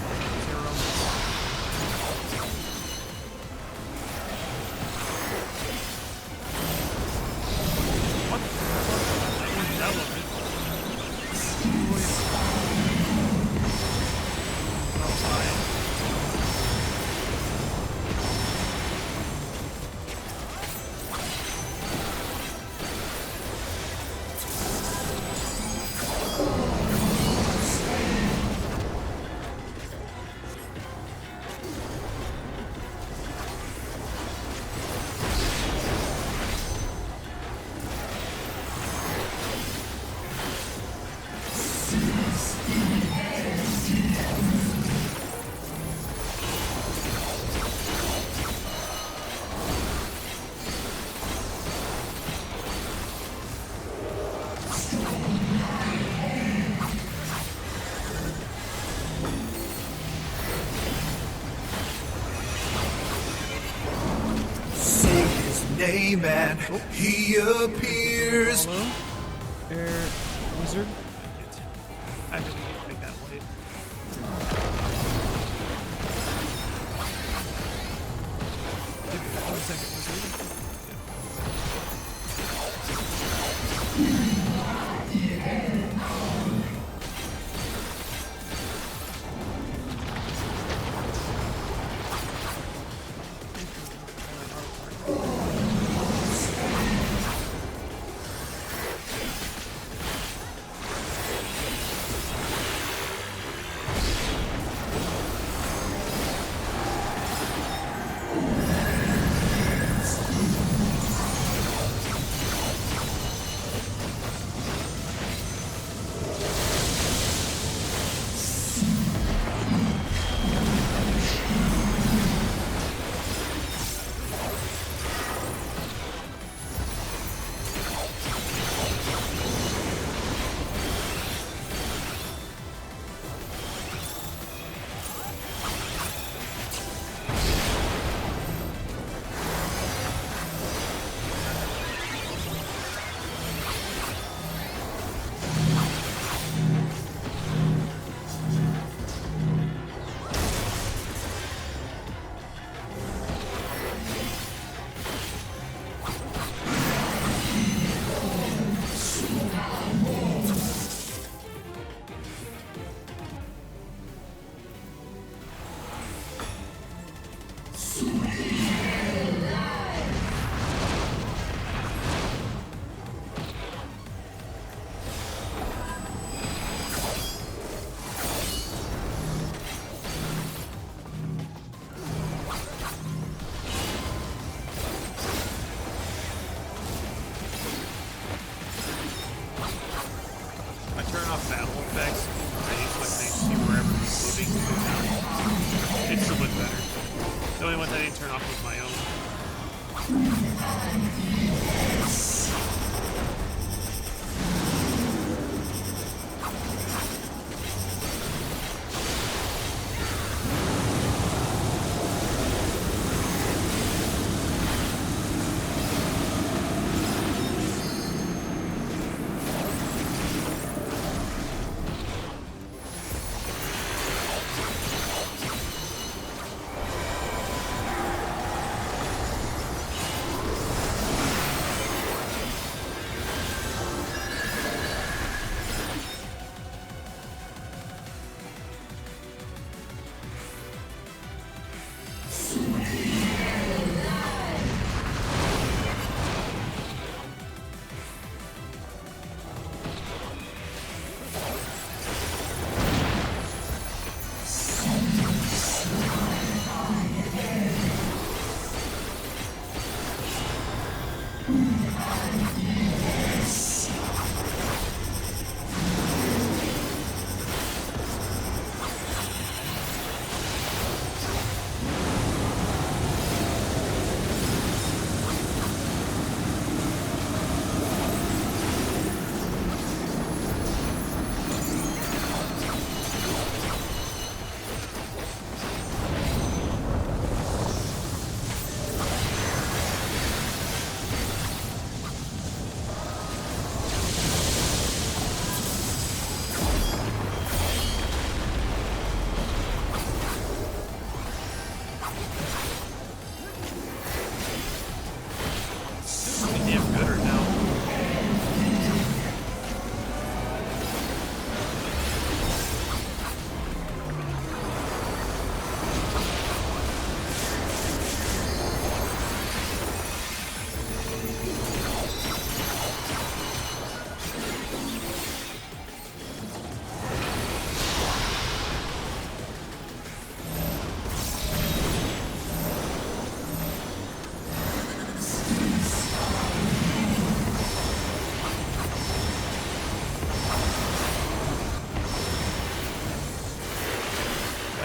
What the fuck? That was it. Oh, fine. Name and he appears. Hello? Air wizard? I really need to make that blade. Give me 1 second, wizard.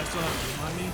still have room on me?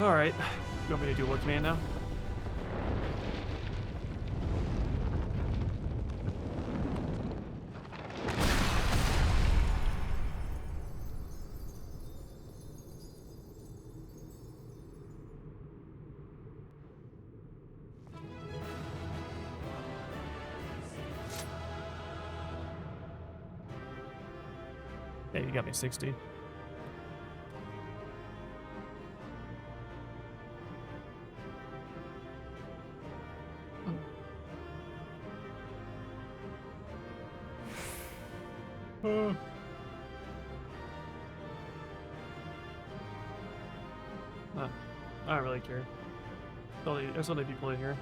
Alright. You want me to do what command now? Yeah, you got me 60. I don't really care. There's only people in here.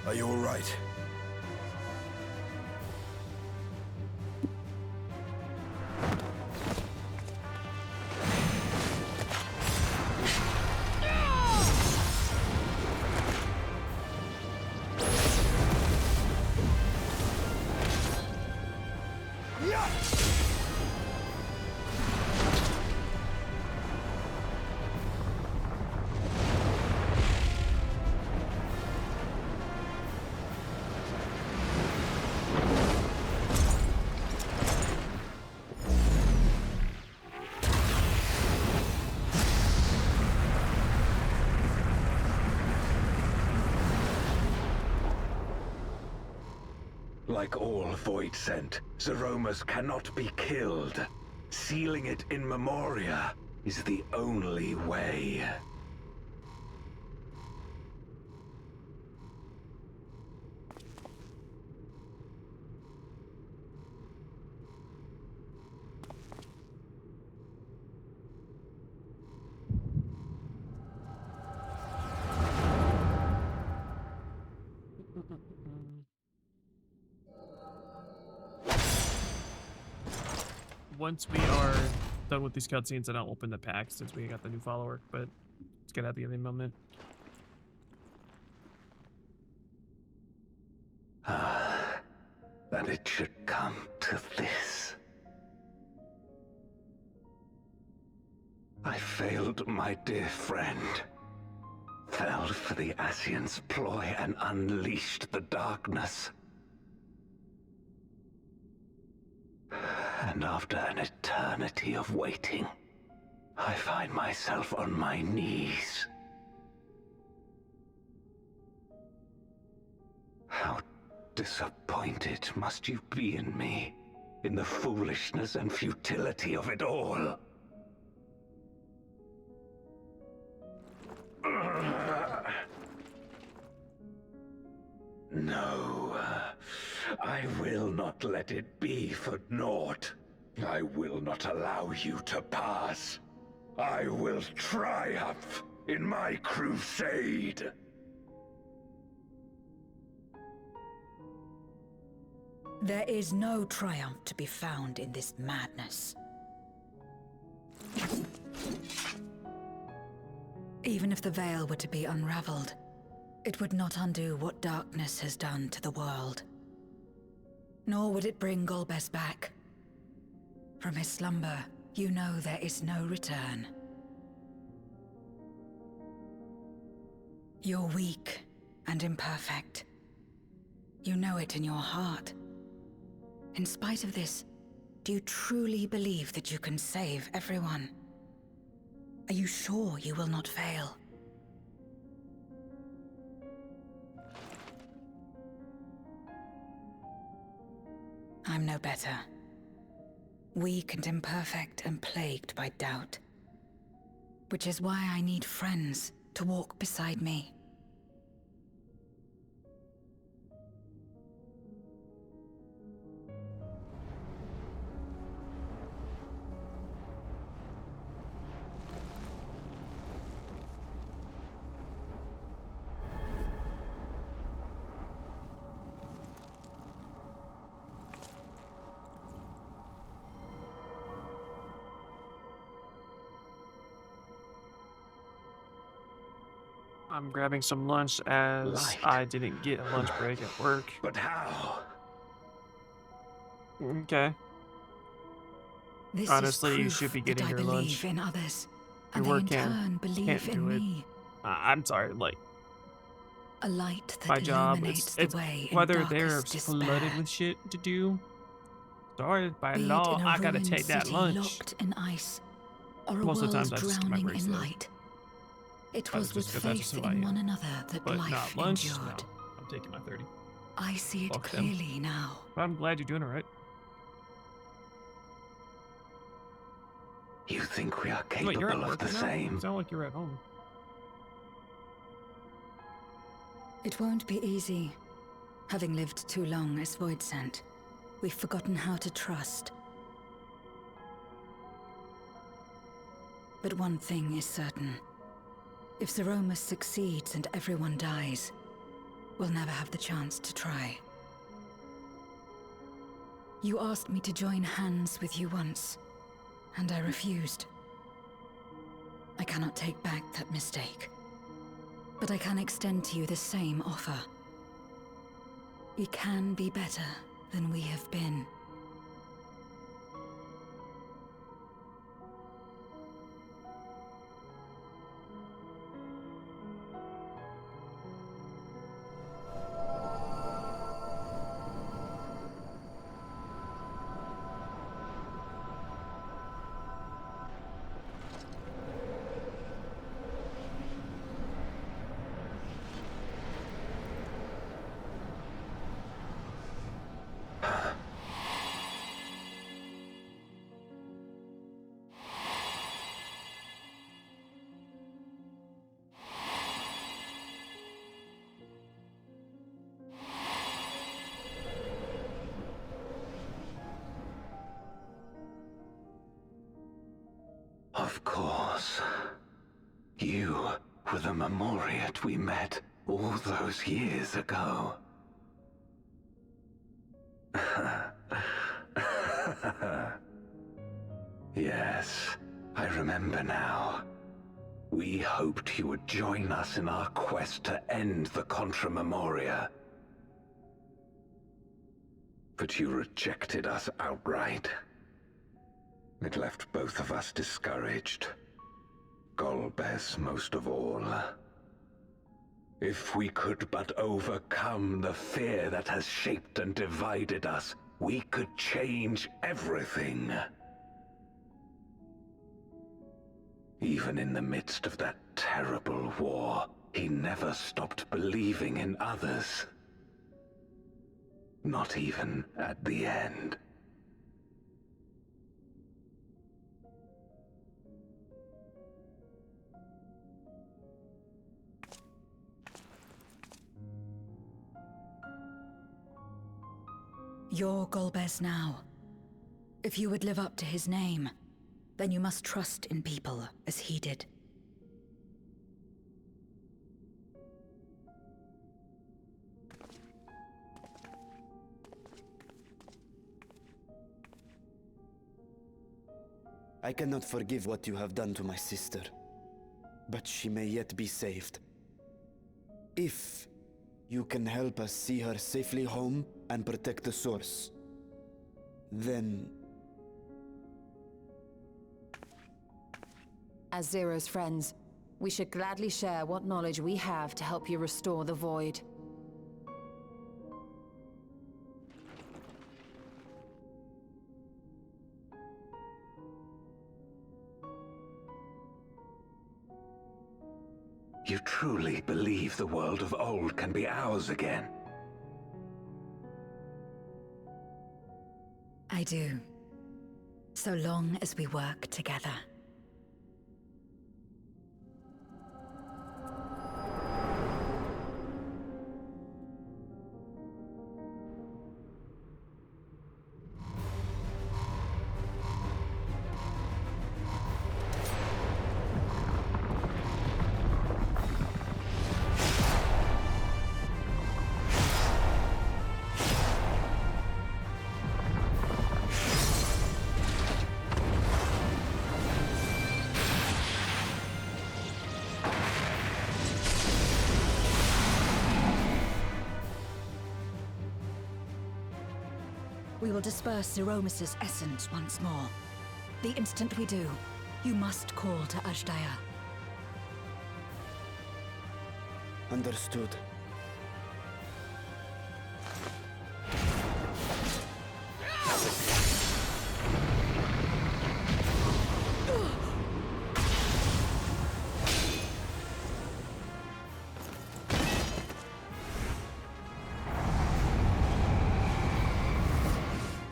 Are you all right? Like all Void Sent, Zeromus cannot be killed. Sealing it in Memoria is the only way. Once we are done with these cutscenes, then I'll open the pack since we got the new follower, but it's gonna be any moment. That it should come to this. I failed my dear friend. Fell for the Ascian's ploy and unleashed the darkness. And after an eternity of waiting, I find myself on my knees. How disappointed must you be in me, in the foolishness and futility of it all. No, I will not let it be for naught. I will not allow you to pass. I will triumph in my crusade. There is no triumph to be found in this madness. Even if the veil were to be unraveled, it would not undo what darkness has done to the world. Nor would it bring Golbez back. From his slumber, you know there is no return. You're weak and imperfect. You know it in your heart. In spite of this, do you truly believe that you can save everyone? Are you sure you will not fail? I'm no better. Weak and imperfect and plagued by doubt. Which is why I need friends to walk beside me. I'm grabbing some lunch as I didn't get a lunch break at work. But how? Okay. This Honestly, is you proof should be that getting I your believe lunch. in others, Your and they work in turn believe can't in do it. me. I'm sorry, like A light that my job. illuminates It's the way in whether they're darkest flooded despair. with shit to do. Sorry, by Be it law, in a I gotta ruined take that city lunch. locked in ice, or a Most of the world times I just skip my drowning breaks, in though. light. It But was it's with just 'cause that's just faith who I in am. one another that But life not lunch. endured. No, I'm taking my 30. I see it Fuck them. clearly now. But I'm glad you're doing it right. You think we are Wait, you're at capable of work the right now? same? You sound like you're at home. It won't be easy. Having lived too long as Void Sent, we've forgotten how to trust. But one thing is certain. If Zeromus succeeds and everyone dies, we'll never have the chance to try. You asked me to join hands with you once, and I refused. I cannot take back that mistake. But I can extend to you the same offer. We can be better than we have been. Of course. You were the Memoriat we met all those years ago. Yes, I remember now. We hoped you would join us in our quest to end the Contra Memoria. But you rejected us outright. It left both of us discouraged. Golbez most of all. If we could but overcome the fear that has shaped and divided us, we could change everything. Even in the midst of that terrible war, he never stopped believing in others. Not even at the end. You're Golbez now. If you would live up to his name, then you must trust in people as he did. I cannot forgive what you have done to my sister, but she may yet be saved. If you can help us see her safely home and protect the source, then... As Zero's friends, we should gladly share what knowledge we have to help you restore the Void. You truly believe the world of old can be ours again? I do. So long as we work together. We will disperse Zeromus's essence once more. The instant we do, you must call to Ajdaya. Understood.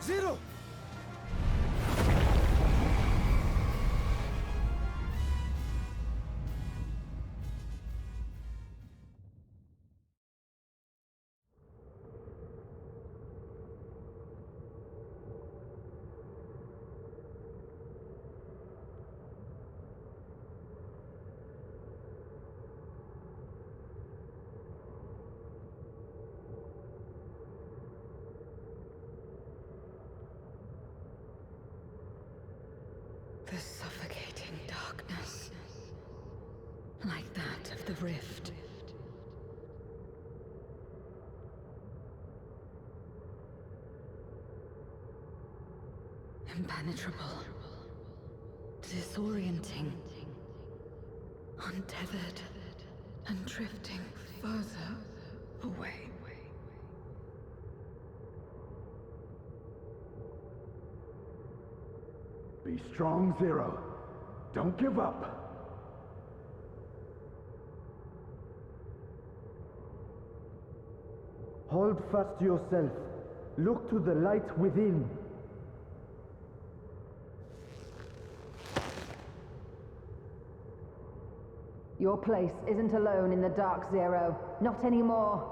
Zero! The suffocating darkness, like that of the rift. Impenetrable, disorienting, untethered, and drifting further away. Be strong, Zero. Don't give up. Hold fast to yourself. Look to the light within. Your place isn't alone in the dark, Zero. Not anymore.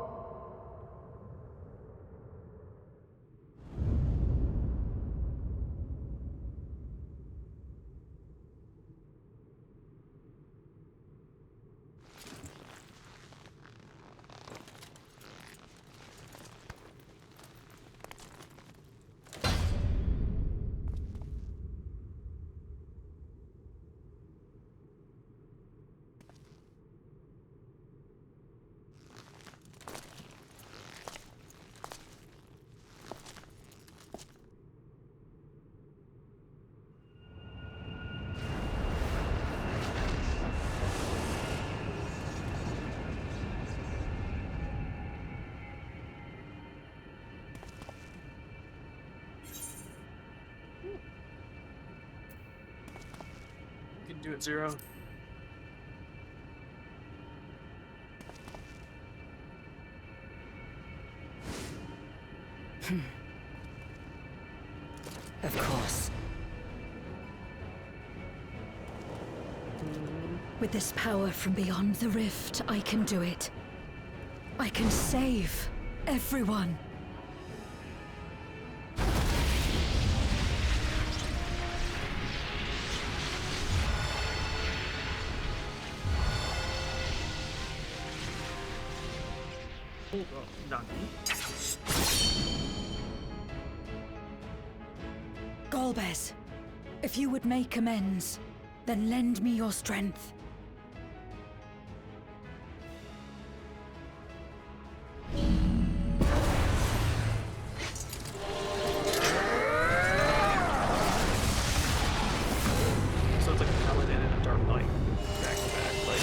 Do it, Zero. Of course. With this power from beyond the rift, I can do it. I can save everyone. Hold on, Nani. Golbez, if you would make amends, then lend me your strength. So it's like a paladin and a dark knight back to back. Like,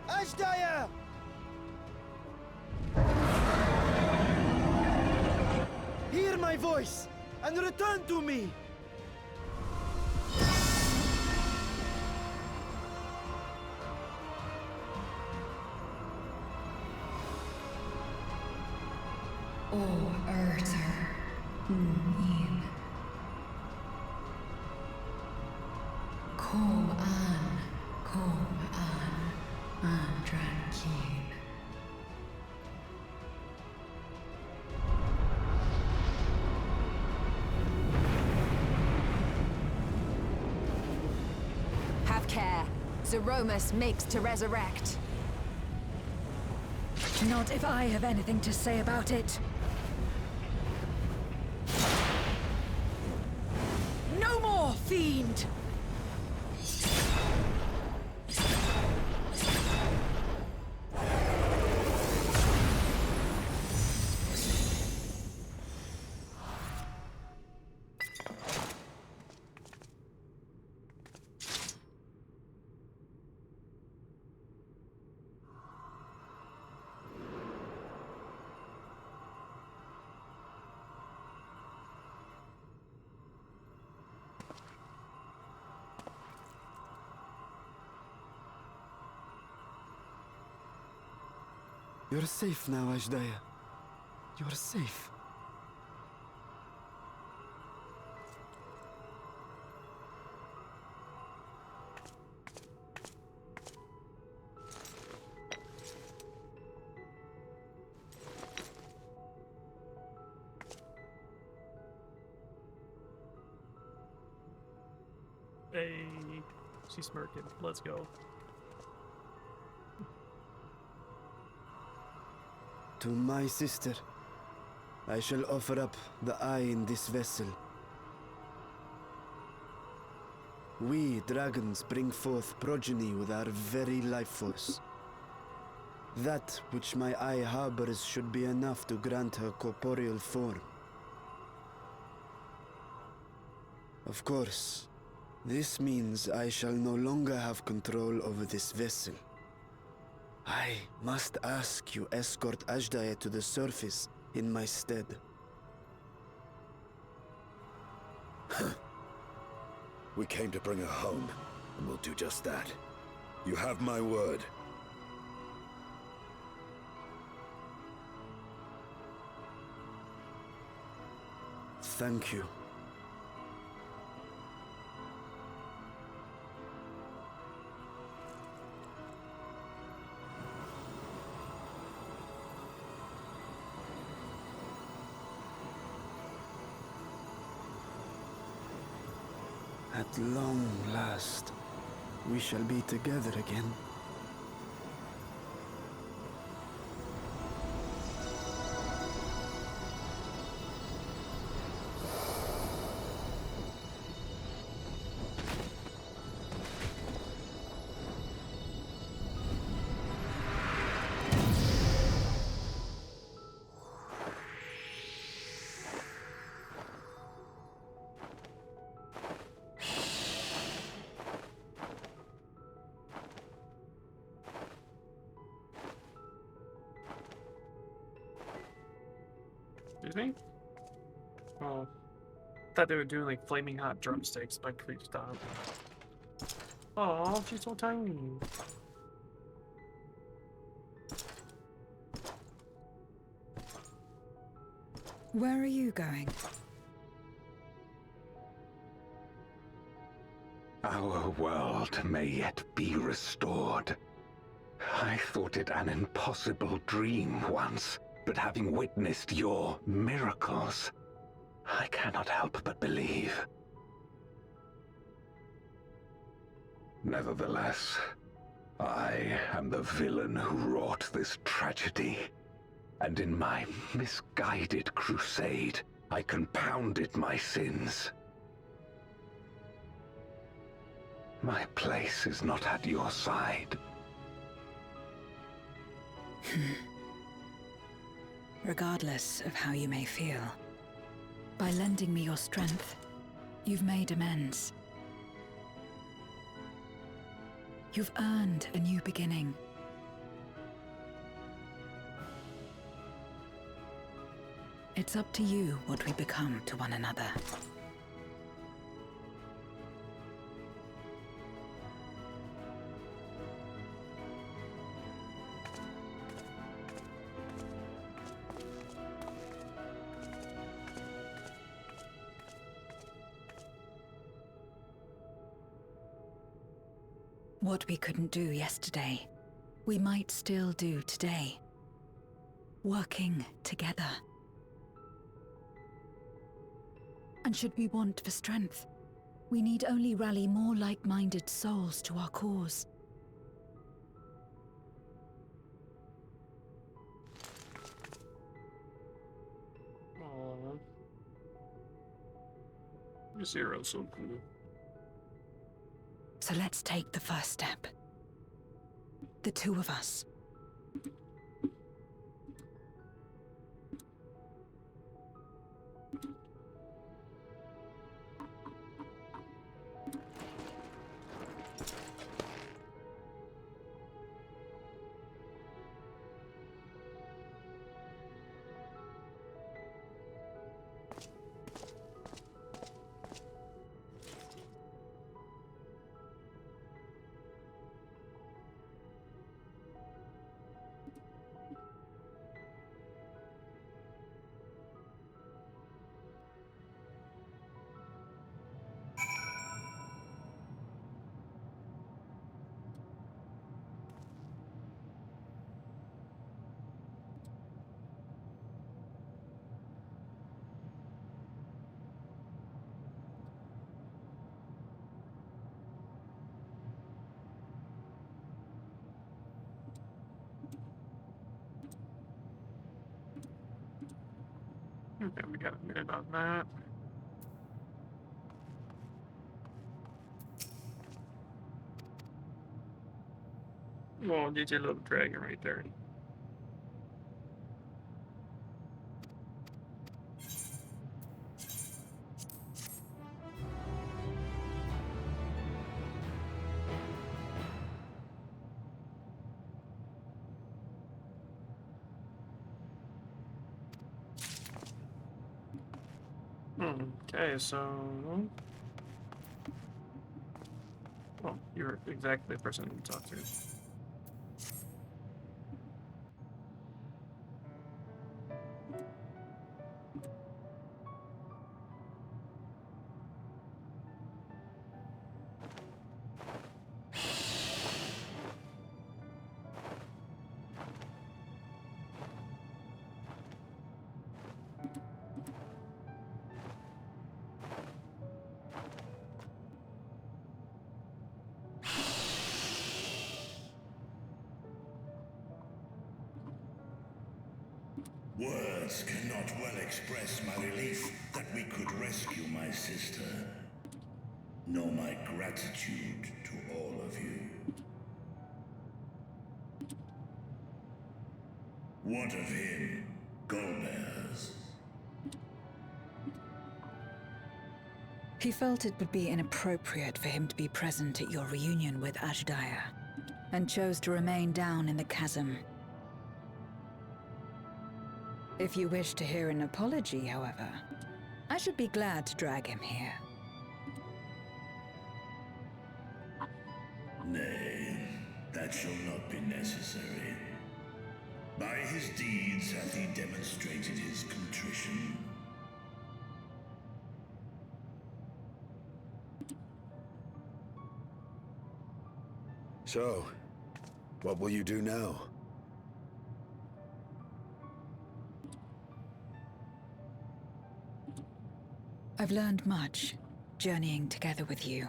Ashdaya! Hear my voice and return to me! O Urter, Nin. Kom an tranquil. Have care. Zeromus makes to resurrect. Not if I have anything to say about it. No more, fiend! You're safe now, Ashdaya. You're safe. hey, she's smirking. Let's go. To my sister, I shall offer up the eye in this vessel. We, dragons, bring forth progeny with our very life force. That which my eye harbors should be enough to grant her corporeal form. Of course, this means I shall no longer have control over this vessel. I must ask you escort Ashdaya to the surface in my stead. We came to bring her home, and we'll do just that. You have my word. Thank you. At long last, we shall be together again. me? Oh. Thought they were doing like flaming hot drumsticks, but please stop. Oh, she's so tiny. Where are you going? Our world may yet be restored. I thought it an impossible dream once, but having witnessed your miracles, I cannot help but believe. Nevertheless, I am the villain who wrought this tragedy, and in my misguided crusade, I compounded my sins. My place is not at your side. Regardless of how you may feel, by lending me your strength, you've made amends. You've earned a new beginning. It's up to you what we become to one another. What we couldn't do yesterday, we might still do today. Working together. And should we want for strength, we need only rally more like-minded souls to our cause. Aww. Zero's so cool. So let's take the first step. The two of us. Okay, we got a minute on that. Well, DJ little dragon right there. Okay, so... Well, you're exactly the person to talk to. Words cannot well express my relief that we could rescue my sister, nor my gratitude to all of you. What of him, Golbears? He felt it would be inappropriate for him to be present at your reunion with Ashdaya, and chose to remain down in the chasm. If you wish to hear an apology, however, I should be glad to drag him here. Nay, that shall not be necessary. By his deeds hath he demonstrated his contrition. So, what will you do now? I've learned much, journeying together with you.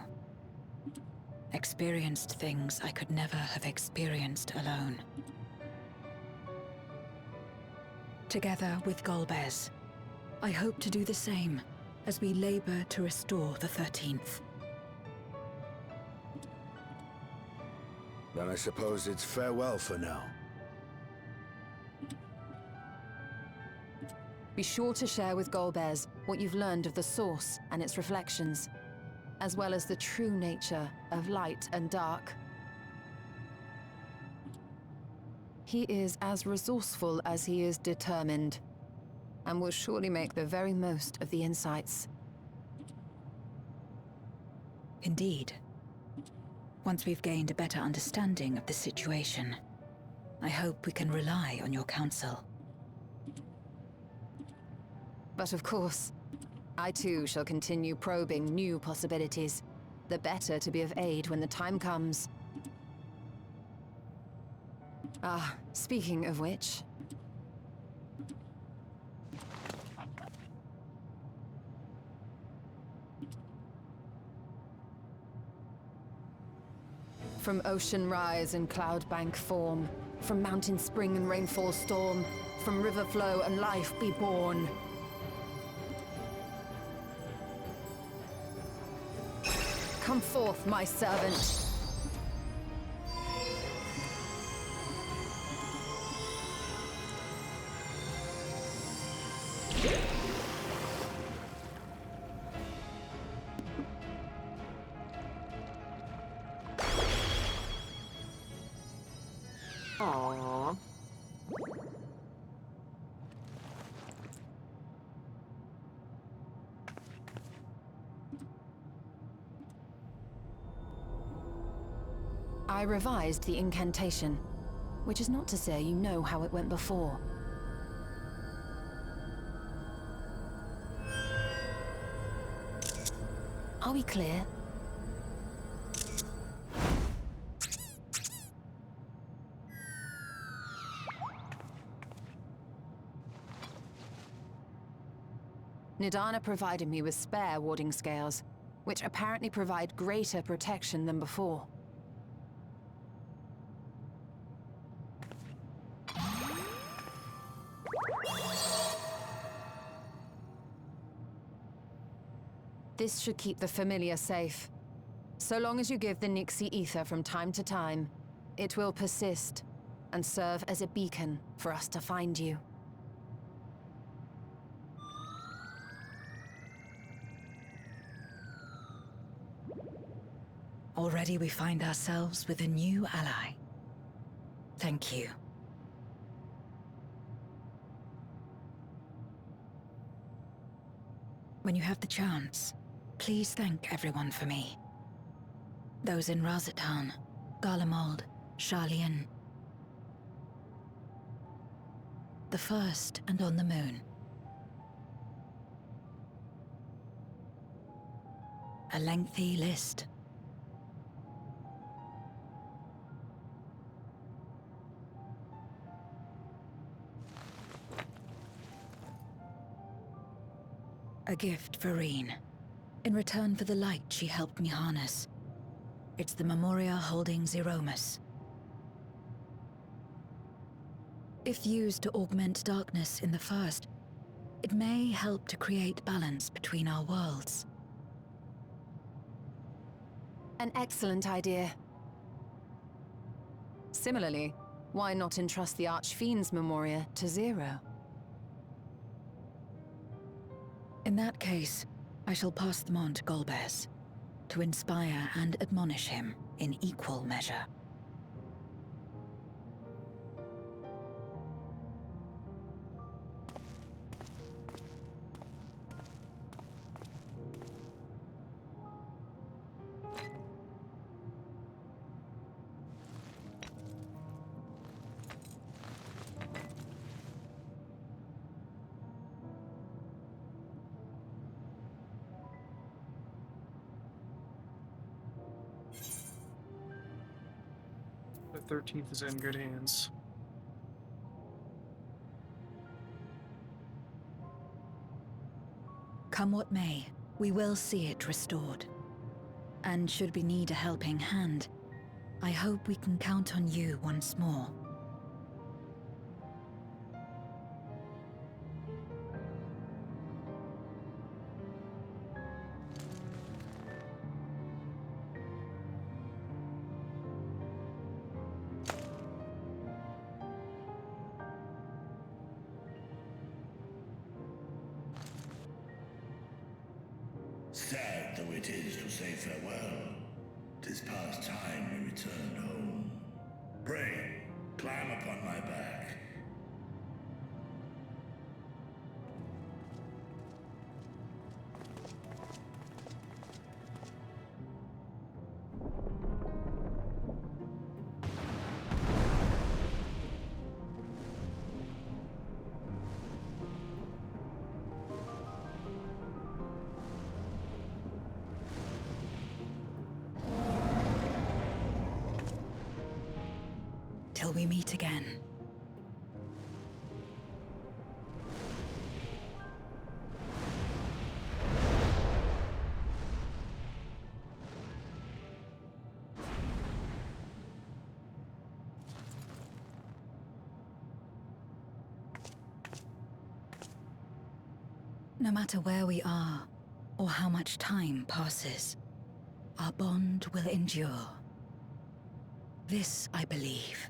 Experienced things I could never have experienced alone. Together with Golbez, I hope to do the same as we labor to restore the 13th. Then I suppose it's farewell for now. Be sure to share with Golbez what you've learned of the Source and its reflections, as well as the true nature of light and dark. He is as resourceful as he is determined, and will surely make the very most of the insights. Indeed. Once we've gained a better understanding of the situation, I hope we can rely on your counsel. But of course, I too shall continue probing new possibilities, the better to be of aid when the time comes. Ah, speaking of which... From ocean rise and cloud bank form, from mountain spring and rainfall storm, from river flow and life be born. Come forth, my servant. Aww. I revised the incantation, which is not to say you know how it went before. Are we clear? Nidana provided me with spare warding scales, which apparently provide greater protection than before. This should keep the familiar safe. So long as you give the Nixie ether from time to time, it will persist and serve as a beacon for us to find you. Already we find ourselves with a new ally. Thank you. When you have the chance, please thank everyone for me. Those in Razatan, Garlemald, Sharlayan. The First and on the Moon. A lengthy list. A gift for Reen, in return for the light she helped me harness. It's the Memoria holding Zeromus. If used to augment darkness in the First, it may help to create balance between our worlds. An excellent idea. Similarly, why not entrust the Archfiend's Memoria to Zero? In that case, I shall pass them on to Golbez, to inspire and admonish him in equal measure. The 13th is in good hands. Come what may, we will see it restored. And should we need a helping hand, I hope we can count on you once more. Sad though it is to say farewell, 'tis past time we returned home. Pray, climb upon my back. Till we meet again. No matter where we are, or how much time passes, our bond will endure. This I believe.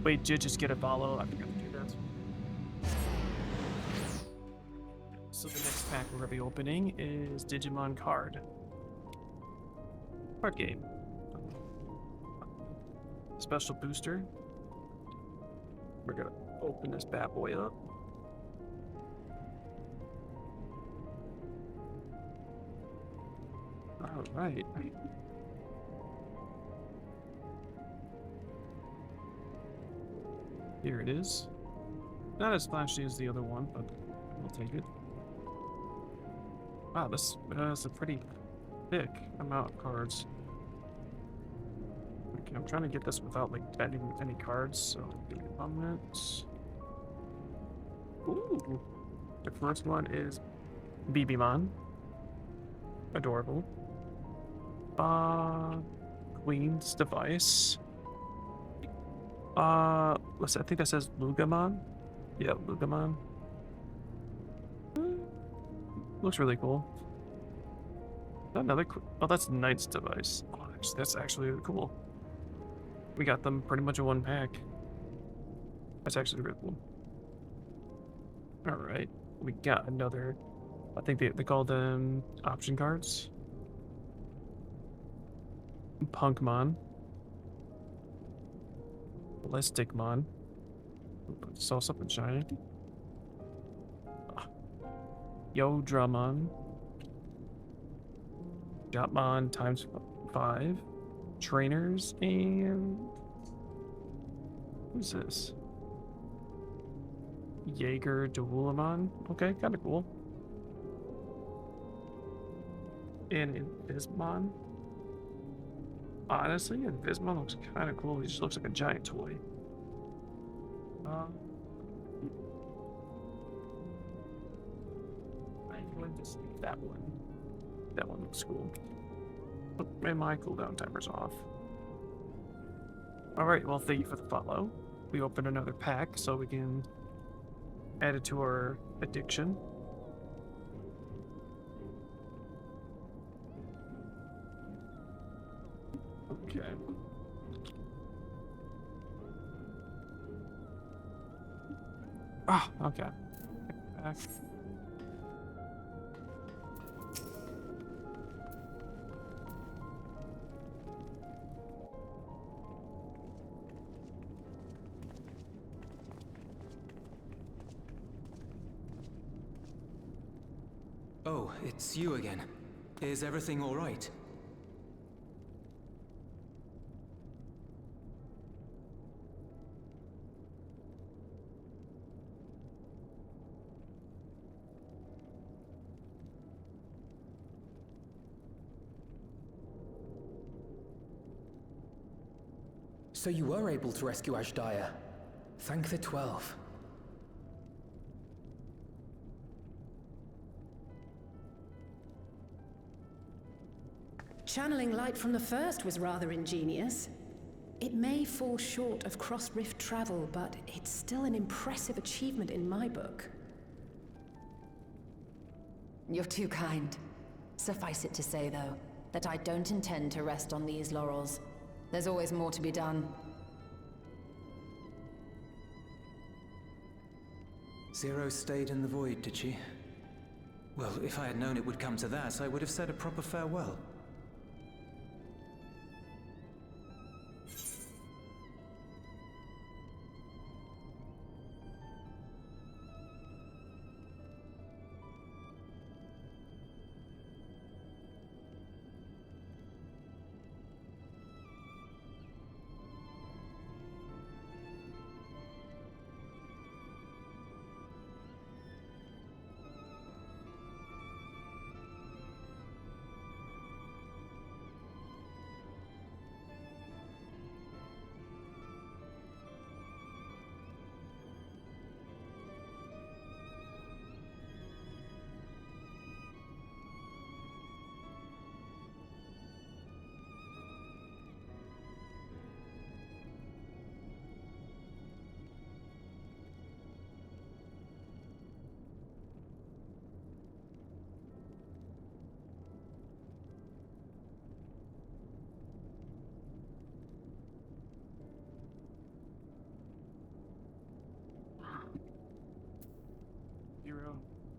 Wait, did just get a follow? I forgot to do that. So the next pack we're gonna be opening is Digimon Card. Card game. Special booster. We're gonna open this bad boy up. All right. Here it is. Not as flashy as the other one, but we'll take it. Wow, this is a pretty thick amount of cards. Okay, I'm trying to get this without like bending any cards, so give me a moment. Ooh, the first one is BB-Mon. Adorable. Queen's Device. Let's see, I think that says Lugamon. Yeah, Lugamon. Looks really cool. Another, oh, that's Knight's Device. Oh, that's actually really cool. We got them pretty much in one pack. That's actually really cool. All right, we got another. I think they call them option cards. Punkmon. Ballisticmon. Saw something shiny. Yodramon. Jotmon ×5. Trainers and... Who's this? Jaeger Duelamon. Okay, kind of cool. And Invismon. Honestly, Invismon looks kind of cool. He just looks like a giant toy. I'm going to see that one. That one looks cool. And my cooldown timer's off. Alright, well, thank you for the follow. We opened another pack so we can add it to our addiction. Okay. Ah, okay. Back. Oh, it's you again. Is everything all right? So you were able to rescue Ashdaya. Thank the 12. Channeling light from the first was rather ingenious. It may fall short of cross-rift travel, but it's still an impressive achievement in my book. You're too kind. Suffice it to say, though, that I don't intend to rest on these laurels. There's always more to be done. Zero stayed in the void, did she? Well, if I had known it would come to that, I would have said a proper farewell.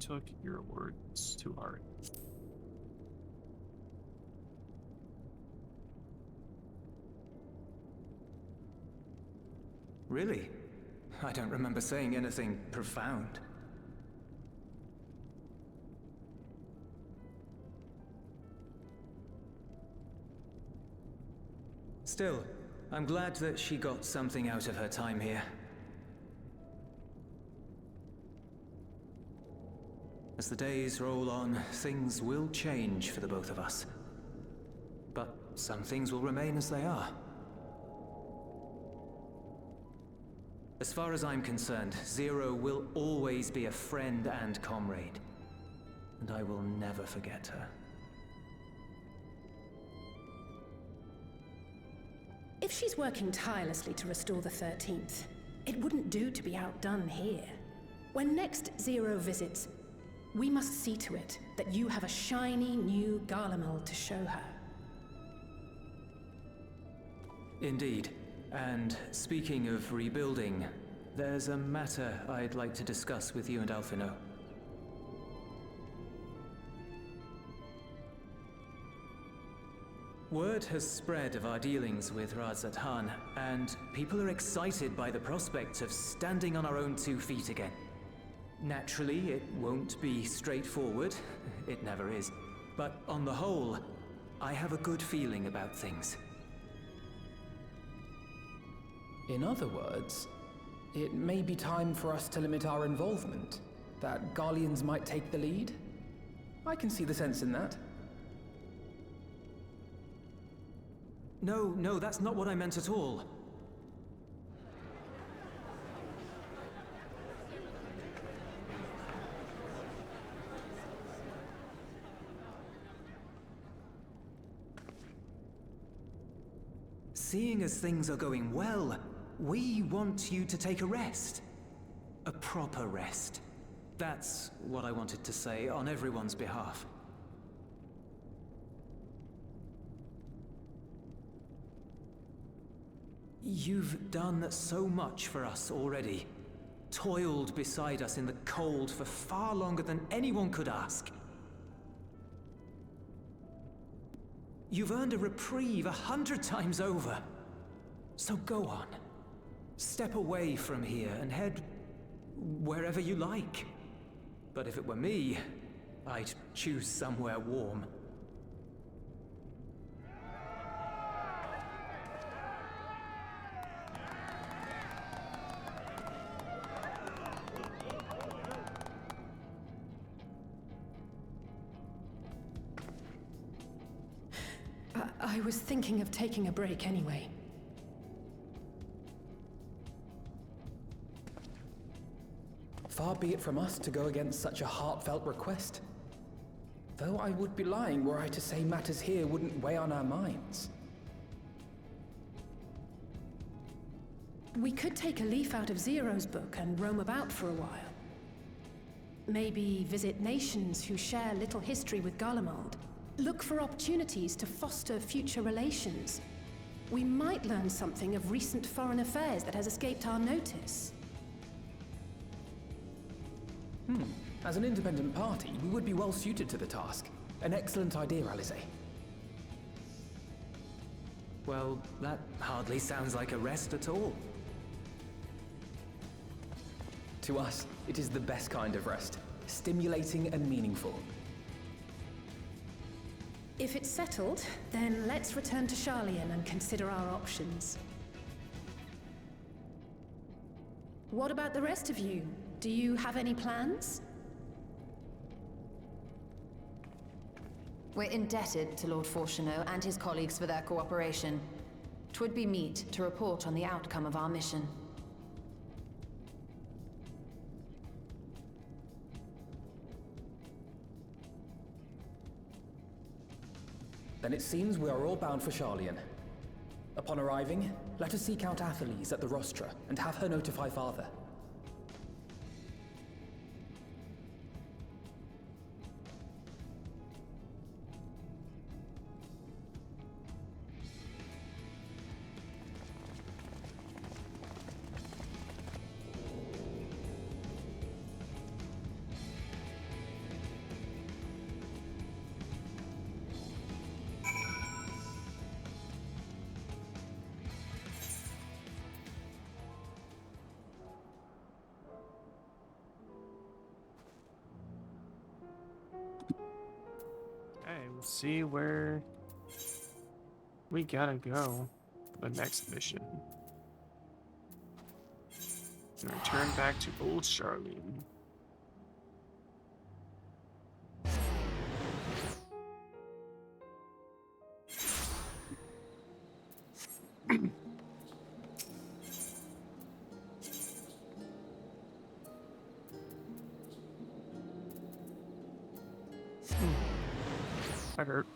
took your words to heart. Really? I don't remember saying anything profound. Still, I'm glad that she got something out of her time here. As the days roll on, things will change for the both of us. But some things will remain as they are. As far as I'm concerned, Zero will always be a friend and comrade. And I will never forget her. If she's working tirelessly to restore the 13th, it wouldn't do to be outdone here. When next Zero visits, we must see to it that you have a shiny new Garlemald to show her. Indeed. And speaking of rebuilding, there's a matter I'd like to discuss with you and Alphino. Word has spread of our dealings with Razat Han, and people are excited by the prospect of standing on our own 2 feet again. Naturally, it won't be straightforward. It never is. But on the whole, I have a good feeling about things. In other words, it may be time for us to limit our involvement, that Garleans might take the lead. I can see the sense in that. No, that's not what I meant at all. Seeing as things are going well, we want you to take a rest. A proper rest. That's what I wanted to say on everyone's behalf. You've done so much for us already. Toiled beside us in the cold for far longer than anyone could ask. You've earned a reprieve 100 times over. So go on. Step away from here and head wherever you like. But if it were me, I'd choose somewhere warm. I was thinking of taking a break anyway. Far be it from us to go against such a heartfelt request. Though I would be lying were I to say matters here wouldn't weigh on our minds. We could take a leaf out of Zero's book and roam about for a while. Maybe visit nations who share little history with Garlemald. Look for opportunities to foster future relations. We might learn something of recent foreign affairs that has escaped our notice. As an independent party, we would be well suited to the task. An excellent idea, Alize. Well, that hardly sounds like a rest at all. To us, it is the best kind of rest. Stimulating and meaningful. If it's settled, then let's return to Sharlayan and consider our options. What about the rest of you? Do you have any plans? We're indebted to Lord Fortuneau and his colleagues for their cooperation. 'Twould be meet to report on the outcome of our mission. Then it seems we are all bound for Sharlayan. Upon arriving, let us seek out Atheles at the rostra and have her notify Father. Okay, we'll see where we gotta go for the next mission. And return back to Old Charlene. That hurt.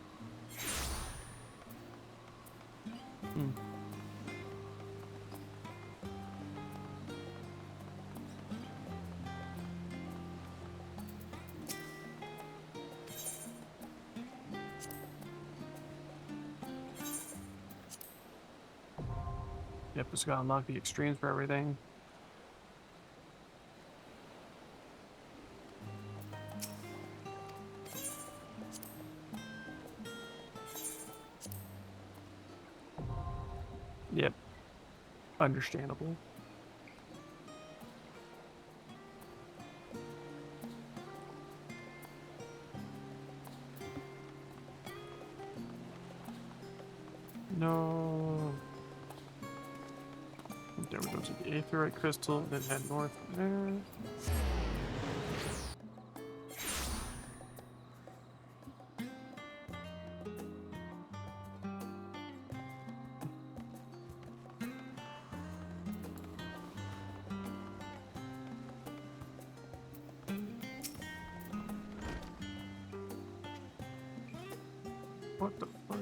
Yep, just gotta unlock the extremes for everything. Yep. Understandable. No. There we go to the aetheryte crystal, then head north from there. What the fuck?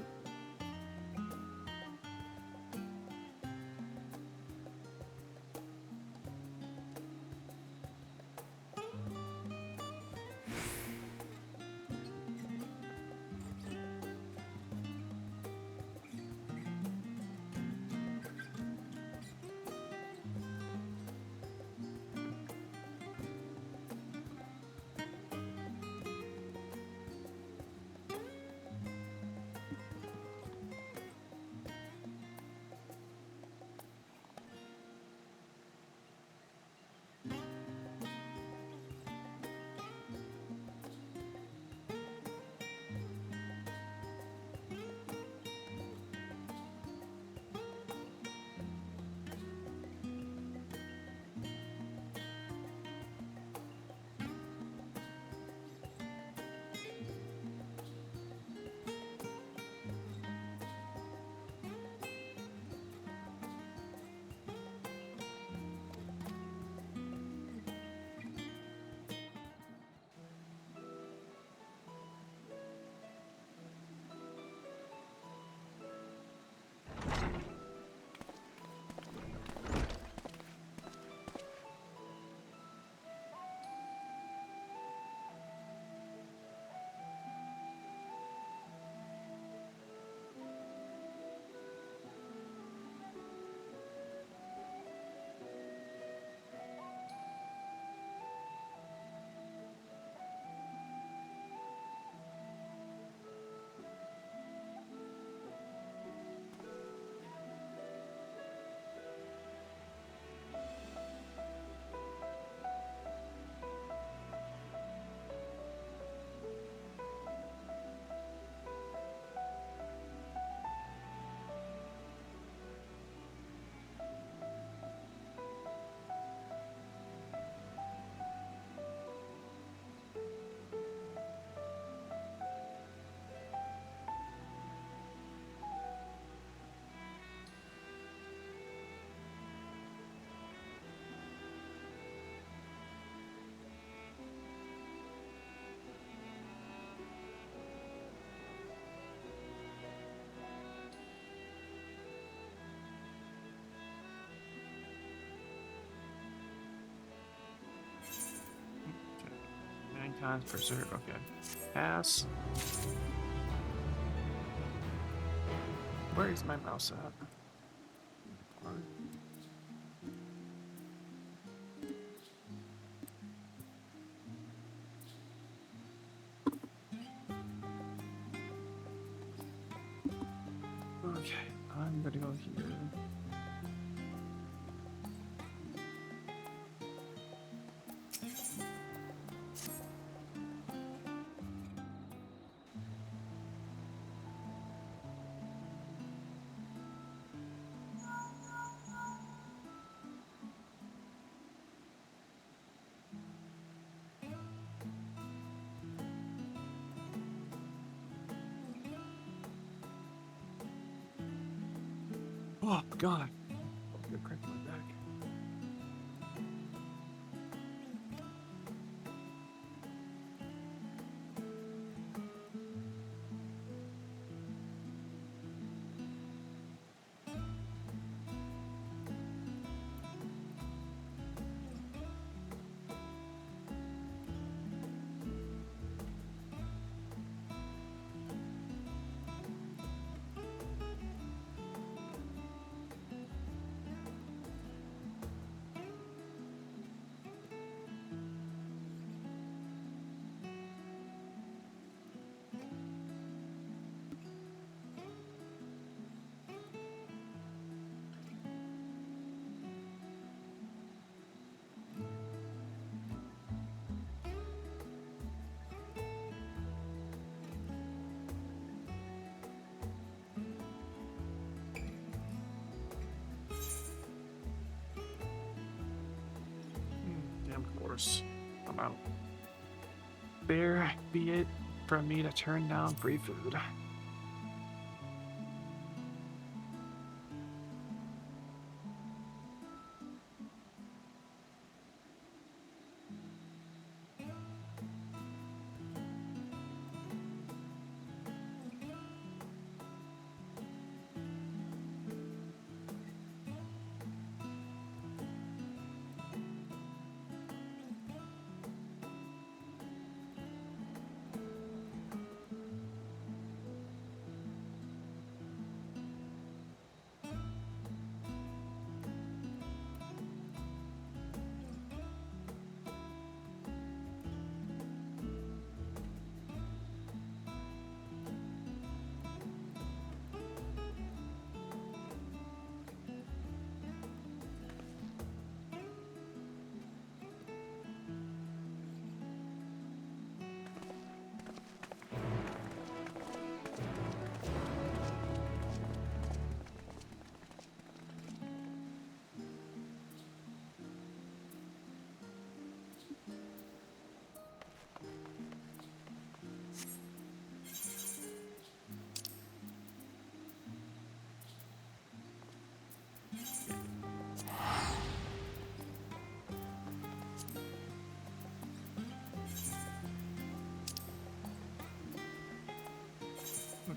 Times per serve, okay. Pass. Where is my mouse at? Okay, I'm gonna go here. Oh, God. I'm gonna crack my back. Damn course. I'm out. There be it for me to turn down free food.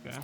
Okay.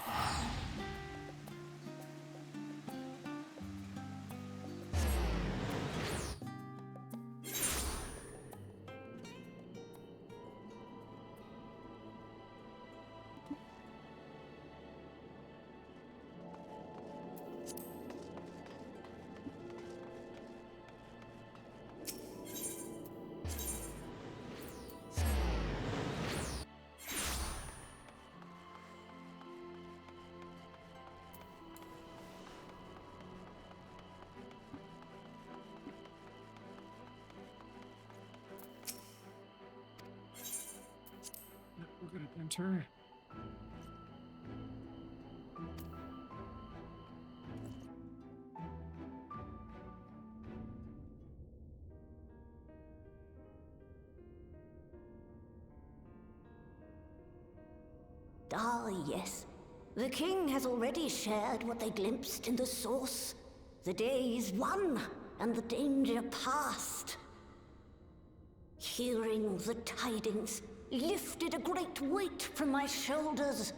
We're gonna enter. Ah, yes. The king has already shared what they glimpsed in the source. The day is won, and the danger past. Hearing the tidings lifted a great weight from my shoulders.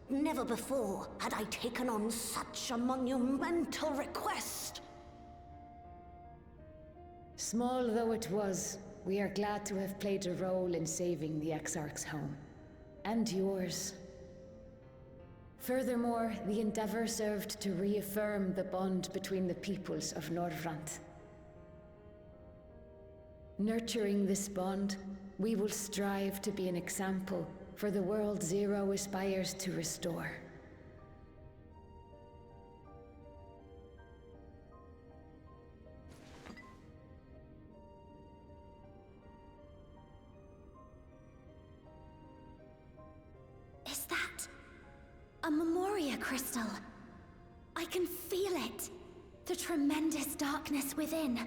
Never before had I taken on such a monumental request. Small though it was, we are glad to have played a role in saving the Exarch's home. And yours. Furthermore, the endeavor served to reaffirm the bond between the peoples of Norvrant. Nurturing this bond, we will strive to be an example for the world Zero aspires to restore. Is that a Memoria crystal? I can feel it. The tremendous darkness within.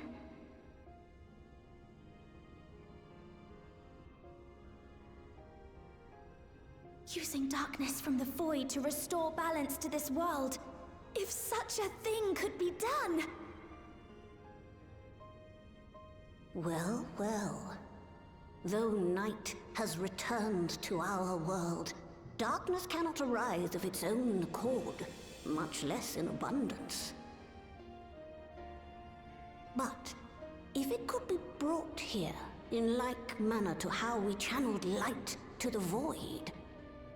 Using darkness from the void to restore balance to this world. If such a thing could be done! Well, well. Though night has returned to our world, darkness cannot arise of its own accord, much less in abundance. But if it could be brought here, in like manner to how we channeled light to the void,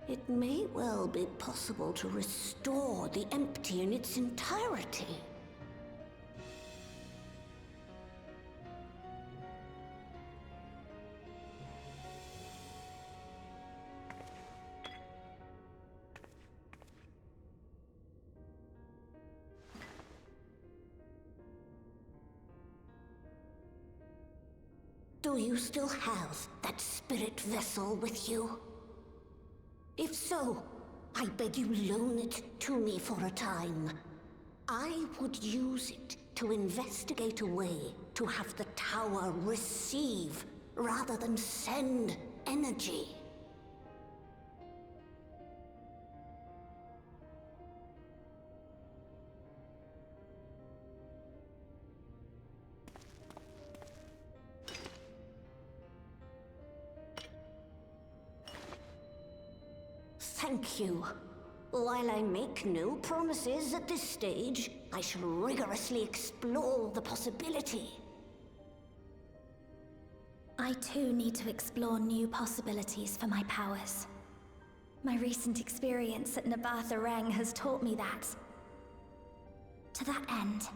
it may well be possible to restore the empty in its entirety. Do you still have that spirit vessel with you? If so, I beg you loan it to me for a time. I would use it to investigate a way to have the tower receive rather than send energy. Thank you. While I make no promises at this stage, I shall rigorously explore the possibility. I too need to explore new possibilities for my powers. My recent experience at Nabatha Reng has taught me that. To that end,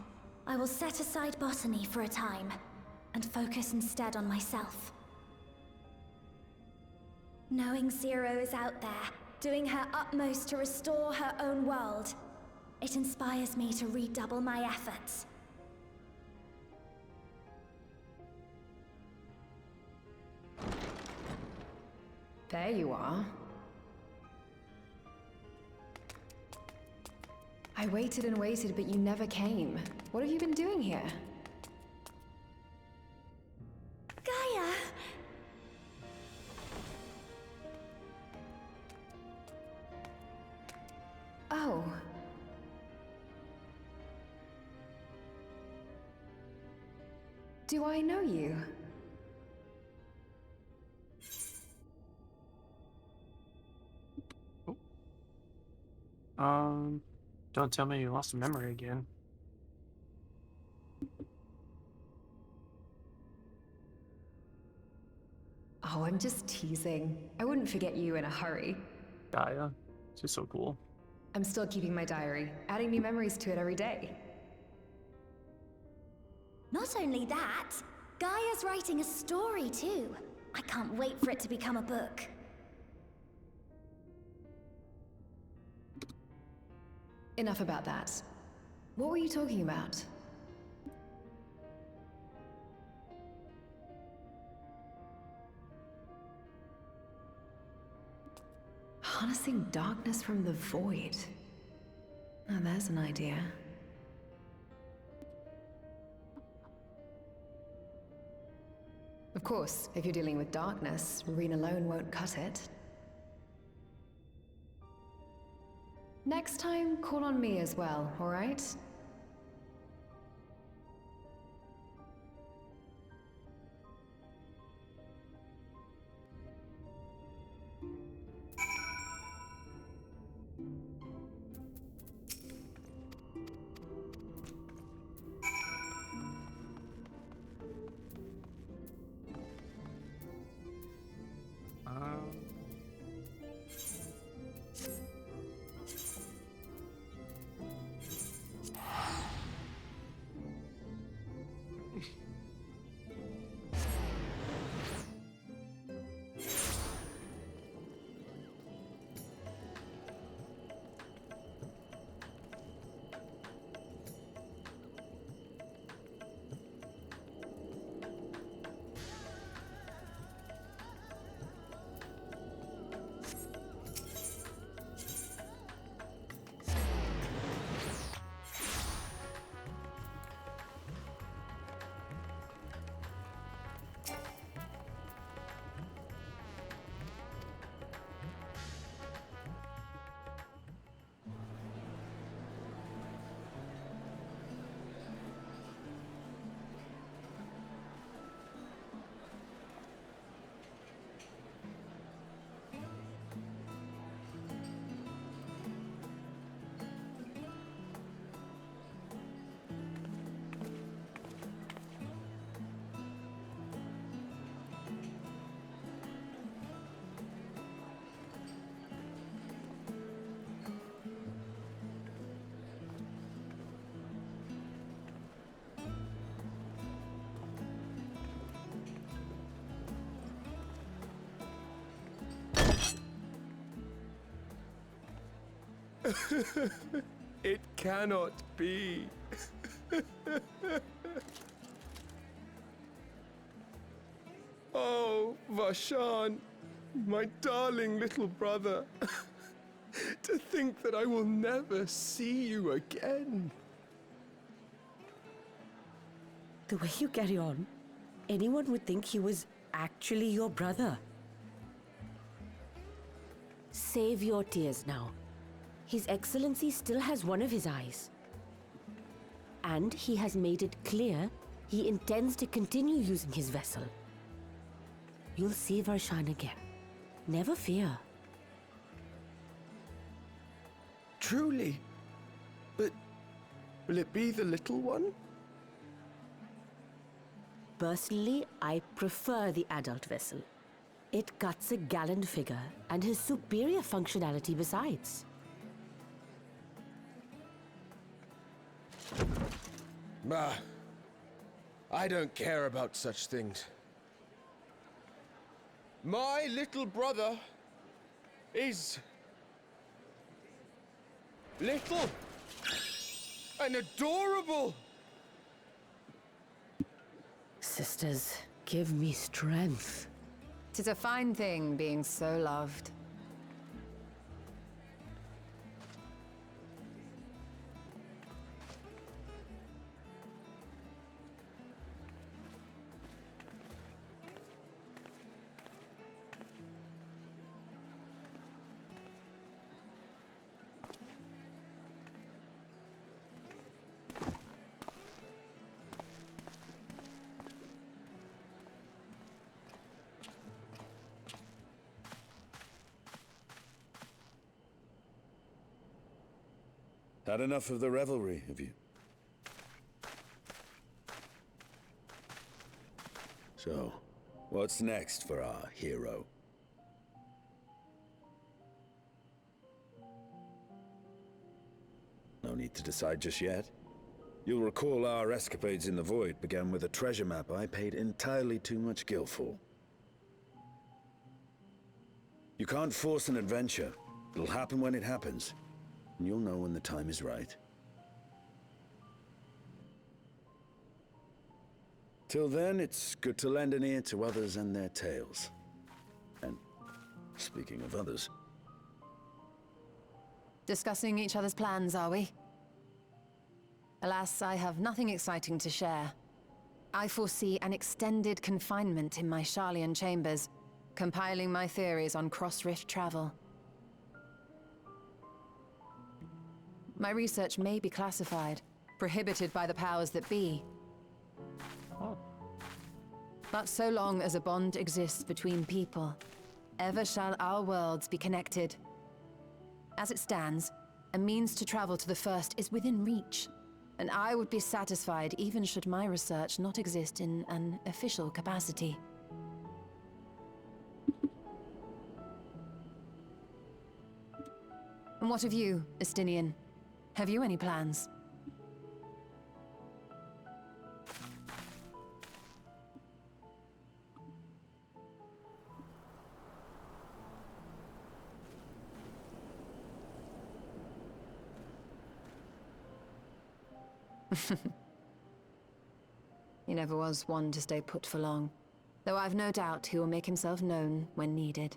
I will set aside botany for a time, and focus instead on myself. Knowing Zero is out there, doing her utmost to restore her own world, it inspires me to redouble my efforts. There you are. I waited and waited, but you never came. What have you been doing here? Gaia! Oh. Do I know you? Don't tell me you lost a memory again. Oh, I'm just teasing. I wouldn't forget you in a hurry. Gaia. She's so cool. I'm still keeping my diary, adding new memories to it every day. Not only that, Gaia's writing a story too. I can't wait for it to become a book. Enough about that. What were you talking about? Harnessing darkness from the void. Now there's an idea. Of course, if you're dealing with darkness, Marine alone won't cut it. Next time, call on me as well, alright? It cannot be. Oh, Vashan, my darling little brother. To think that I will never see you again. The way you carry on, anyone would think he was actually your brother. Save your tears now. His Excellency still has one of his eyes. And he has made it clear he intends to continue using his vessel. You'll see Varshan again. Never fear. Truly? But will it be the little one? Personally, I prefer the adult vessel. It cuts a gallant figure and has superior functionality besides. Bah, I don't care about such things. My little brother is little and adorable. Sisters, give me strength. 'Tis a fine thing being so loved. Had enough of the revelry, have you? So, what's next for our hero? No need to decide just yet. You'll recall our escapades in the Void began with a treasure map I paid entirely too much gil for. You can't force an adventure. It'll happen when it happens. And you'll know when the time is right. Till then, it's good to lend an ear to others and their tales. And speaking of others... Discussing each other's plans, are we? Alas, I have nothing exciting to share. I foresee an extended confinement in my Sharlayan chambers, compiling my theories on cross-rift travel. My research may be classified, prohibited by the powers that be. Oh. But so long as a bond exists between people, ever shall our worlds be connected. As it stands, a means to travel to the First is within reach, and I would be satisfied even should my research not exist in an official capacity. And what of you, Estinian? Have you any plans? He never was one to stay put for long, though I've no doubt he will make himself known when needed.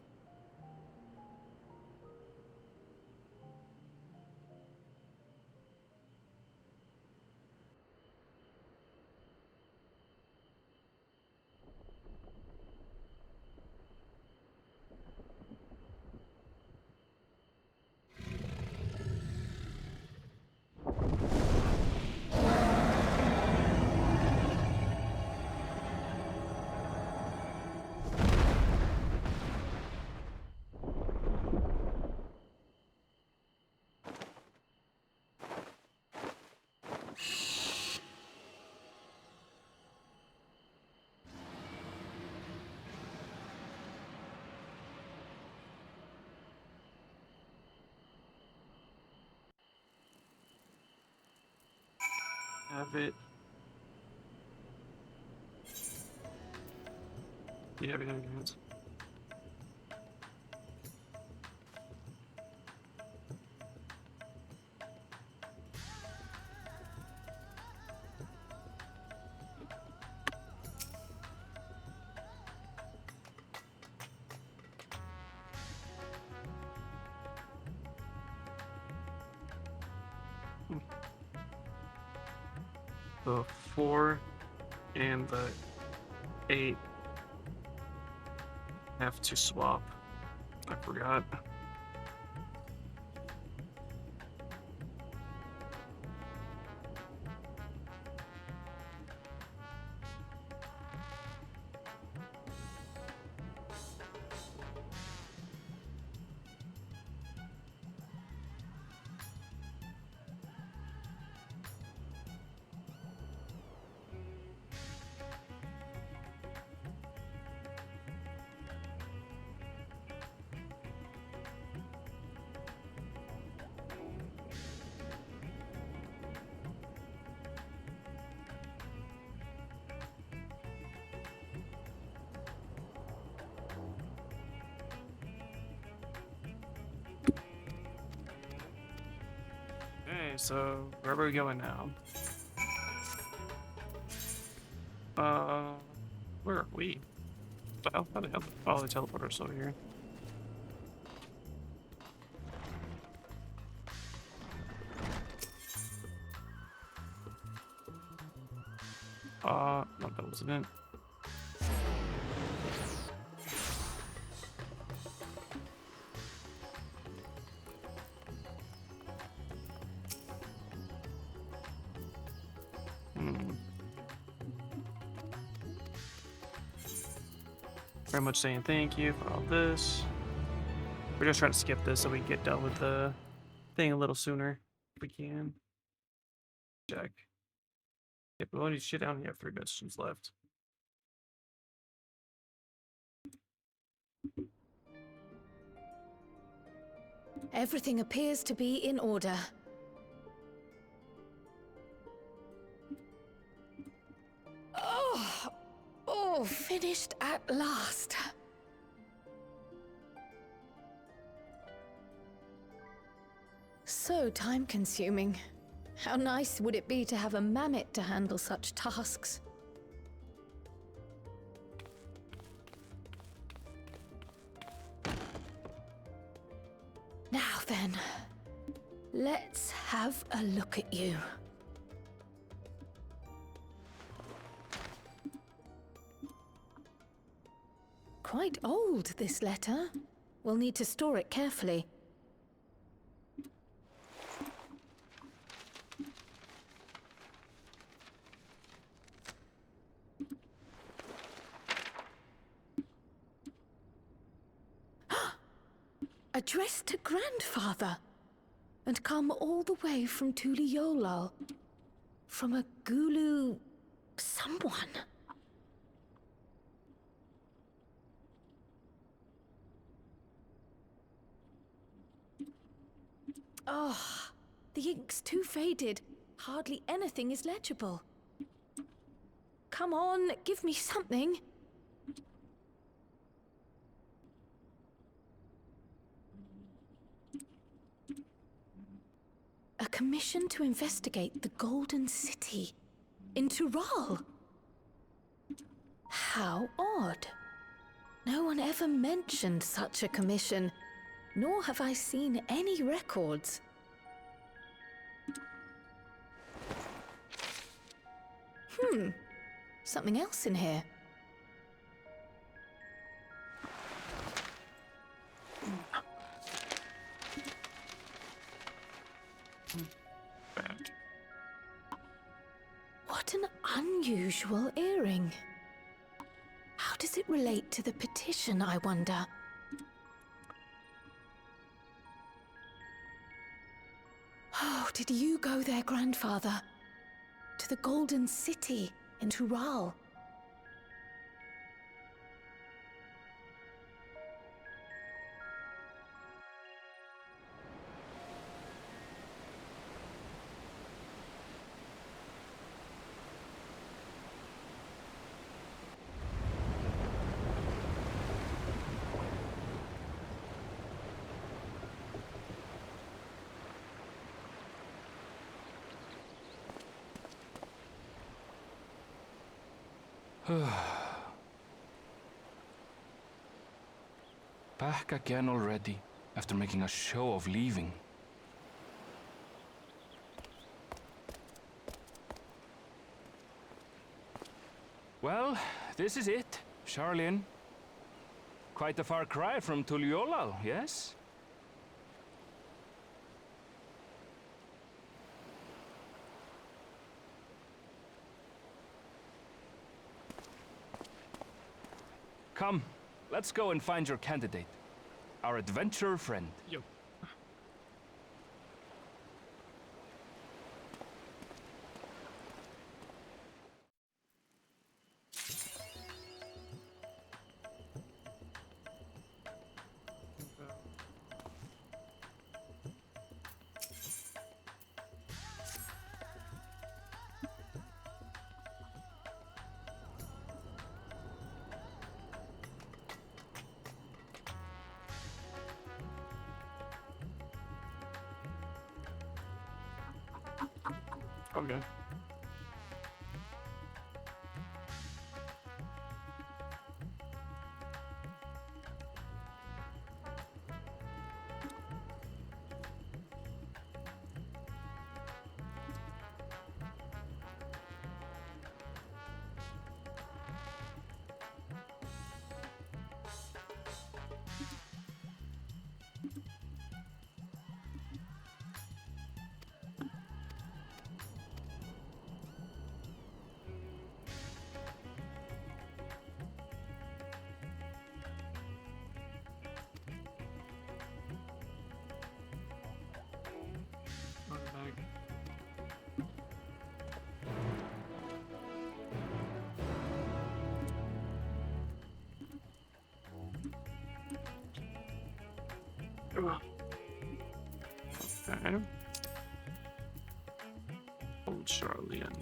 Have it. Yeah, we have it. The 4 and the 8 have to swap. I forgot. Okay, so where are we going now? Where are we? How the hell? Oh, the teleporter's over here. No, that wasn't it. Very much saying thank you for all this. We're just trying to skip this so we can get done with the thing a little sooner if we can. Check. Yep, we only shit down. You have 3 missions left. Everything appears to be in order. Oh, finished at last. So time-consuming. How nice would it be to have a mammoth to handle such tasks? Now then, let's have a look at you. Quite old, this letter. We'll need to store it carefully. Addressed to Grandfather, and come all the way from Tuliolal, from a Gulu someone. Oh, the ink's too faded. Hardly anything is legible. Come on, give me something. A commission to investigate the Golden City in Tural. How odd. No one ever mentioned such a commission, nor have I seen any records. Something else in here. What an unusual earring. How does it relate to the petition, I wonder? Oh, did you go there, Grandfather? To the Golden City in Tural? Back again already, after making a show of leaving. this is it, Charlene. Quite a far cry from Tuliolal, yes? Come, let's go and find your candidate. Our adventurer friend. Yo. Okay. Okay. Old Charlian.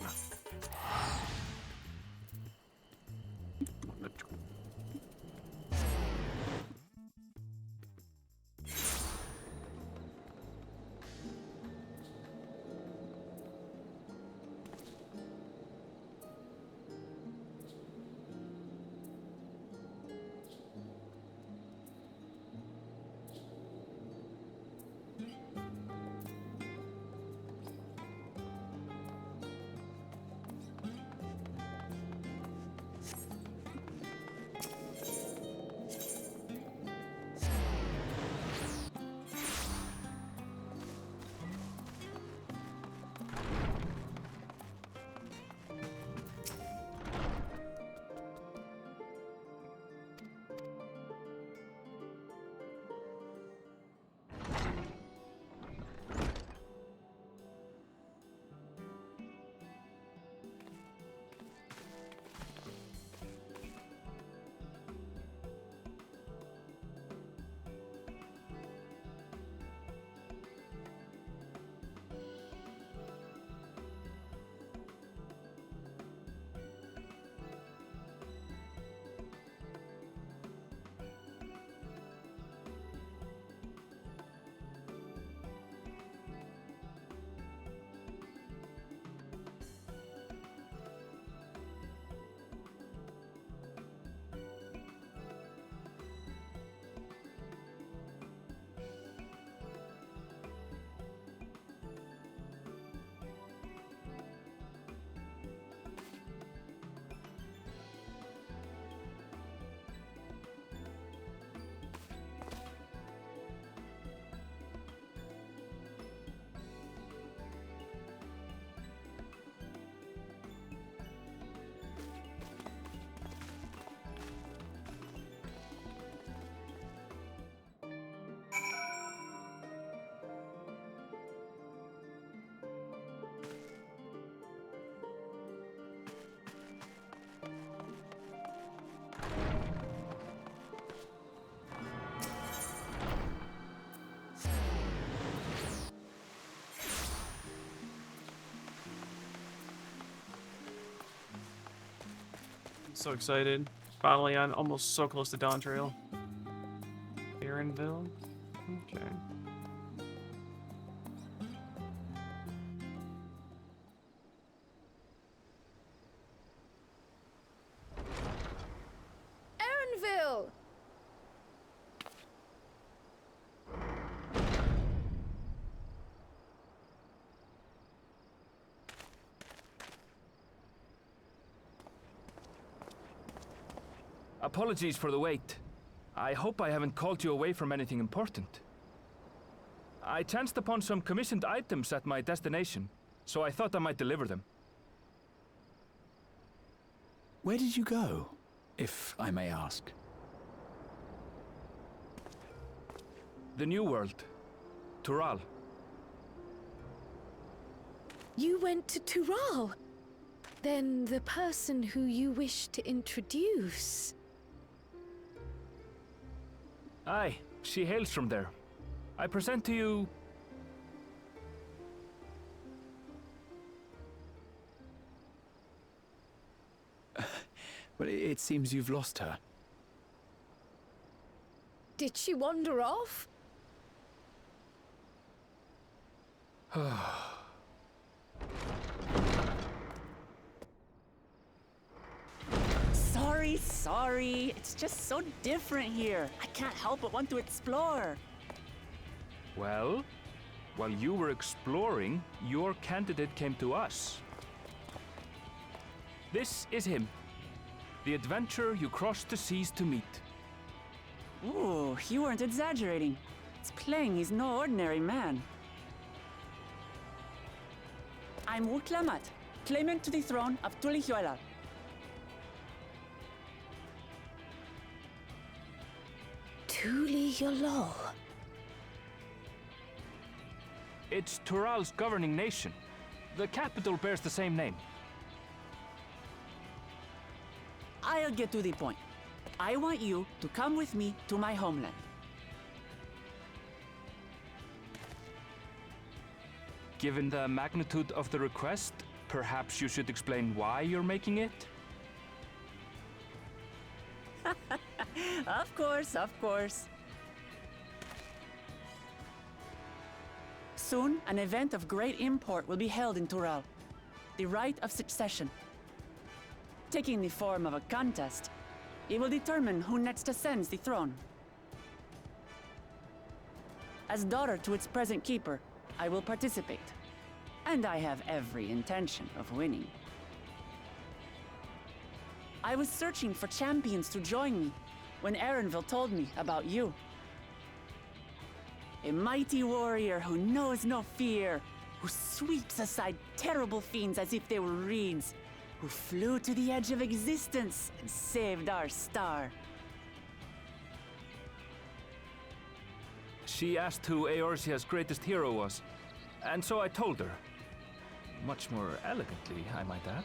So excited. Finally on almost so close to Dawn Trail. Aaronville? Okay. Aaronville! Apologies for the wait. I hope I haven't called you away from anything important. I chanced upon some commissioned items at my destination, so I thought I might deliver them. Where did you go, if I may ask? The New World. Tural. You went to Tural? Then the person who you wish to introduce... Aye, she hails from there. I present to you... Well, it seems you've lost her. Did she wander off? Sorry. It's just so different here. I can't help but want to explore. Well, while you were exploring, your candidate came to us. This is him. The adventurer you crossed the seas to meet. Ooh, you weren't exaggerating. It's plain he's no ordinary man. I'm Uklamat, claimant to the throne of Tulihuela. Tulihuela. It's Tural's governing nation. The capital bears the same name. I'll get to the point. I want you to come with me to my homeland. Given the magnitude of the request, perhaps you should explain why you're making it? Of course. Soon, an event of great import will be held in Tural. The Rite of Succession. Taking the form of a contest, it will determine who next ascends the throne. As daughter to its present keeper, I will participate. And I have every intention of winning. I was searching for champions to join me when Erenville told me about you. A mighty warrior who knows no fear, who sweeps aside terrible fiends as if they were reeds, who flew to the edge of existence and saved our star. She asked who Eorzea's greatest hero was, and so I told her. Much more elegantly, I might add.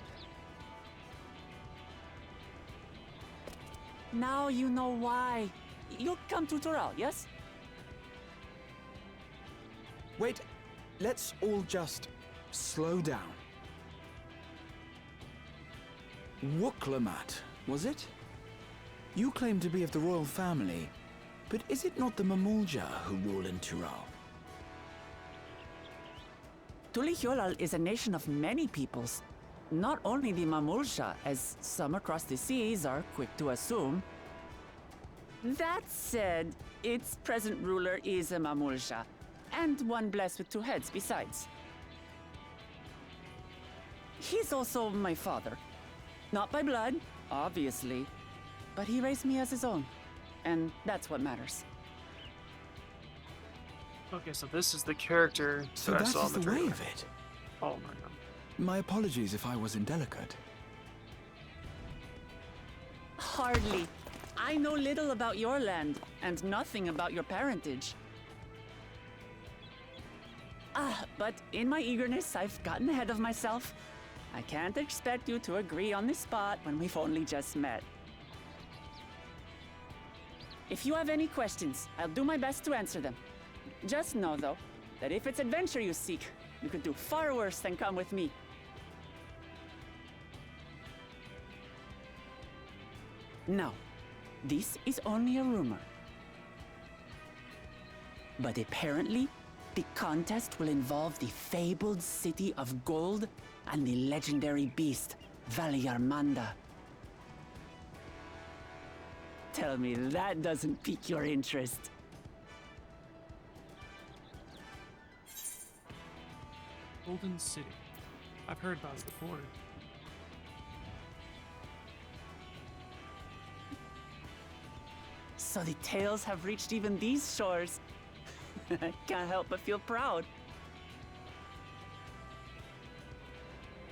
Now you know why. You'll come to Tural, yes? Wait, let's all just slow down. Wuklamat, was it? You claim to be of the royal family, but is it not the Mamulja who rule in Tural? Tulihuela is a nation of many peoples. Not only the Mamulja, as some across the seas are quick to assume. That said, its present ruler is a Mamulja, and one blessed with two heads besides. He's also my father. Not by blood, obviously, but he raised me as his own, and that's what matters. Okay, so this is the character So that I that saw is in the the way trailer. of it. Oh my god. My apologies if I was indelicate. Hardly. I know little about your land, and nothing about your parentage. But in my eagerness, I've gotten ahead of myself. I can't expect you to agree on the spot when we've only just met. If you have any questions, I'll do my best to answer them. Just know, though, that if it's adventure you seek, you could do far worse than come with me. Now, this is only a rumor. But apparently, the contest will involve the fabled city of gold and the legendary beast, Valyarmanda. Tell me that doesn't pique your interest. Golden City. I've heard about it before. So the tales have reached even these shores. I can't help but feel proud.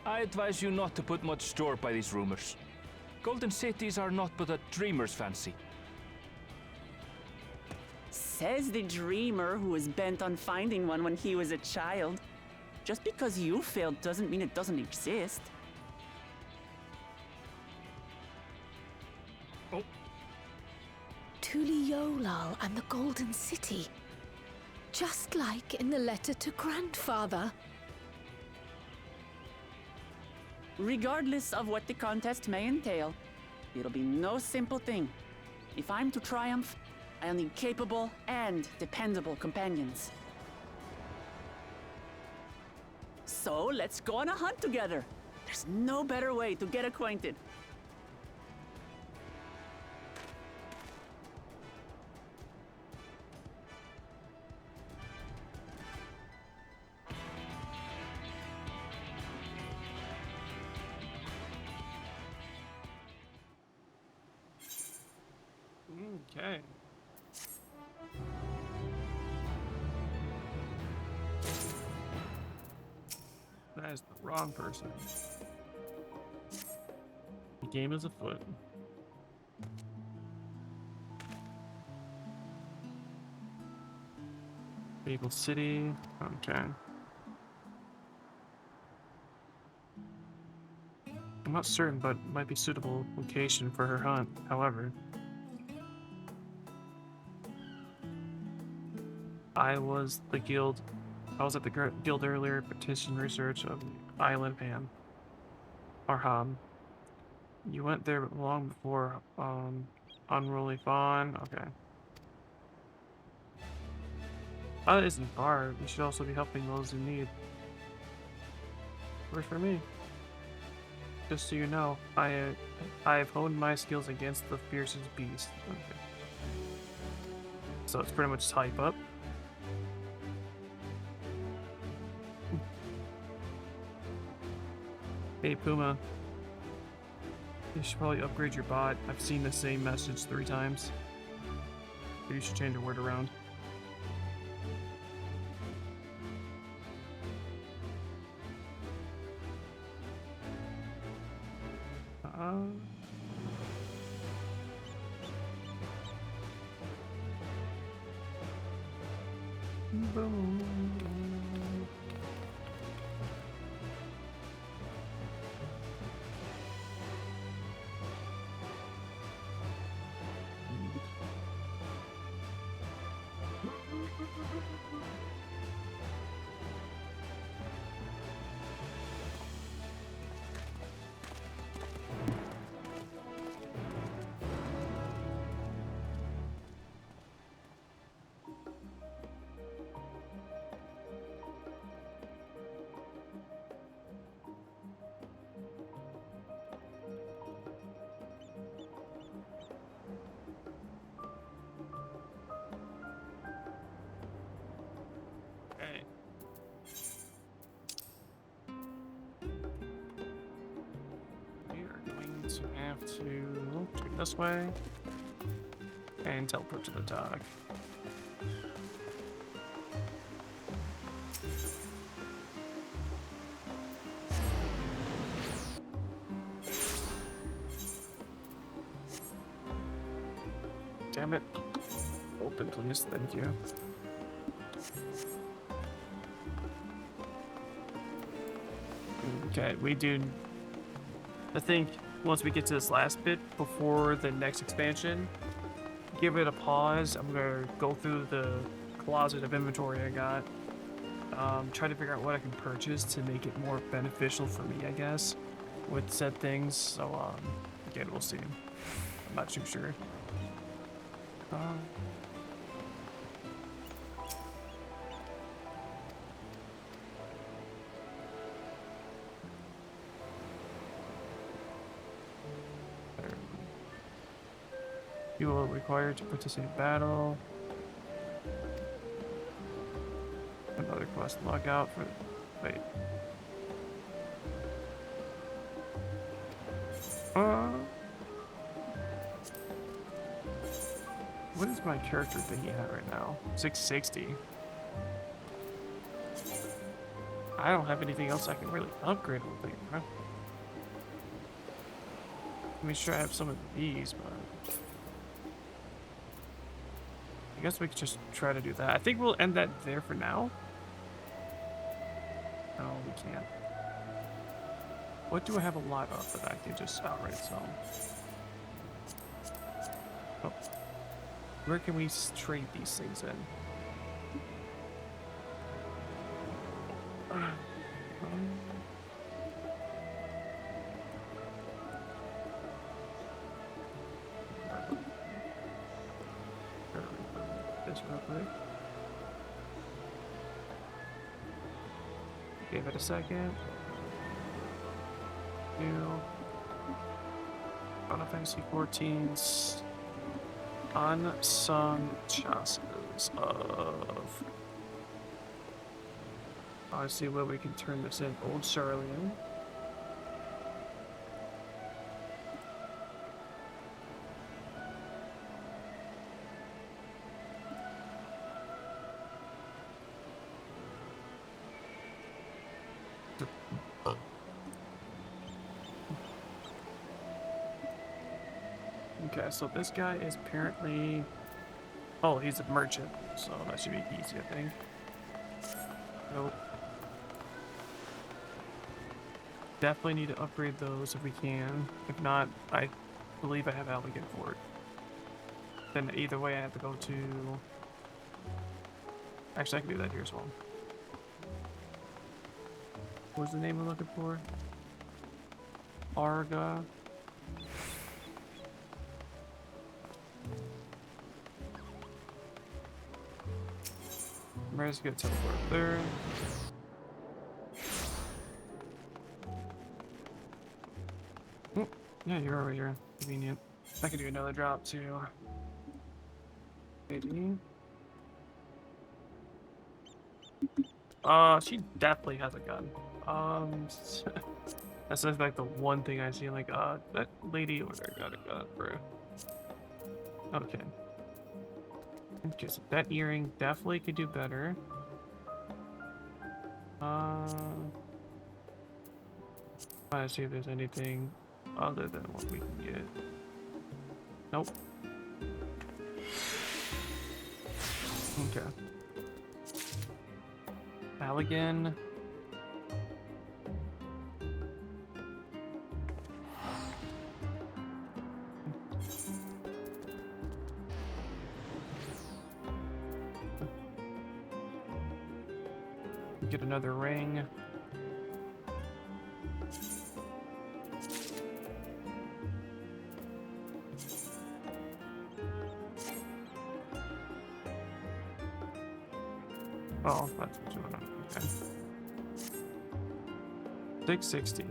I advise you not to put much store by these rumors. Golden cities are not but a dreamer's fancy. Says the dreamer who was bent on finding one when he was a child. Just because you failed doesn't mean it doesn't exist. Oh. Tuliolal and the Golden City. Just like in the letter to Grandfather. Regardless of what the contest may entail, it'll be no simple thing. If I'm to triumph, I'll need capable and dependable companions. So let's go on a hunt together. There's no better way to get acquainted. Okay. That is the wrong person. The game is afoot. Fable City. Okay. I'm not certain, but it might be suitable location for her hunt, however. I was at the guild earlier, petition research of Island Pan. Arham. You went there long before, Unruly Fawn. Okay. That isn't far. You should also be helping those in need. Works for me. Just so you know, I have honed my skills against the fiercest beast. Okay. So it's pretty much type up. Hey Puma, you should probably upgrade your bot. I've seen the same message 3 times. Maybe you should change your word around. Boom. Okay. We are going to have to take this way and teleport to the dock. Damn it. Open, please. Thank you. Okay, we do. I think once we get to this last bit before the next expansion, give it a pause. I'm gonna go through the closet of inventory I got. Try to figure out what I can purchase to make it more beneficial for me, I guess, with said things. So, again, we'll see. I'm not too sure. You are required to participate in battle. Another quest log out for. Wait. What is my character thinking at right now? 660. I don't have anything else I can really upgrade with it, huh? Let me sure I have some of these, but I guess we could just try to do that. I think we'll end that there for now. No, we can't. What do I have a lot of that I can just outright sell? Oh. Where can we trade these things in? This real quick. Give it a second. New Final Fantasy 14's unsung chances of. I see where we can turn this in. Old Cerulean. Okay, so this guy is apparently... Oh, he's a merchant, so that should be easy, I think. Nope. Definitely need to upgrade those if we can. If not, I believe I have Elegant for it. Then either way, I have to go to... Actually, I can do that here as well. What's the name I'm looking for? Arga. Where's gonna teleport there? Oh, yeah, you're over here. Convenient. I can do another drop too. 80. She definitely has a gun. That's just like the one thing I see. Like, that lady over there got a gun, bro. Okay. Okay, so that earring definitely could do better. Trying to see if there's anything other than what we can get. Nope. Okay. Halligan. Get another ring. Oh, that's what you want. Okay. 660.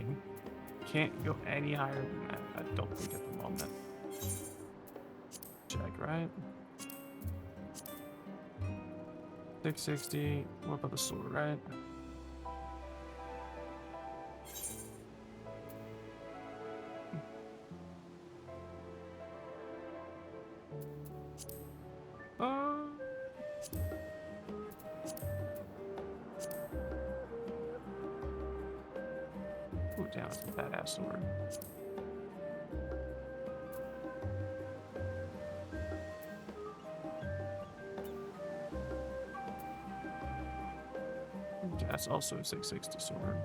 Can't go any higher than that. I don't think at the moment. Check, right? 660. What about the sword, right? Oh, damn, it's a badass sword. That's also a 660 sword.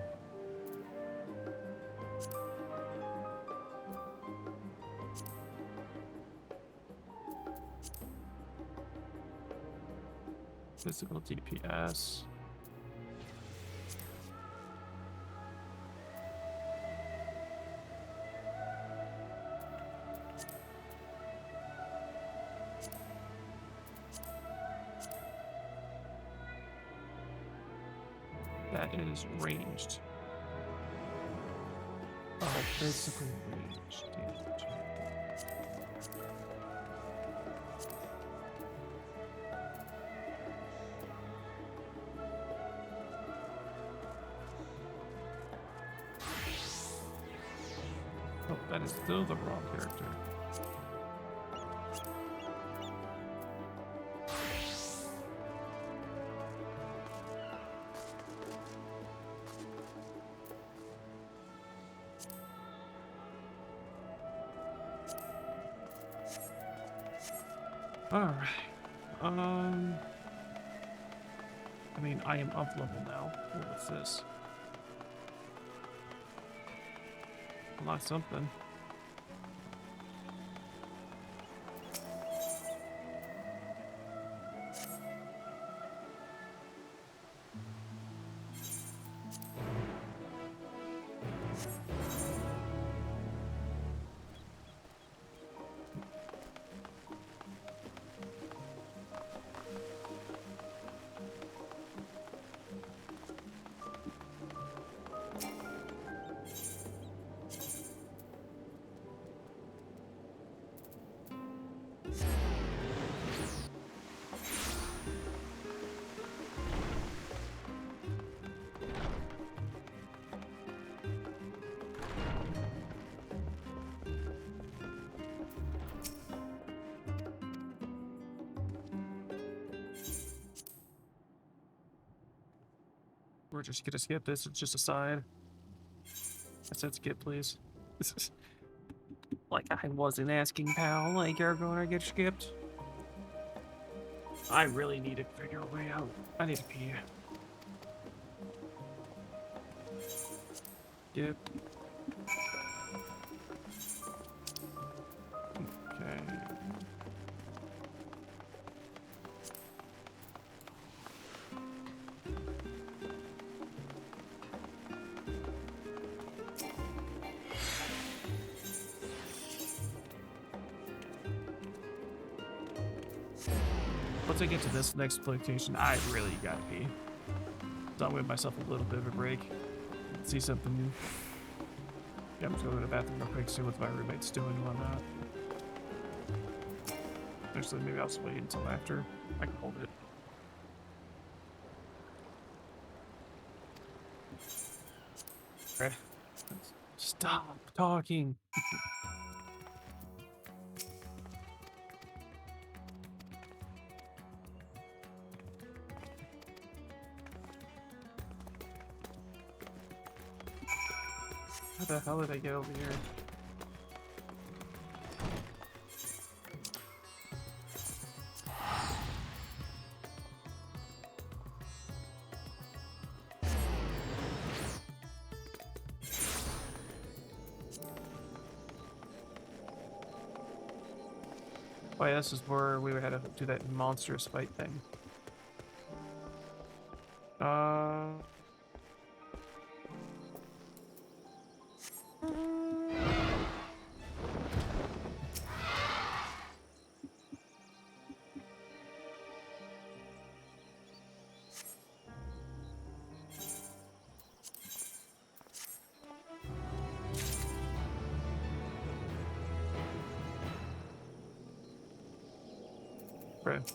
Physical DPS. That is ranged. Oh, physical range damage. Oh, that is still the wrong character. Alright. I mean, I am up level now. What's this? Unlock something. We're just gonna skip this. It's just a side. I said skip, please. Like I wasn't asking, pal. Like you're gonna get skipped. I really need to figure a way out. I need to pee. Skip. Okay. Once I get to this next location, I really gotta pee. So I'm giving myself a little bit of a break. See something new. Yeah, I'm just going to the bathroom real quick, see what my roommate's doing and whatnot. Actually, maybe I'll just wait until after. I can hold it. Okay. Stop talking. How the hell did I get over here? Oh yeah, this is where we had to do that monstrous fight thing. Right.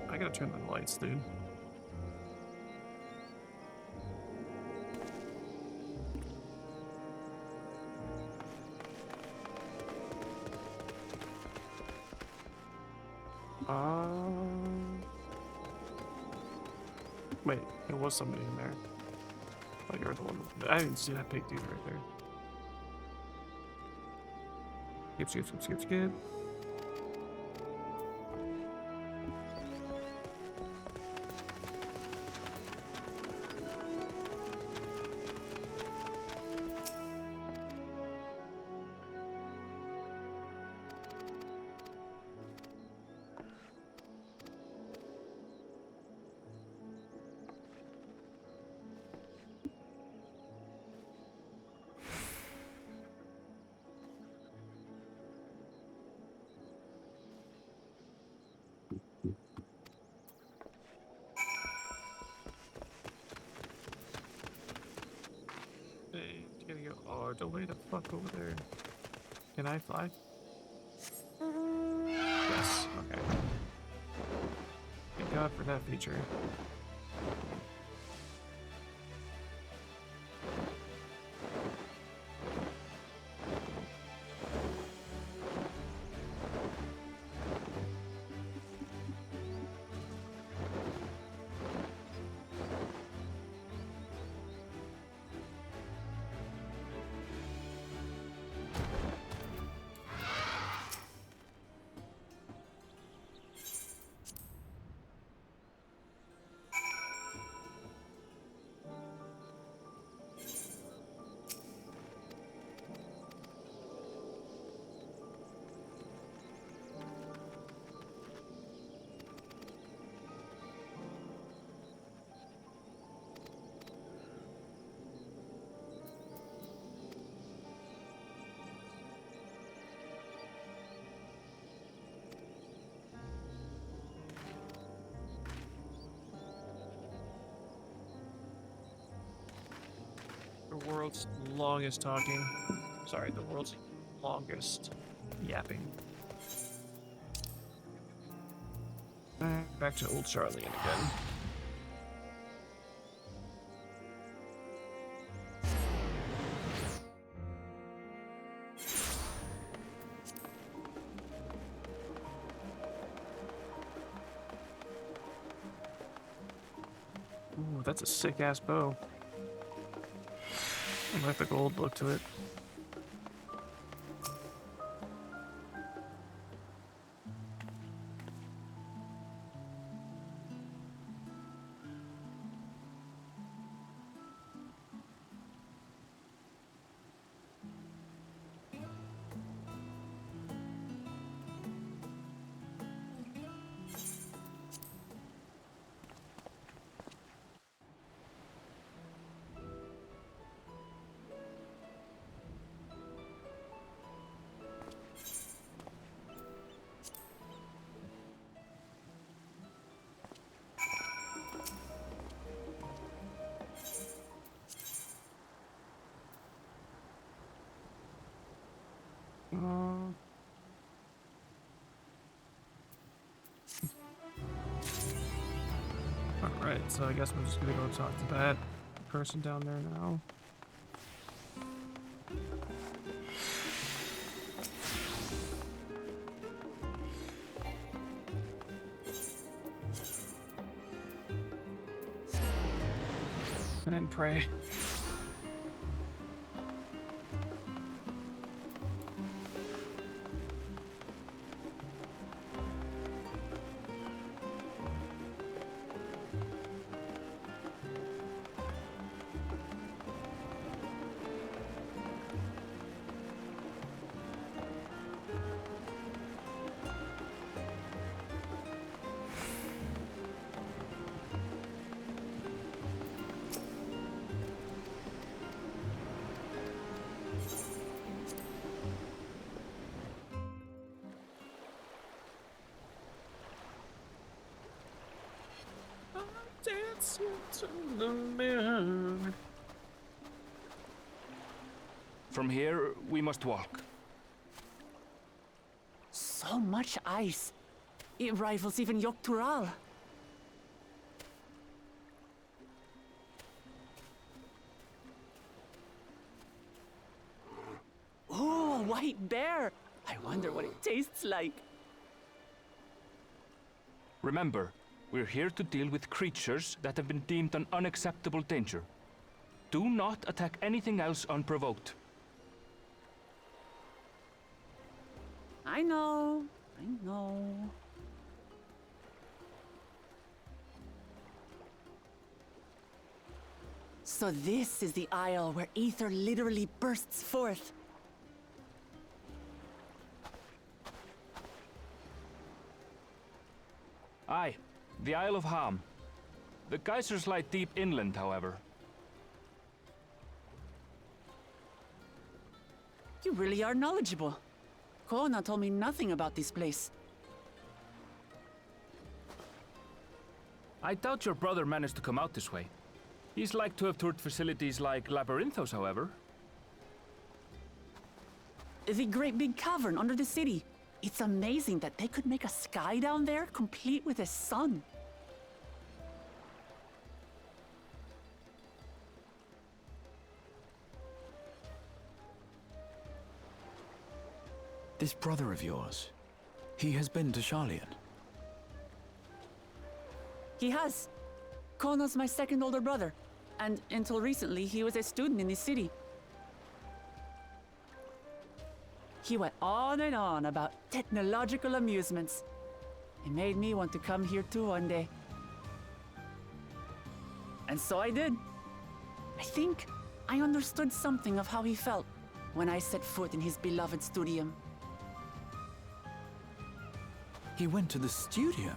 I gotta turn the lights, dude. Wait, there was somebody in there. Oh, you're the one. I didn't see that big dude right there. Skip. fart away the fuck over there. Can I fly? Yes, okay. Thank God for that feature. The world's longest talking. Sorry, the world's longest yapping. Back to old Charlian again. Ooh, that's a sick ass bow. I like the gold look to it. Alright, so I guess we're just gonna go talk to that person down there now. And then pray. From here, we must walk. So much ice. It rivals even Yogg-Tural. Oh, a white bear! I wonder what it tastes like. Remember, we're here to deal with creatures that have been deemed an unacceptable danger. Do not attack anything else unprovoked. I know. So this is the isle where ether literally bursts forth. Aye, the Isle of Ham. The geysers lie deep inland, however. You really are knowledgeable. Kona told me nothing about this place. I doubt your brother managed to come out this way. He's like to have toured facilities like Labyrinthos, however. The great big cavern under the city. It's amazing that they could make a sky down there complete with a sun. This brother of yours, he has been to Sharlayan. He has. Kona's my second older brother, and until recently, he was a student in the city. He went on and on about technological amusements. It made me want to come here too one day. And so I did. I think I understood something of how he felt when I set foot in his beloved studium. He went to the studium?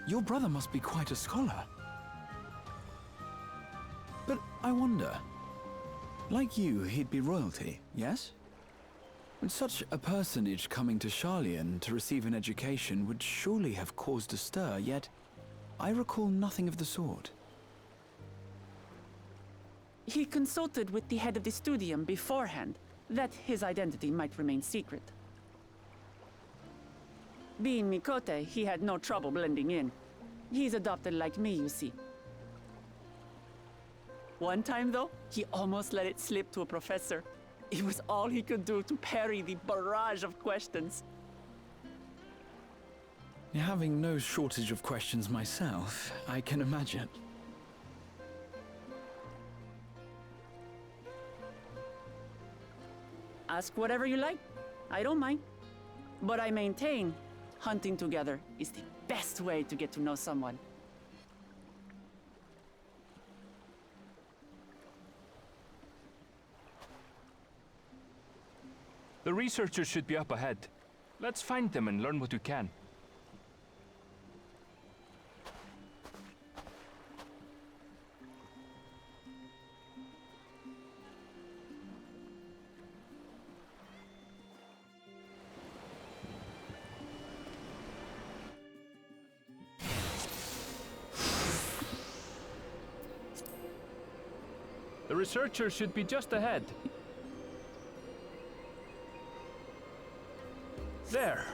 Your brother must be quite a scholar. But I wonder, like you, he'd be royalty, yes? And such a personage coming to Sharlayan to receive an education would surely have caused a stir, yet I recall nothing of the sort. He consulted with the head of the studium beforehand, that his identity might remain secret. Being Mikote, he had no trouble blending in. He's adopted like me, you see. One time, though, he almost let it slip to a professor. It was all he could do to parry the barrage of questions. Having no shortage of questions myself, I can imagine. Ask whatever you like. I don't mind. But I maintain, hunting together is the best way to get to know someone. The researchers should be up ahead. Let's find them and learn what we can. The researchers should be just ahead. There!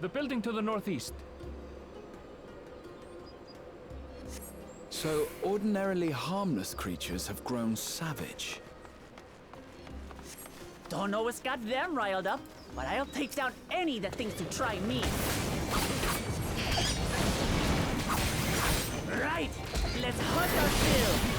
The building to the northeast. So, ordinarily harmless creatures have grown savage. Don't know what's got them riled up, but I'll take down any that thinks to try me. Right! Let's hunt our fill!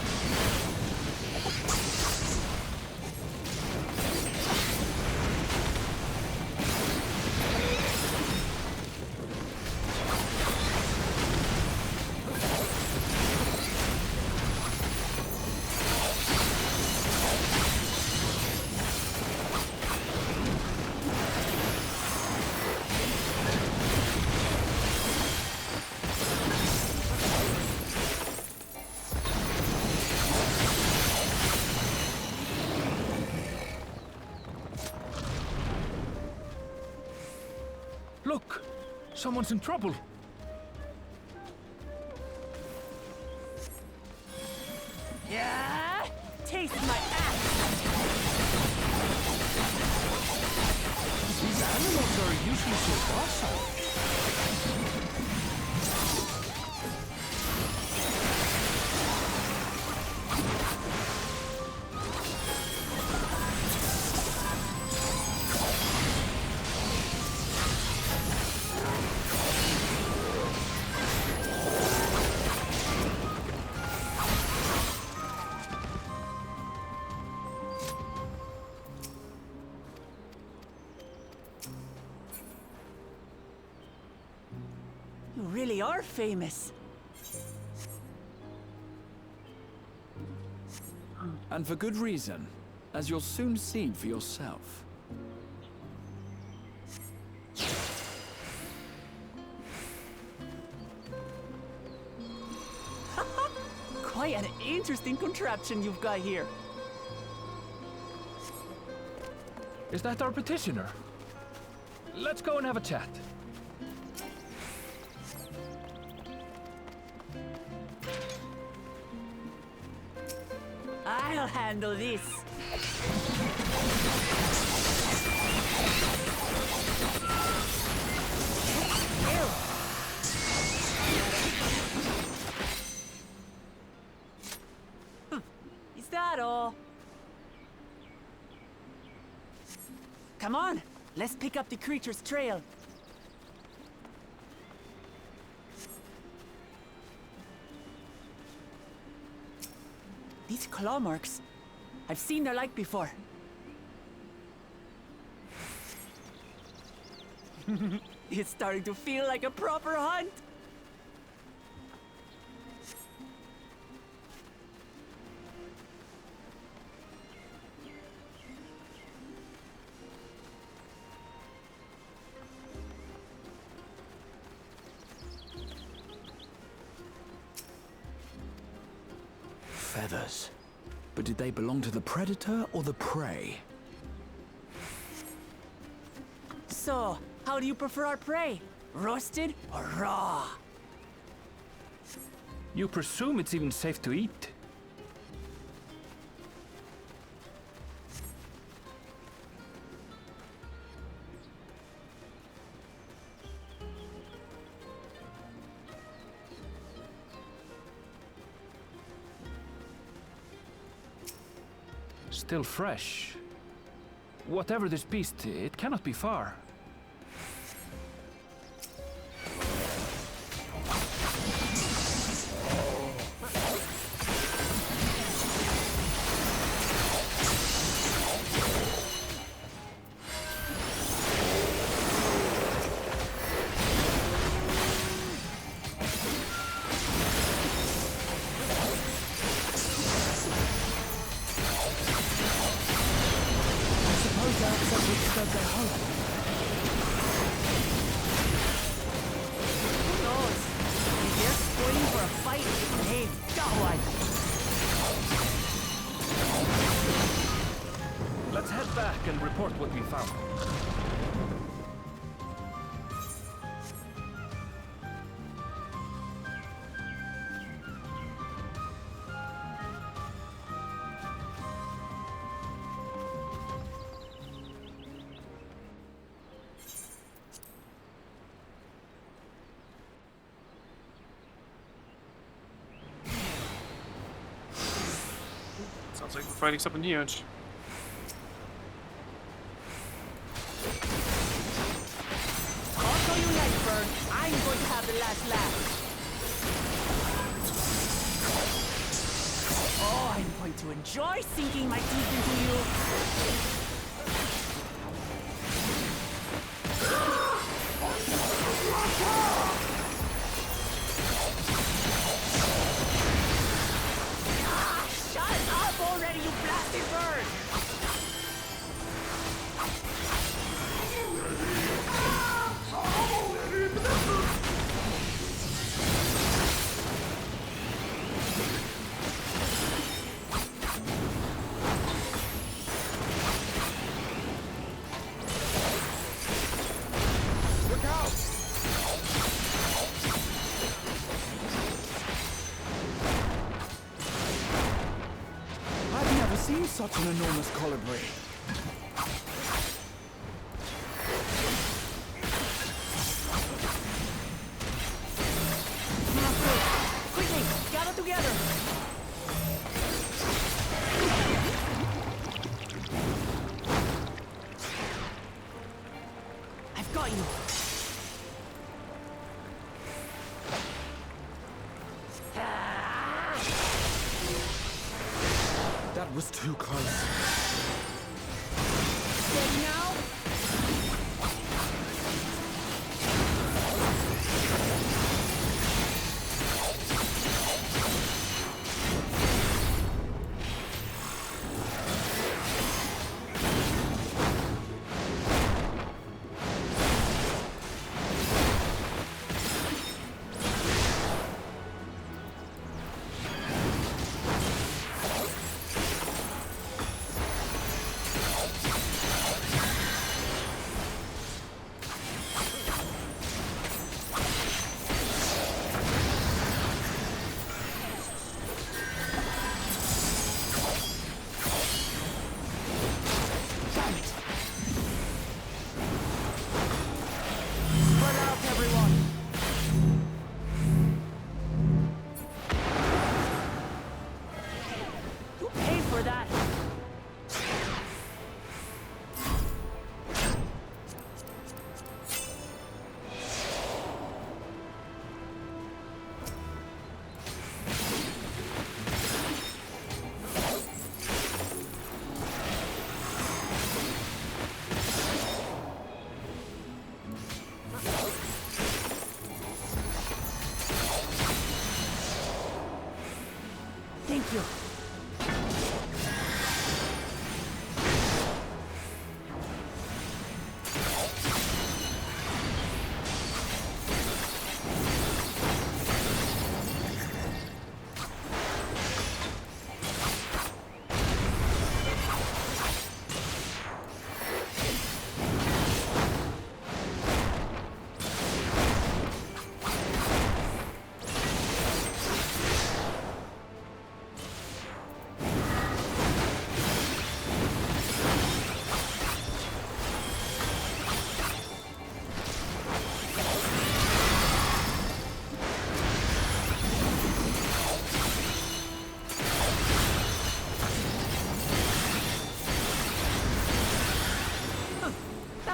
Look! Someone's in trouble! Yeah! Taste my axe! These animals are usually so docile. You really are famous. And for good reason, as you'll soon see for yourself. Quite an interesting contraption you've got here. Is that our petitioner? Let's go and have a chat. I'll handle this. Come on, let's pick up the creature's trail. These claw marks. I've seen their like before. It's starting to feel like a proper hunt. Feathers. But did they belong to the predator or the prey? So, how do you prefer our prey? Roasted or raw? You presume it's even safe to eat? Still fresh. Whatever this beast, it cannot be far. Who knows? If they're spoiling for a fight, they've got one. Let's head back and report what we found. Sounds like we're fighting something huge. Also you like, Bird. I'm going to have the last laugh. Oh, I'm going to enjoy sinking my teeth into you. Shut up already, you blasted bird! Look out! I've never seen such an enormous colibri. Quickly, gather together! I've got you. That was too close. Steady now.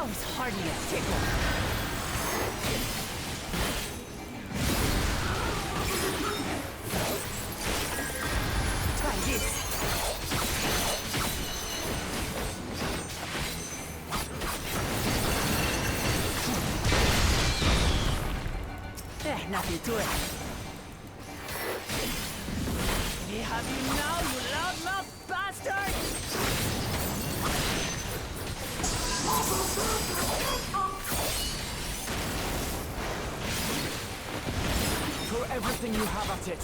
Now it's hardly a tickle. Try this. Nothing to it. We have you now, you loudmouth bastard! Throw everything you have at it.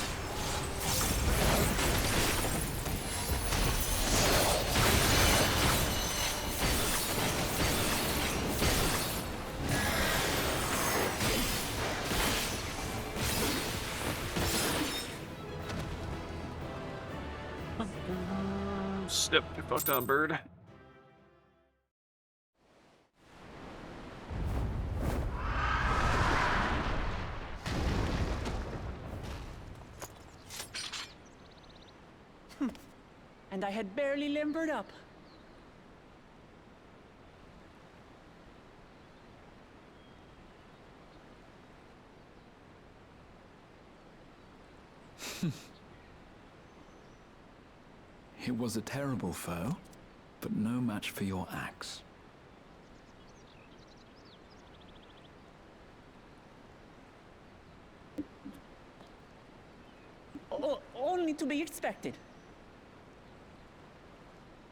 Step your fuck down, bird. And I had barely limbered up. It was a terrible foe, but no match for your axe. Only to be expected.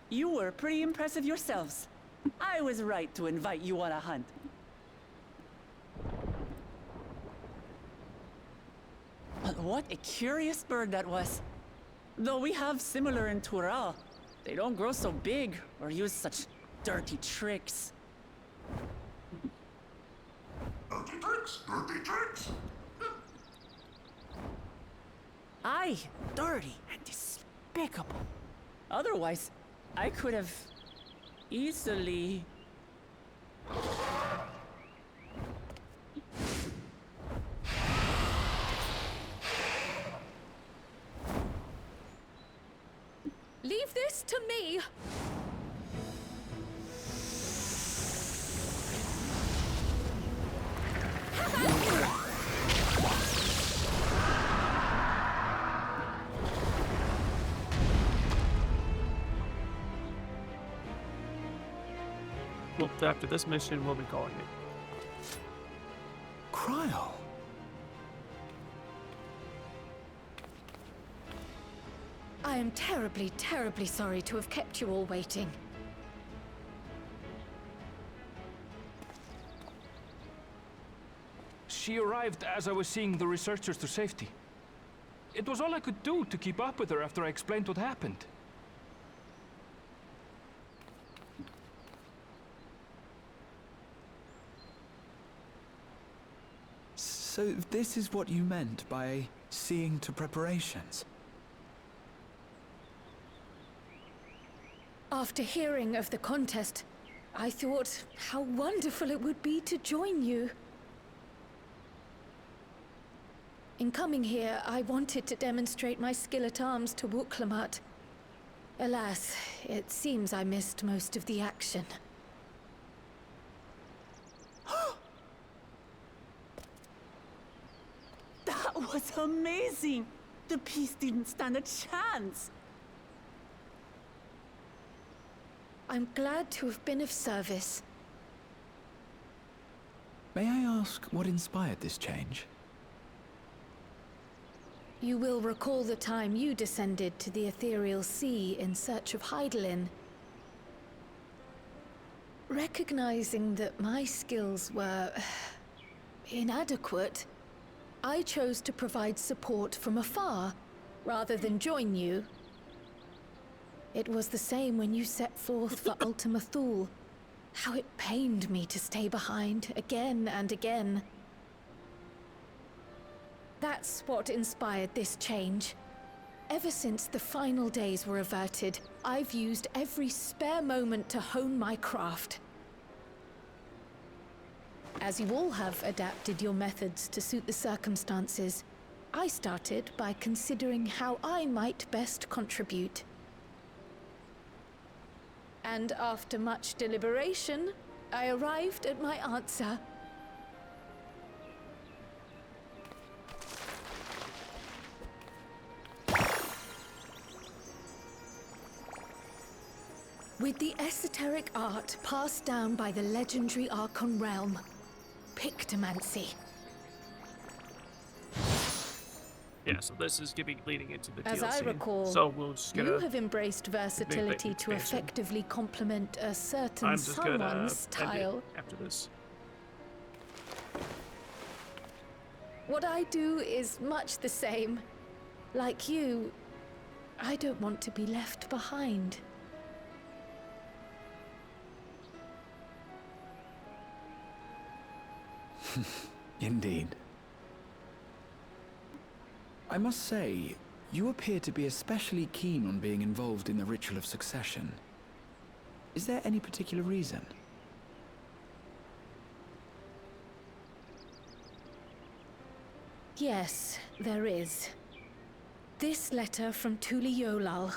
You were pretty impressive yourselves. I was right to invite you on a hunt. But what a curious bird that was. Though we have similar in Tural, they don't grow so big or use such dirty tricks. Dirty tricks, dirty tricks. Aye, dirty and despicable. Otherwise, I could have easily... Leave this to me! Well, after this mission, we'll be calling it. Cryo? I am terribly, terribly sorry to have kept you all waiting. She arrived as I was seeing the researchers to safety. It was all I could do to keep up with her after I explained what happened. So this is what you meant by seeing to preparations? After hearing of the contest, I thought how wonderful it would be to join you. In coming here, I wanted to demonstrate my skill at arms to Wuklamat. Alas, it seems I missed most of the action. That was amazing! The piece didn't stand a chance! I'm glad to have been of service. May I ask what inspired this change? You will recall the time you descended to the ethereal sea in search of Heidelin. Recognizing that my skills were inadequate, I chose to provide support from afar, rather than join you. It was the same when you set forth for Ultima Thule. How it pained me to stay behind, again and again. That's what inspired this change. Ever since the final days were averted, I've used every spare moment to hone my craft. As you all have adapted your methods to suit the circumstances, I started by considering how I might best contribute. And after much deliberation, I arrived at my answer. With the esoteric art passed down by the legendary Archon realm, Pictomancy. Yeah, so this is leading into the As DLC. I recall, so we'll just get you have embraced versatility to expansion. effectively complement a certain I'm just someone's gonna end it style. after this. What I do is much the same. Like you, I don't want to be left behind. Indeed. I must say, you appear to be especially keen on being involved in the ritual of succession. Is there any particular reason? Yes, there is. This letter from Tuli Yolal.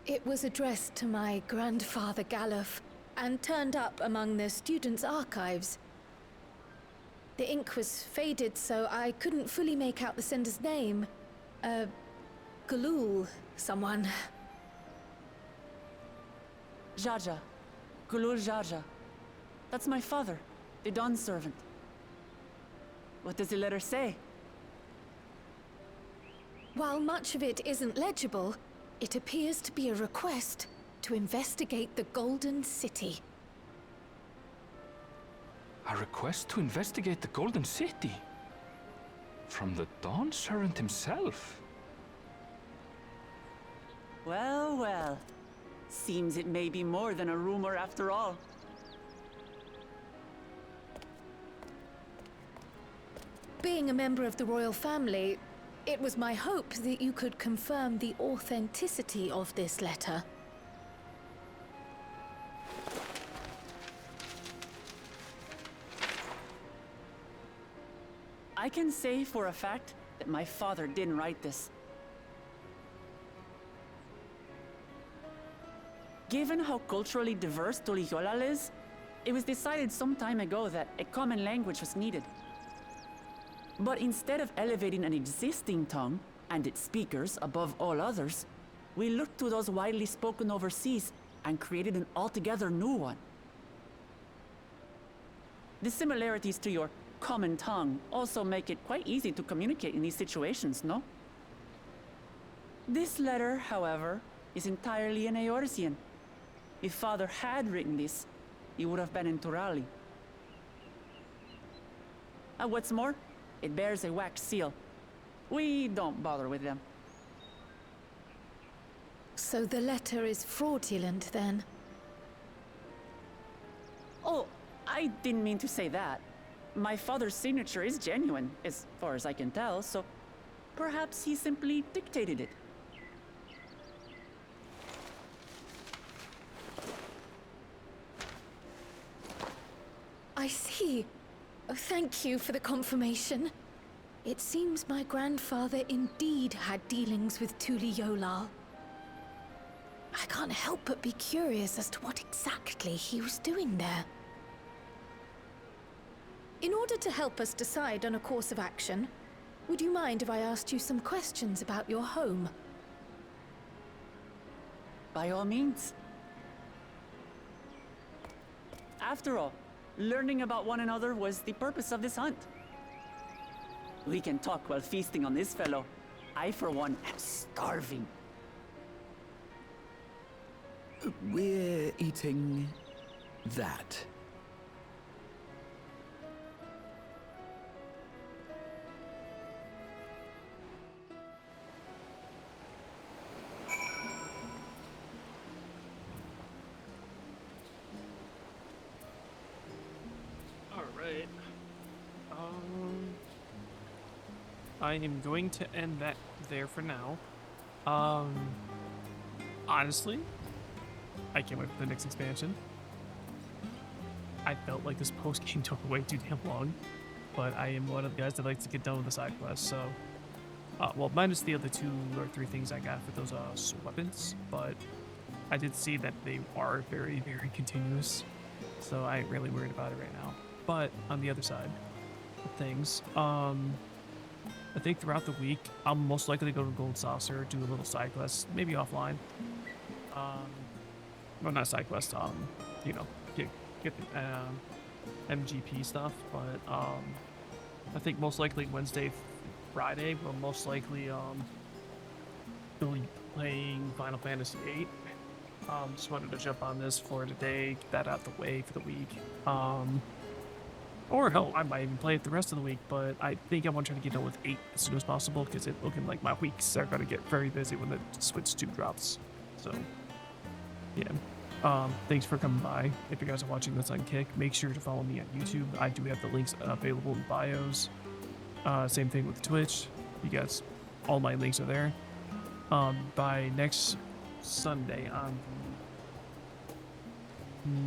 It was addressed to my grandfather Galuf and turned up among the students' archives. The ink was faded, so I couldn't fully make out the sender's name. Galul, someone. Jaja. Gulul Jaja. That's my father, the Dawn servant. What does the letter say? While much of it isn't legible, it appears to be a request to investigate the Golden City. A request to investigate the Golden City? From the Dawn Servant himself? Well, well. Seems it may be more than a rumor after all. Being a member of the royal family, it was my hope that you could confirm the authenticity of this letter. I can say for a fact that my father didn't write this. Given how culturally diverse Tuliyollal is, it was decided some time ago that a common language was needed. But instead of elevating an existing tongue and its speakers above all others, we looked to those widely spoken overseas and created an altogether new one. The similarities to your common tongue also make it quite easy to communicate in these situations, no? This letter, however, is entirely in Eorzean. If Father had written this, he would have been in Turali. What's more, it bears a wax seal. We don't bother with them. So the letter is fraudulent, then? Oh, I didn't mean to say that. My father's signature is genuine, as far as I can tell, so perhaps he simply dictated it. I see. Oh, thank you for the confirmation. It seems my grandfather indeed had dealings with Tuli Yolal. I can't help but be curious as to what exactly he was doing there. In order to help us decide on a course of action, would you mind if I asked you some questions about your home? By all means. After all, learning about one another was the purpose of this hunt. We can talk while feasting on this fellow. I, for one, am starving. We're eating that. Alright. I am going to end that there for now. Honestly, I can't wait for the next expansion. I felt like this post game took way too damn long, but I am one of the guys that likes to get done with the side quests, so... well, minus the other 2 or 3 things I got for those weapons, but I did see that they are very, very continuous, so I ain't really worried about it right now. But on the other side of things, I think throughout the week, I'm most likely to go to Gold Saucer, do a little side quest, maybe offline. Well, not side quest, you know, get the MGP stuff, but I think most likely Wednesday, Friday, we'll most likely be playing Final Fantasy VIII. Just wanted to jump on this for today, get that out the way for the week. Or hell, I might even play it the rest of the week, but I think I want to try to get done with 8 as soon as possible, because it's looking like my weeks are going to get very busy when the Switch 2 drops. So, yeah. Thanks for coming by. If you guys are watching this on Kick, make sure to follow me on YouTube. I do have the links available in bios. Same thing with Twitch. You guys, all my links are there. By next Sunday on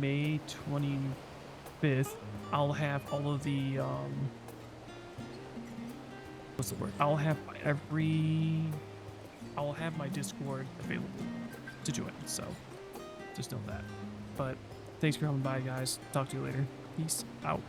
May 25th, I'll have all of the, what's the word? I'll have my Discord available to join, so just know that. But thanks for coming by, guys. Talk to you later. Peace out.